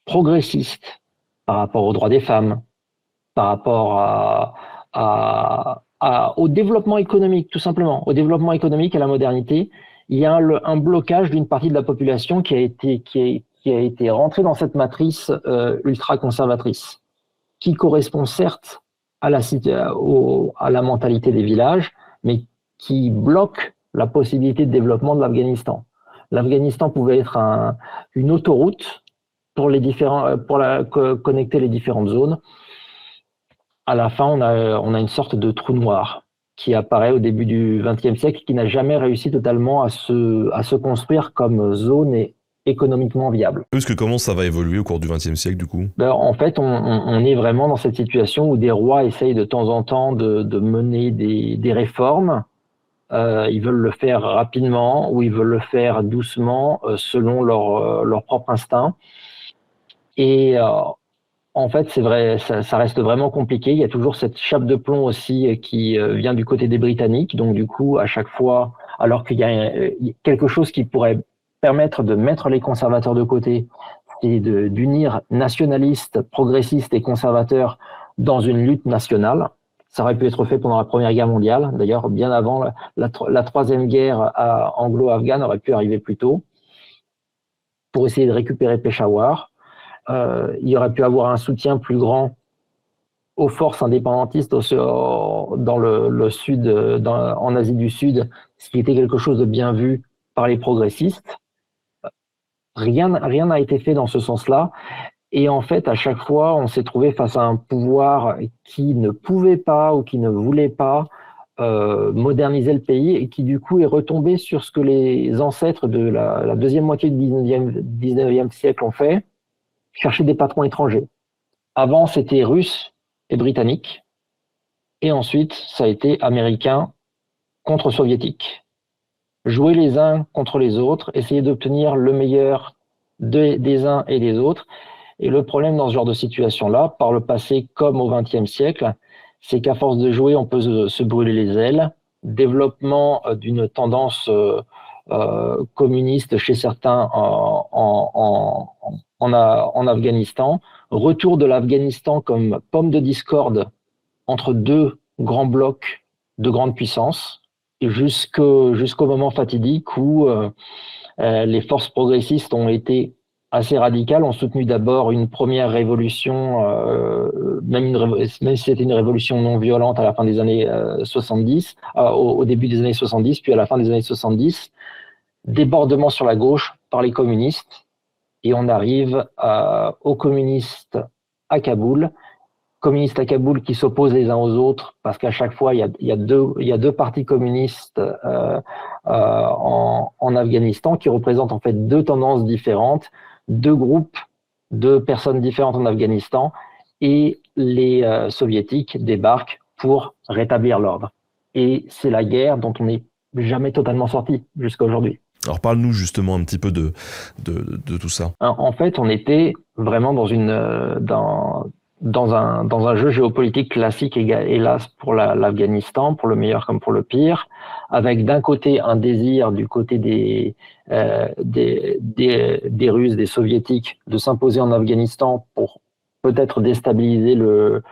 progressiste par rapport aux droits des femmes, par rapport au développement économique, tout simplement, au développement économique et à la modernité, il y a un blocage d'une partie de la population qui a été rentrée dans cette matrice ultra-conservatrice, qui correspond certes à la mentalité des villages, mais qui bloque la possibilité de développement de l'Afghanistan. L'Afghanistan pouvait être une autoroute pour connecter les différentes zones. À la fin, on a une sorte de trou noir qui apparaît au début du XXe siècle, qui n'a jamais réussi totalement à se construire comme zone et économiquement viable. Parce que comment ça va évoluer au cours du XXe siècle, du coup? En fait, on est vraiment dans cette situation où des rois essayent de temps en temps de mener des réformes. Ils veulent le faire rapidement ou ils veulent le faire doucement selon leur propre instinct. Et en fait, c'est vrai, ça reste vraiment compliqué. Il y a toujours cette chape de plomb aussi qui vient du côté des Britanniques. Donc du coup, à chaque fois, alors qu'il y a quelque chose qui pourrait permettre de mettre les conservateurs de côté, et d'unir nationalistes, progressistes et conservateurs dans une lutte nationale. Ça aurait pu être fait pendant la Première Guerre mondiale. D'ailleurs, bien avant, la Troisième Guerre anglo-afghane aurait pu arriver plus tôt pour essayer de récupérer Peshawar. Il y aurait pu avoir un soutien plus grand aux forces indépendantistes dans le sud, en Asie du Sud, ce qui était quelque chose de bien vu par les progressistes. Rien n'a été fait dans ce sens-là. Et en fait, à chaque fois, on s'est trouvé face à un pouvoir qui ne pouvait pas ou qui ne voulait pas moderniser le pays et qui du coup est retombé sur ce que les ancêtres de la deuxième moitié du 19e siècle ont fait, chercher des patrons étrangers. Avant, c'était russe et britannique, et ensuite, ça a été américain contre soviétique. Jouer les uns contre les autres, essayer d'obtenir le meilleur des uns et des autres. Et le problème dans ce genre de situation-là, par le passé comme au XXe siècle, c'est qu'à force de jouer, on peut se brûler les ailes. Développement d'une tendance communiste chez certains en Afghanistan. Retour de l'Afghanistan comme pomme de discorde entre deux grands blocs de grande puissance, et jusqu'au moment fatidique où les forces progressistes ont été assez radicales, ont soutenu d'abord une première révolution, même si c'était une révolution non violente à la fin des années 70, au début des années 70, puis à la fin des années 70, débordement sur la gauche par les communistes, et on arrive aux communistes à Kaboul, qui s'opposent les uns aux autres, parce qu'à chaque fois, il y a deux partis communistes en Afghanistan qui représentent en fait deux tendances différentes, deux groupes de personnes différentes en Afghanistan, et les soviétiques débarquent pour rétablir l'ordre. Et c'est la guerre dont on n'est jamais totalement sorti jusqu'à aujourd'hui. Alors parle-nous justement un petit peu de tout ça. En fait, on était vraiment dans un jeu géopolitique classique, hélas, pour l'Afghanistan, pour le meilleur comme pour le pire, avec d'un côté un désir du côté des Russes, des Soviétiques, de s'imposer en Afghanistan pour peut-être déstabiliser le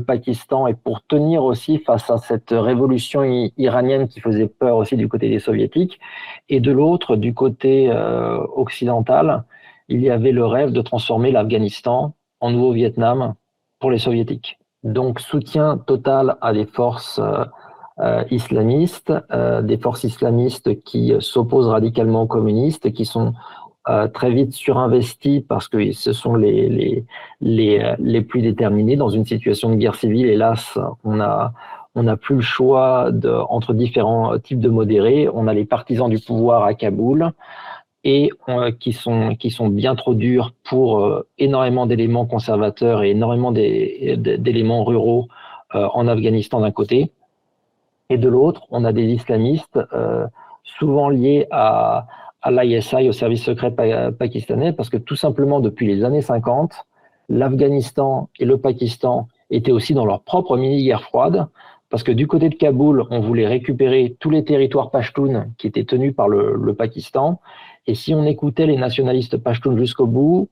Pakistan et pour tenir aussi face à cette révolution iranienne qui faisait peur aussi du côté des Soviétiques. Et de l'autre, du côté occidental, il y avait le rêve de transformer l'Afghanistan en Nouveau-Vietnam pour les Soviétiques. Donc soutien total à des forces islamistes, qui s'opposent radicalement aux communistes, qui sont très vite surinvestis parce que ce sont les plus déterminés dans une situation de guerre civile. Hélas, on n'a plus le choix entre différents types de modérés. On a les partisans du pouvoir à Kaboul, et qui sont bien trop durs pour énormément d'éléments conservateurs et énormément d'éléments ruraux en Afghanistan d'un côté. Et de l'autre, on a des islamistes souvent liés à l'ISI, au service secret pakistanais, parce que tout simplement, depuis les années 50, l'Afghanistan et le Pakistan étaient aussi dans leur propre mini-guerre froide, parce que du côté de Kaboul, on voulait récupérer tous les territoires pashtuns qui étaient tenus par le Pakistan. Et si on écoutait les nationalistes pashtuns jusqu'au bout,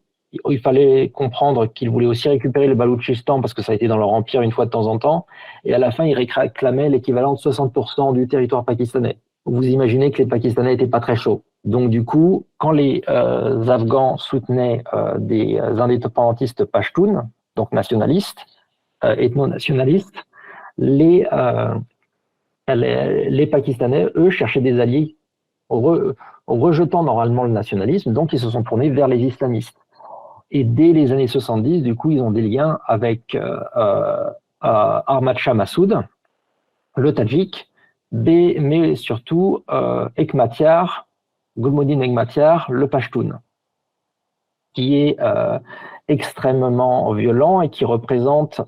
il fallait comprendre qu'ils voulaient aussi récupérer le Baloutchistan parce que ça a été dans leur empire une fois de temps en temps. Et à la fin, ils réclamaient l'équivalent de 60% du territoire pakistanais. Vous imaginez que les Pakistanais n'étaient pas très chauds. Donc du coup, quand les Afghans soutenaient des indépendantistes pashtuns, donc nationalistes, ethno-nationalistes, les Pakistanais, eux, cherchaient des alliés en rejetant normalement le nationalisme, donc ils se sont tournés vers les islamistes. Et dès les années 70, du coup, ils ont des liens avec Ahmad Shah Massoud, le Tadjik, mais surtout Hekmatyar, Gulbuddin Hekmatyar, le Pashtun, qui est extrêmement violent et qui représente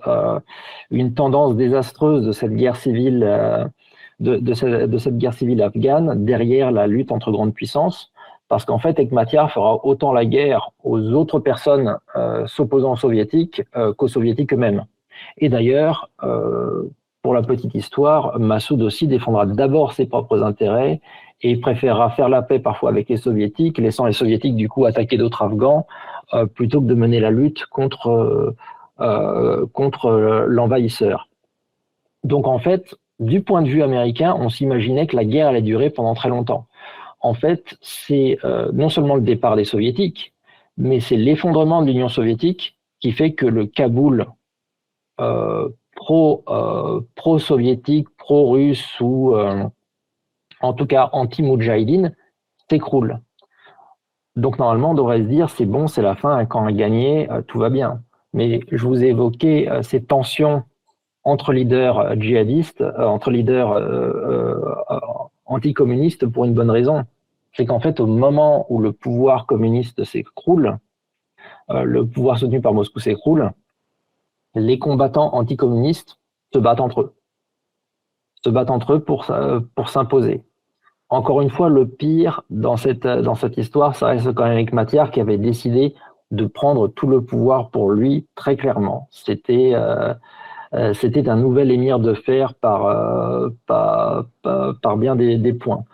une tendance désastreuse de cette guerre civile, de cette guerre civile afghane derrière la lutte entre grandes puissances. Parce qu'en fait, Hekmatyar fera autant la guerre aux autres personnes s'opposant aux soviétiques qu'aux soviétiques eux-mêmes. Et d'ailleurs, pour la petite histoire, Massoud aussi défendra d'abord ses propres intérêts et préférera faire la paix parfois avec les soviétiques, laissant les soviétiques du coup attaquer d'autres Afghans, plutôt que de mener la lutte contre l'envahisseur. Donc en fait, du point de vue américain, on s'imaginait que la guerre allait durer pendant très longtemps. En fait, c'est non seulement le départ des soviétiques, mais c'est l'effondrement de l'Union soviétique qui fait que le Kaboul pro-soviétique, pro-russe ou en tout cas anti-moudjahidine s'écroule. Donc normalement, on devrait se dire c'est bon, c'est la fin, un camp a gagné, tout va bien. Mais je vous ai évoqué ces tensions entre leaders djihadistes, entre leaders anticommunistes pour une bonne raison. C'est qu'en fait, au moment où le pouvoir communiste s'écroule, le pouvoir soutenu par Moscou s'écroule, les combattants anticommunistes se battent entre eux. Se battent entre eux pour s'imposer. Encore une fois, le pire dans cette histoire, ça reste quand même Hekmatyar qui avait décidé de prendre tout le pouvoir pour lui très clairement. C'était un nouvel émir de fer par bien des points.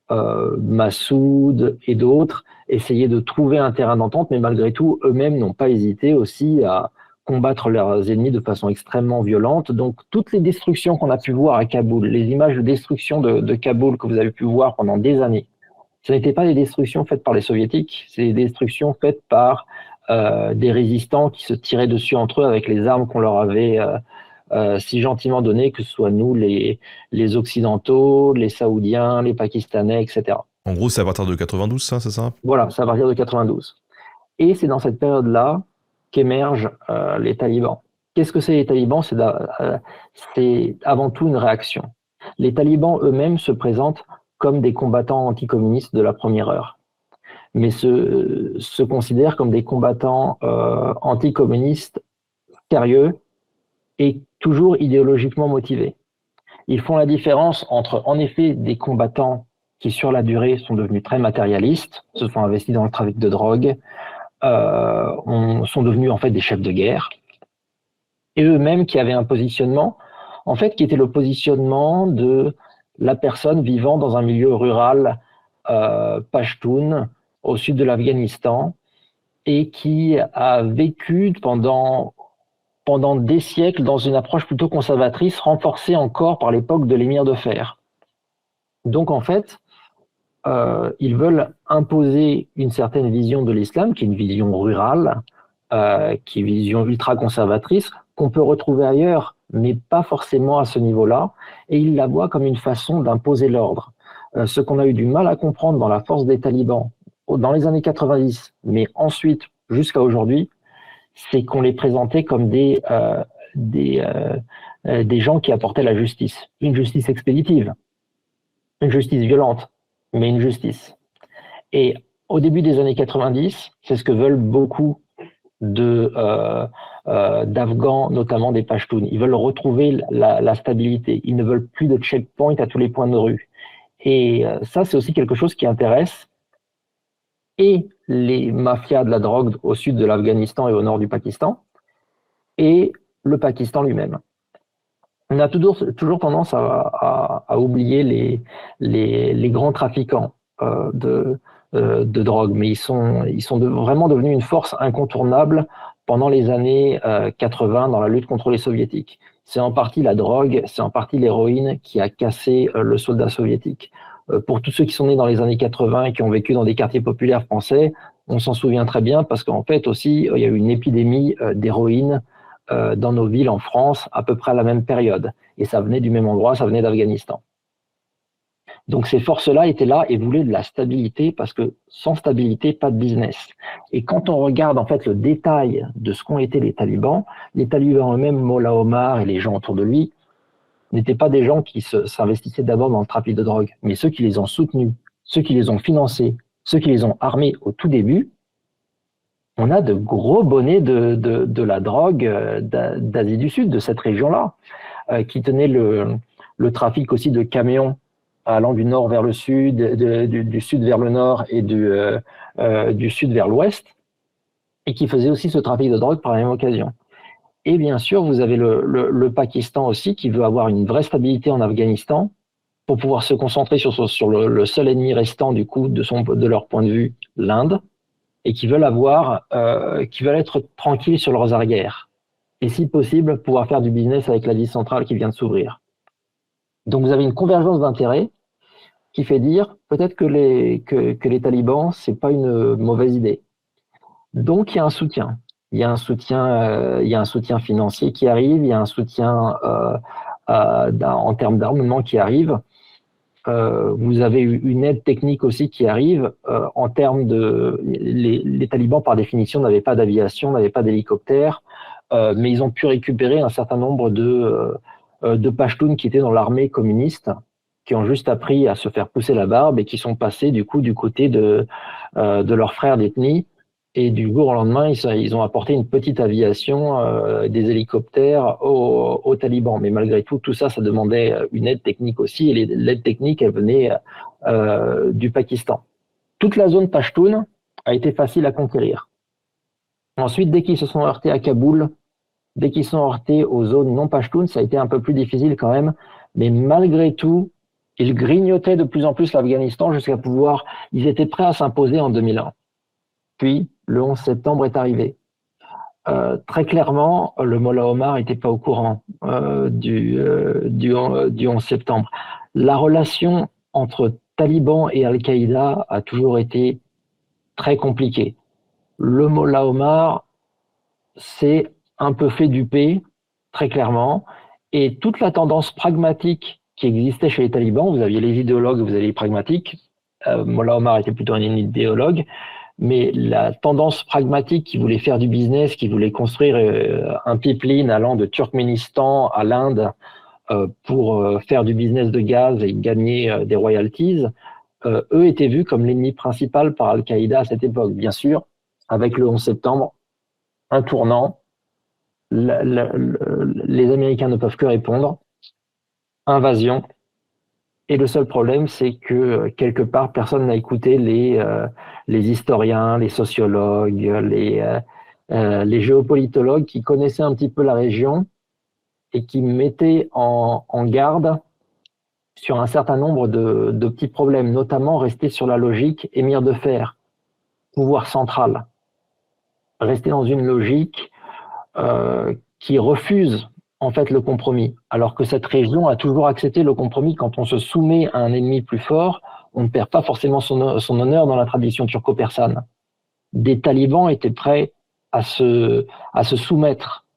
Massoud et d'autres essayaient de trouver un terrain d'entente, mais malgré tout, eux-mêmes n'ont pas hésité aussi à combattre leurs ennemis de façon extrêmement violente. Donc, toutes les destructions qu'on a pu voir à Kaboul, les images de destruction de Kaboul que vous avez pu voir pendant des années, ce n'étaient pas des destructions faites par les soviétiques, c'est des destructions faites par des résistants qui se tiraient dessus entre eux avec les armes qu'on leur avait si gentiment données, que ce soit nous, les Occidentaux, les Saoudiens, les Pakistanais, etc. En gros, c'est à partir de 92, ça, c'est ça? Voilà, c'est à partir de 92. Et c'est dans cette période-là qu'émergent les talibans. Qu'est-ce que c'est les talibans? C'est avant tout une réaction. Les talibans eux-mêmes se présentent comme des combattants anticommunistes de la première heure, mais se considèrent comme des combattants anticommunistes sérieux et toujours idéologiquement motivés. Ils font la différence entre, en effet, des combattants qui, sur la durée, sont devenus très matérialistes, se sont investis dans le trafic de drogue, sont devenus en fait des chefs de guerre, et eux-mêmes qui avaient un positionnement, en fait, qui était le positionnement de la personne vivant dans un milieu rural pashtun au sud de l'Afghanistan et qui a vécu pendant des siècles dans une approche plutôt conservatrice, renforcée encore par l'époque de l'émir de fer. Donc en fait, ils veulent imposer une certaine vision de l'islam, qui est une vision rurale, qui est une vision ultra-conservatrice, qu'on peut retrouver ailleurs, mais pas forcément à ce niveau-là, et ils la voient comme une façon d'imposer l'ordre. Ce qu'on a eu du mal à comprendre dans la force des talibans, dans les années 90, mais ensuite jusqu'à aujourd'hui, c'est qu'on les présentait comme des gens qui apportaient la justice. Une justice expéditive, une justice violente, mais une justice. Et au début des années 90, c'est ce que veulent beaucoup d'Afghans, notamment des Pashtuns. Ils veulent retrouver la stabilité. Ils ne veulent plus de checkpoint à tous les points de rue. Et ça, c'est aussi quelque chose qui intéresse et les mafias de la drogue au sud de l'Afghanistan et au nord du Pakistan, et le Pakistan lui-même. On a toujours tendance à oublier les grands trafiquants de drogue, mais ils sont vraiment devenus une force incontournable pendant les années 80 dans la lutte contre les soviétiques. C'est en partie la drogue, c'est en partie l'héroïne qui a cassé le soldat soviétique. Pour tous ceux qui sont nés dans les années 80 et qui ont vécu dans des quartiers populaires français, on s'en souvient très bien parce qu'en fait aussi, il y a eu une épidémie d'héroïne dans nos villes en France à peu près à la même période. Et ça venait du même endroit, ça venait d'Afghanistan. Donc ces forces-là étaient là et voulaient de la stabilité parce que sans stabilité, pas de business. Et quand on regarde en fait le détail de ce qu'ont été les talibans eux-mêmes, Mollah Omar et les gens autour de lui, n'étaient pas des gens qui s'investissaient d'abord dans le trafic de drogue, mais ceux qui les ont soutenus, ceux qui les ont financés, ceux qui les ont armés au tout début, on a de gros bonnets de la drogue d'Asie du Sud, de cette région-là, qui tenaient le trafic aussi de camions allant du nord vers le sud, du sud vers le nord et du sud vers l'ouest, et qui faisaient aussi ce trafic de drogue par la même occasion. Et bien sûr, vous avez le Pakistan aussi, qui veut avoir une vraie stabilité en Afghanistan pour pouvoir se concentrer sur le seul ennemi restant, du coup, de leur point de vue, l'Inde, et qui veulent être tranquilles sur leurs arrières. Et si possible, pouvoir faire du business avec l'Asie centrale qui vient de s'ouvrir. Donc vous avez une convergence d'intérêts qui fait dire peut-être que les talibans, c'est pas une mauvaise idée. Donc il y a un soutien. Il y a un soutien financier qui arrive, il y a un soutien en termes d'armement qui arrive. Vous avez une aide technique aussi qui arrive en termes de... Les talibans, par définition, n'avaient pas d'aviation, n'avaient pas d'hélicoptère, mais ils ont pu récupérer un certain nombre de Pashtuns qui étaient dans l'armée communiste, qui ont juste appris à se faire pousser la barbe et qui sont passés du coup du côté de leurs frères d'ethnie. Et du jour au lendemain, ils ont apporté une petite aviation, des hélicoptères aux talibans. Mais malgré tout ça, ça demandait une aide technique aussi. Et l'aide technique, elle venait du Pakistan. Toute la zone Pashtun a été facile à conquérir. Ensuite, dès qu'ils se sont heurtés à Kaboul, dès qu'ils sont heurtés aux zones non Pashtun, ça a été un peu plus difficile quand même. Mais malgré tout, ils grignotaient de plus en plus l'Afghanistan jusqu'à pouvoir... Ils étaient prêts à s'imposer en 2001. Puis, le 11 septembre est arrivé. Très clairement, le Mollah Omar n'était pas au courant du 11 septembre. La relation entre talibans et Al-Qaïda a toujours été très compliquée. Le Mollah Omar s'est un peu fait duper, très clairement, et toute la tendance pragmatique qui existait chez les talibans, vous aviez les idéologues, vous aviez les pragmatiques, Mollah Omar était plutôt un idéologue, mais la tendance pragmatique qui voulait faire du business, qui voulait construire un pipeline allant de Turkménistan à l'Inde pour faire du business de gaz et gagner des royalties, eux étaient vus comme l'ennemi principal par Al-Qaïda à cette époque. Bien sûr, avec le 11 septembre, un tournant, les Américains ne peuvent que répondre, invasion. Et le seul problème, c'est que quelque part, personne n'a écouté les historiens, les sociologues, les géopolitologues qui connaissaient un petit peu la région et qui mettaient en garde sur un certain nombre de petits problèmes, notamment rester sur la logique émir de fer, pouvoir central. Rester dans une logique qui refuse en fait le compromis, alors que cette région a toujours accepté le compromis. Quand on se soumet à un ennemi plus fort, on ne perd pas forcément son honneur dans la tradition turco-persane. Des talibans étaient prêts à se soumettre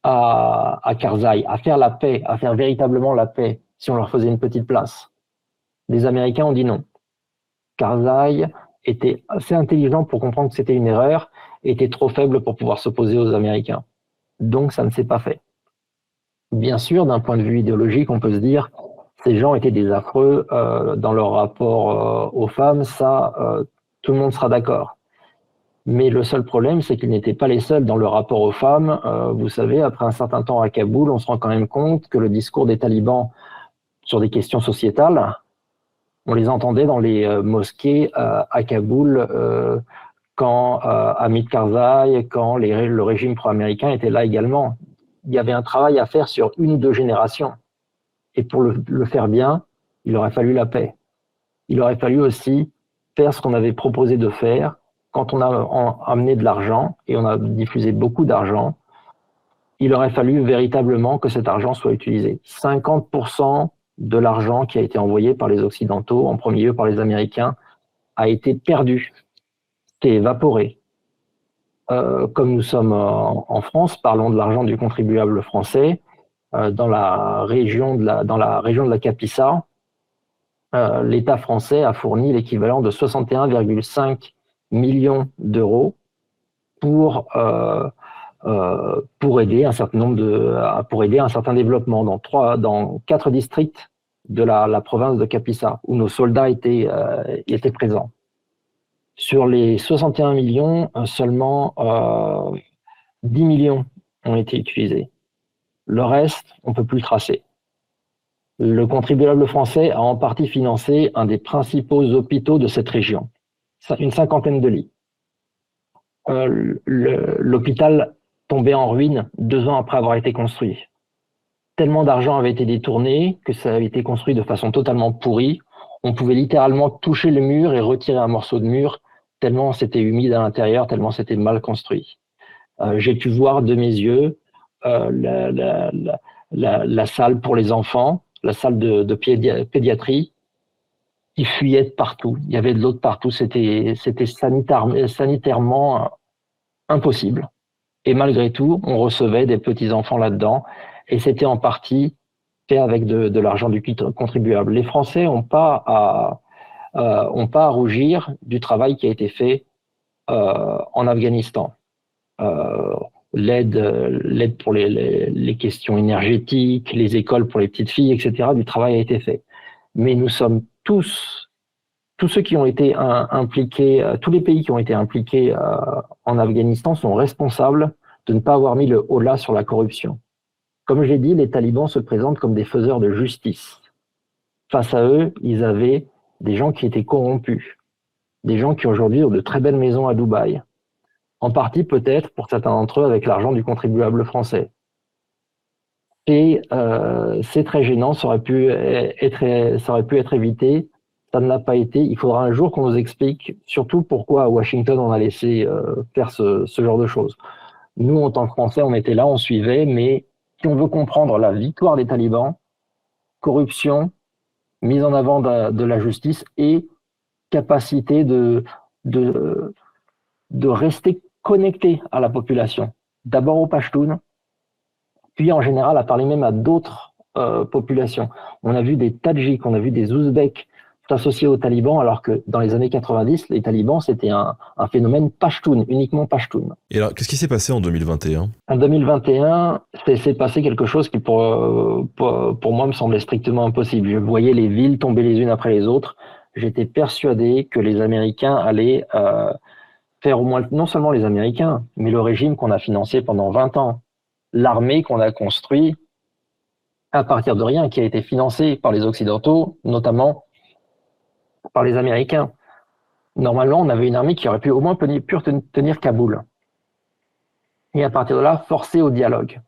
à Karzai, à faire la paix, à faire véritablement la paix, si on leur faisait une petite place. Les Américains ont dit non. Karzai était assez intelligent pour comprendre que c'était une erreur, et était trop faible pour pouvoir s'opposer aux Américains. Donc ça ne s'est pas fait. Bien sûr, d'un point de vue idéologique, on peut se dire ces gens étaient des affreux dans leur rapport aux femmes, ça, tout le monde sera d'accord. Mais le seul problème, c'est qu'ils n'étaient pas les seuls dans le rapport aux femmes. Vous savez, après un certain temps à Kaboul, on se rend quand même compte que le discours des talibans sur des questions sociétales, on les entendait dans les mosquées à Kaboul quand Hamid Karzai, quand le régime pro-américain était là également. Il y avait un travail à faire sur 1 ou 2 générations. Et pour le faire bien, il aurait fallu la paix. Il aurait fallu aussi faire ce qu'on avait proposé de faire quand on a amené de l'argent, et on a diffusé beaucoup d'argent. Il aurait fallu véritablement que cet argent soit utilisé. 50% de l'argent qui a été envoyé par les Occidentaux, en premier lieu par les Américains, a été perdu, s'est évaporé. Comme nous sommes en France, parlons de l'argent du contribuable français. Dans la région de la Capissa, l'État français a fourni l'équivalent de 61,5 millions d'euros pour aider un certain développement dans 4 districts de la province de Capissa où nos soldats étaient présents. Sur les 61 millions, seulement 10 millions ont été utilisés. Le reste, on ne peut plus le tracer. Le contribuable français a en partie financé un des principaux hôpitaux de cette région, une cinquantaine de lits. L'hôpital tombait en ruine 2 ans après avoir été construit. Tellement d'argent avait été détourné que ça avait été construit de façon totalement pourrie. On pouvait littéralement toucher le mur et retirer un morceau de mur, tellement c'était humide à l'intérieur, tellement c'était mal construit. J'ai pu voir de mes yeux la salle pour les enfants, la salle de pédiatrie, qui fuyait de partout. Il y avait de l'eau de partout. C'était sanitairement impossible. Et malgré tout, on recevait des petits-enfants là-dedans. Et c'était en partie fait avec de l'argent du contribuable. Les Français n'ont pas à rougir du travail qui a été fait en Afghanistan. L'aide pour les questions énergétiques, les écoles pour les petites filles, etc. Du travail a été fait. Mais nous sommes tous ceux qui ont été impliqués, tous les pays qui ont été impliqués en Afghanistan sont responsables de ne pas avoir mis le holà sur la corruption. Comme je l'ai dit, les talibans se présentent comme des faiseurs de justice. Face à eux, ils avaient des gens qui étaient corrompus, des gens qui aujourd'hui ont de très belles maisons à Dubaï, en partie peut-être pour certains d'entre eux avec l'argent du contribuable français. Et c'est très gênant, ça aurait pu être évité, ça ne l'a pas été. Il faudra un jour qu'on nous explique surtout pourquoi à Washington on a laissé faire ce genre de choses. Nous, en tant que Français, on était là, on suivait, mais si on veut comprendre la victoire des talibans, corruption, mise en avant de la justice et capacité de rester connecté à la population. D'abord aux Pashtuns, puis en général à parler même à d'autres populations. On a vu des Tadjiks, on a vu des Ouzbeks associés aux talibans, alors que dans les années 90, les talibans, c'était un phénomène Pashtun, uniquement Pashtun. Et alors, qu'est-ce qui s'est passé en 2021 ? En 2021, s'est passé quelque chose qui, pour moi, me semblait strictement impossible. Je voyais les villes tomber les unes après les autres. J'étais persuadé que les Américains allaient faire au moins, non seulement les Américains, mais le régime qu'on a financé pendant 20 ans, l'armée qu'on a construite à partir de rien, qui a été financée par les Occidentaux, notamment par les Américains. Normalement, on avait une armée qui aurait pu au moins tenir Kaboul. Et à partir de là, forcer au dialogue.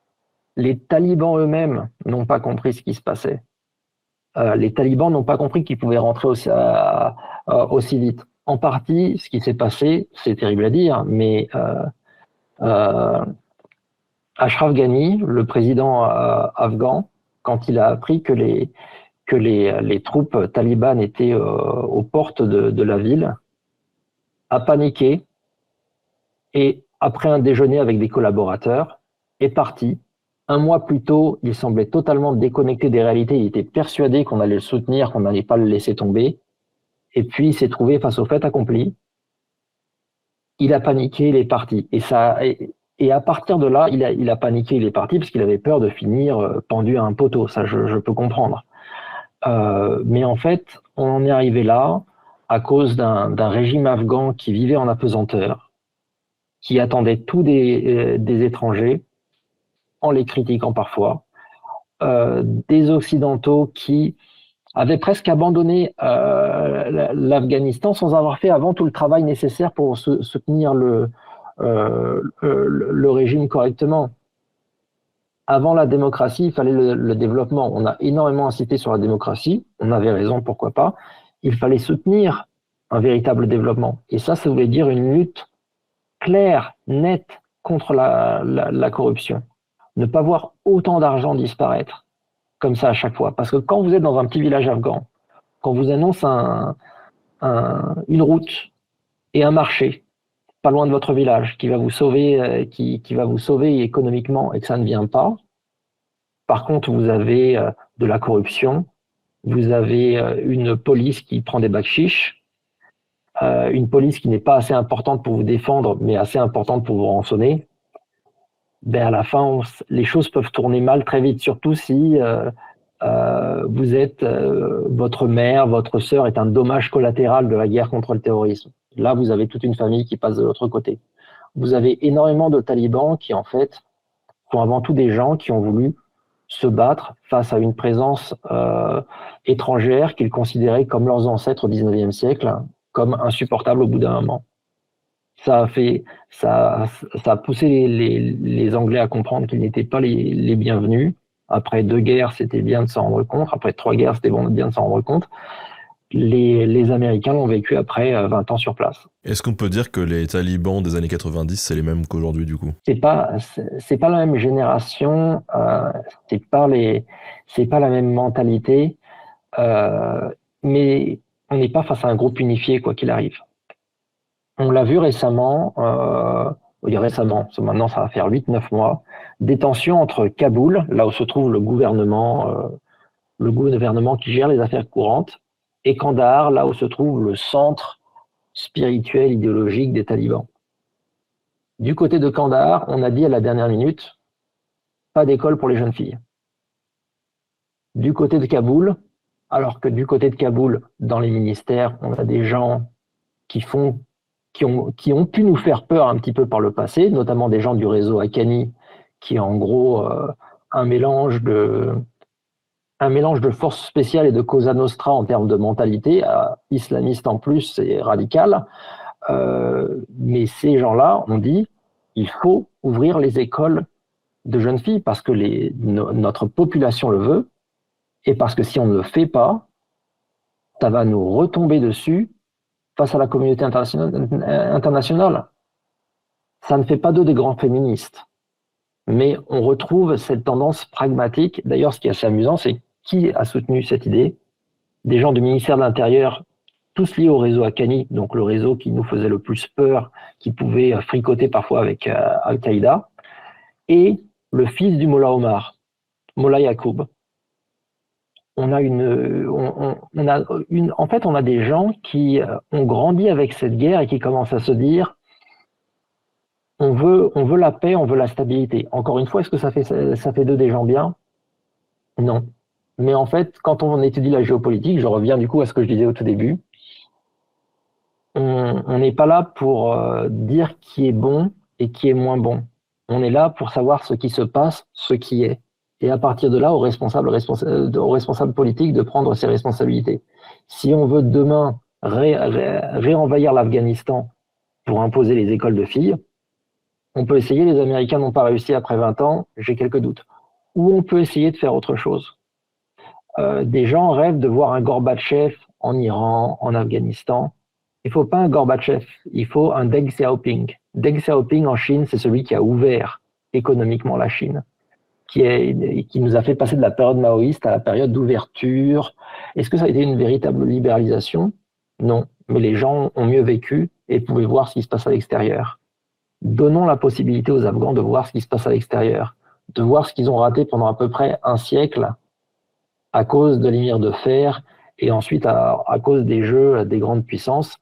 Les talibans eux-mêmes n'ont pas compris ce qui se passait. Les talibans n'ont pas compris qu'ils pouvaient rentrer aussi vite. En partie, ce qui s'est passé, c'est terrible à dire, mais Ashraf Ghani, le président afghan, quand il a appris que les troupes talibanes étaient aux portes de la ville, a paniqué et, après un déjeuner avec des collaborateurs, est parti. Un mois plus tôt, il semblait totalement déconnecté des réalités. Il était persuadé qu'on allait le soutenir, qu'on n'allait pas le laisser tomber. Et puis, il s'est trouvé face au fait accompli. Il a paniqué, il est parti. Et à partir de là, il a paniqué, il est parti parce qu'il avait peur de finir pendu à un poteau. Ça, je peux comprendre. Mais en fait, on en est arrivé là à cause d'un régime afghan qui vivait en apesanteur, qui attendait tout des étrangers, en les critiquant parfois, des Occidentaux qui avaient presque abandonné l'Afghanistan sans avoir fait avant tout le travail nécessaire pour soutenir le régime correctement. Avant la démocratie, il fallait le développement. On a énormément insisté sur la démocratie, on avait raison, pourquoi pas. Il fallait soutenir un véritable développement. Et ça voulait dire une lutte claire, nette contre la corruption. Ne pas voir autant d'argent disparaître comme ça à chaque fois. Parce que quand vous êtes dans un petit village afghan, quand vous annonce une route et un marché pas loin de votre village qui va vous sauver, qui va vous sauver économiquement et que ça ne vient pas, par contre vous avez de la corruption, vous avez une police qui prend des bakchiches, une police qui n'est pas assez importante pour vous défendre mais assez importante pour vous rançonner, ben à la fin, les choses peuvent tourner mal très vite, surtout si vous êtes, votre mère, votre sœur est un dommage collatéral de la guerre contre le terrorisme. Là, vous avez toute une famille qui passe de l'autre côté. Vous avez énormément de talibans qui, en fait, sont avant tout des gens qui ont voulu se battre face à une présence étrangère qu'ils considéraient comme leurs ancêtres au XIXe siècle, comme insupportable au bout d'un moment. Ça a poussé les Anglais à comprendre qu'ils n'étaient pas les bienvenus. Après 2 guerres, c'était bien de s'en rendre compte. Après 3 guerres, c'était bien de s'en rendre compte. Les Américains l'ont vécu après 20 ans sur place. Est-ce qu'on peut dire que les talibans des années 90, c'est les mêmes qu'aujourd'hui du coup? C'est pas la même génération, c'est pas la même mentalité, mais on n'est pas face à un groupe unifié quoi qu'il arrive. On l'a vu récemment, maintenant ça va faire 8-9 mois, des tensions entre Kaboul, là où se trouve le gouvernement qui gère les affaires courantes, et Kandahar, là où se trouve le centre spirituel, idéologique des talibans. Du côté de Kandahar, on a dit à la dernière minute, pas d'école pour les jeunes filles. Du côté de Kaboul, alors que du côté de Kaboul, dans les ministères, on a des gens qui ont pu nous faire peur un petit peu par le passé, notamment des gens du réseau Haqqani, qui est en gros un mélange de forces spéciales et de Cosa Nostra en termes de mentalité, islamiste en plus et radical. Mais ces gens-là ont dit il faut ouvrir les écoles de jeunes filles parce que notre population le veut et parce que si on ne le fait pas, ça va nous retomber dessus face à la communauté internationale. Ça ne fait pas d'eux des grands féministes, mais on retrouve cette tendance pragmatique. D'ailleurs, ce qui est assez amusant, c'est qui a soutenu cette idée? Des gens du ministère de l'Intérieur, tous liés au réseau Haqqani, donc le réseau qui nous faisait le plus peur, qui pouvait fricoter parfois avec Al-Qaïda, et le fils du Mollah Omar, Mollah Yacoub. On a des gens qui ont grandi avec cette guerre et qui commencent à se dire on veut la paix, on veut la stabilité. Encore une fois, est-ce que ça fait d'eux des gens bien? Non. Mais en fait, quand on étudie la géopolitique, je reviens du coup à ce que je disais au tout début, on n'est pas là pour dire qui est bon et qui est moins bon. On est là pour savoir ce qui se passe, ce qui est. Et à partir de là, aux responsables politiques de prendre ses responsabilités. Si on veut demain réenvahir l'Afghanistan pour imposer les écoles de filles, on peut essayer, les Américains n'ont pas réussi après 20 ans, j'ai quelques doutes. Ou on peut essayer de faire autre chose. Des gens rêvent de voir un Gorbatchev en Iran, en Afghanistan. Il ne faut pas un Gorbatchev, il faut un Deng Xiaoping. Deng Xiaoping en Chine, c'est celui qui a ouvert économiquement la Chine, qui nous a fait passer de la période maoïste à la période d'ouverture. Est-ce que ça a été une véritable libéralisation? Non, mais les gens ont mieux vécu et pouvaient voir ce qui se passe à l'extérieur. Donnons la possibilité aux Afghans de voir ce qui se passe à l'extérieur, de voir ce qu'ils ont raté pendant à peu près un siècle à cause de l'émir de fer et ensuite à cause des jeux des grandes puissances.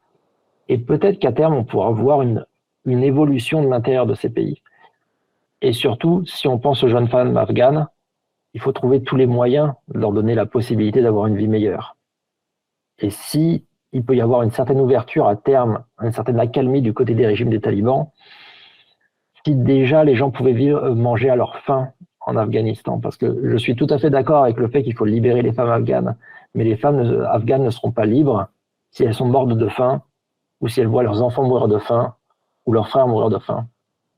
Et peut-être qu'à terme, on pourra voir une évolution de l'intérieur de ces pays. Et surtout, si on pense aux jeunes femmes afghanes, il faut trouver tous les moyens de leur donner la possibilité d'avoir une vie meilleure. Et si il peut y avoir une certaine ouverture à terme, une certaine accalmie du côté des régimes des talibans, si déjà les gens pouvaient manger à leur faim en Afghanistan, parce que je suis tout à fait d'accord avec le fait qu'il faut libérer les femmes afghanes, mais les femmes afghanes ne seront pas libres si elles sont mortes de faim ou si elles voient leurs enfants mourir de faim ou leurs frères mourir de faim.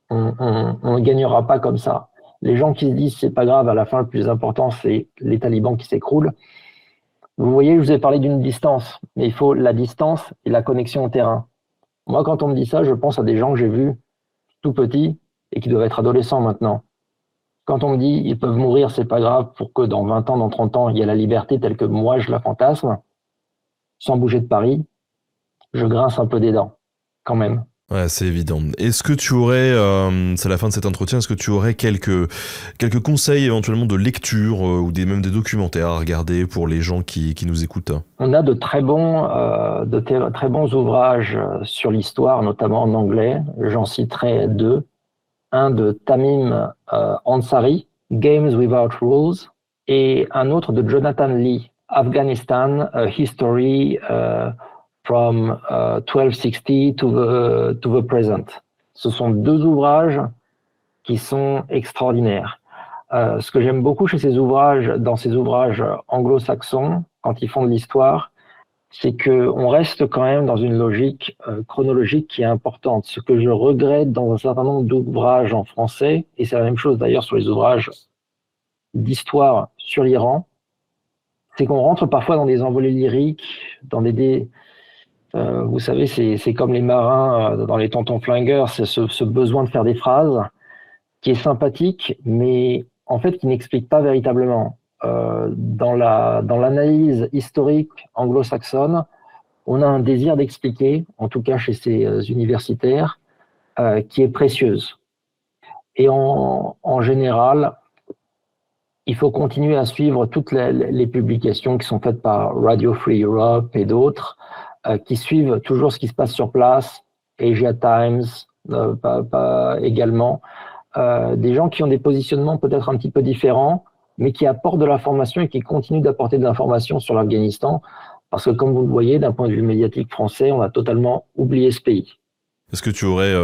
On ne gagnera pas comme ça. Les gens qui se disent c'est pas grave, à la fin le plus important c'est les talibans qui s'écroulent. Vous voyez, je vous ai parlé d'une distance, mais il faut la distance et la connexion au terrain. Moi, quand on me dit ça, je pense à des gens que j'ai vus tout petits et qui doivent être adolescents maintenant. Quand on me dit ils peuvent mourir, c'est pas grave, pour que dans 20 ans, dans 30 ans, il y ait la liberté telle que moi je la fantasme, sans bouger de Paris, je grince un peu des dents, quand même. Ouais, c'est évident. Est-ce que tu aurais, c'est la fin de cet entretien, est-ce que tu aurais quelques conseils éventuellement de lecture ou même des documentaires à regarder pour les gens qui nous écoutent? On a de très bons ouvrages sur l'histoire, notamment en anglais. J'en citerai 2. Un de Tamim Ansari, Games Without Rules, et un autre de Jonathan Lee, Afghanistan, A History from 1260 to the present. Ce sont 2 ouvrages qui sont extraordinaires. Ce que j'aime beaucoup dans ces ouvrages anglo-saxons, quand ils font de l'histoire, c'est qu'on reste quand même dans une logique chronologique qui est importante. Ce que je regrette dans un certain nombre d'ouvrages en français, et c'est la même chose d'ailleurs sur les ouvrages d'histoire sur l'Iran, c'est qu'on rentre parfois dans des envolées lyriques, dans vous savez, c'est comme les marins dans les Tontons Flingueurs, c'est ce besoin de faire des phrases qui est sympathique, mais en fait qui n'explique pas véritablement. Dans l'analyse historique anglo-saxonne, on a un désir d'expliquer, en tout cas chez ces universitaires, qui est précieuse. Et en général, il faut continuer à suivre toutes les publications qui sont faites par Radio Free Europe et d'autres, qui suivent toujours ce qui se passe sur place, Asia Times également, des gens qui ont des positionnements peut-être un petit peu différents, mais qui apportent de l'information et qui continuent d'apporter de l'information sur l'Afghanistan, parce que comme vous le voyez, d'un point de vue médiatique français, on a totalement oublié ce pays. Est-ce que tu aurais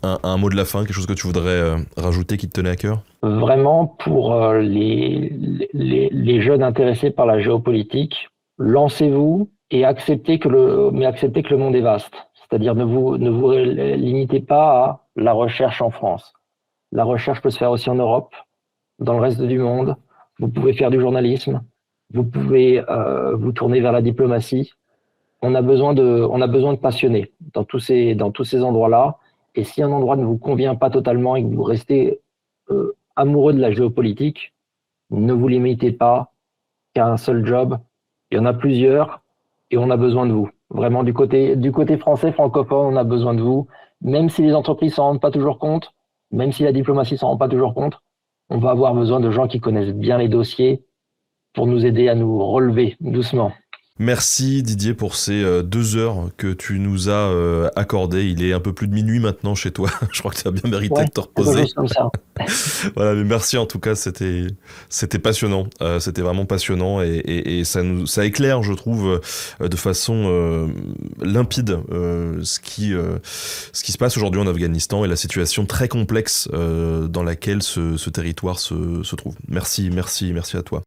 un mot de la fin, quelque chose que tu voudrais rajouter qui te tenait à cœur ? Vraiment, pour les jeunes intéressés par la géopolitique, lancez-vous et acceptez que le monde est vaste. C'est-à-dire ne vous limitez pas à la recherche en France. La recherche peut se faire aussi en Europe, dans le reste du monde. Vous pouvez faire du journalisme, vous pouvez vous tourner vers la diplomatie. On a besoin de passionnés dans tous ces endroits-là. Et si un endroit ne vous convient pas totalement et que vous restez amoureux de la géopolitique, ne vous limitez pas qu'à un seul job. Il y en a plusieurs et on a besoin de vous. Vraiment, du côté français, francophone, on a besoin de vous. Même si les entreprises s'en rendent pas toujours compte, même si la diplomatie s'en rend pas toujours compte, on va avoir besoin de gens qui connaissent bien les dossiers pour nous aider à nous relever doucement. Merci Didier pour ces 2 heures que tu nous as accordées. Il est un peu plus de minuit maintenant chez toi. Je crois que tu as bien mérité de te reposer. Comme ça. Voilà, mais merci en tout cas, c'était passionnant. C'était vraiment passionnant et ça éclaire, je trouve, de façon limpide ce qui se passe aujourd'hui en Afghanistan et la situation très complexe dans laquelle ce territoire se trouve. Merci à toi.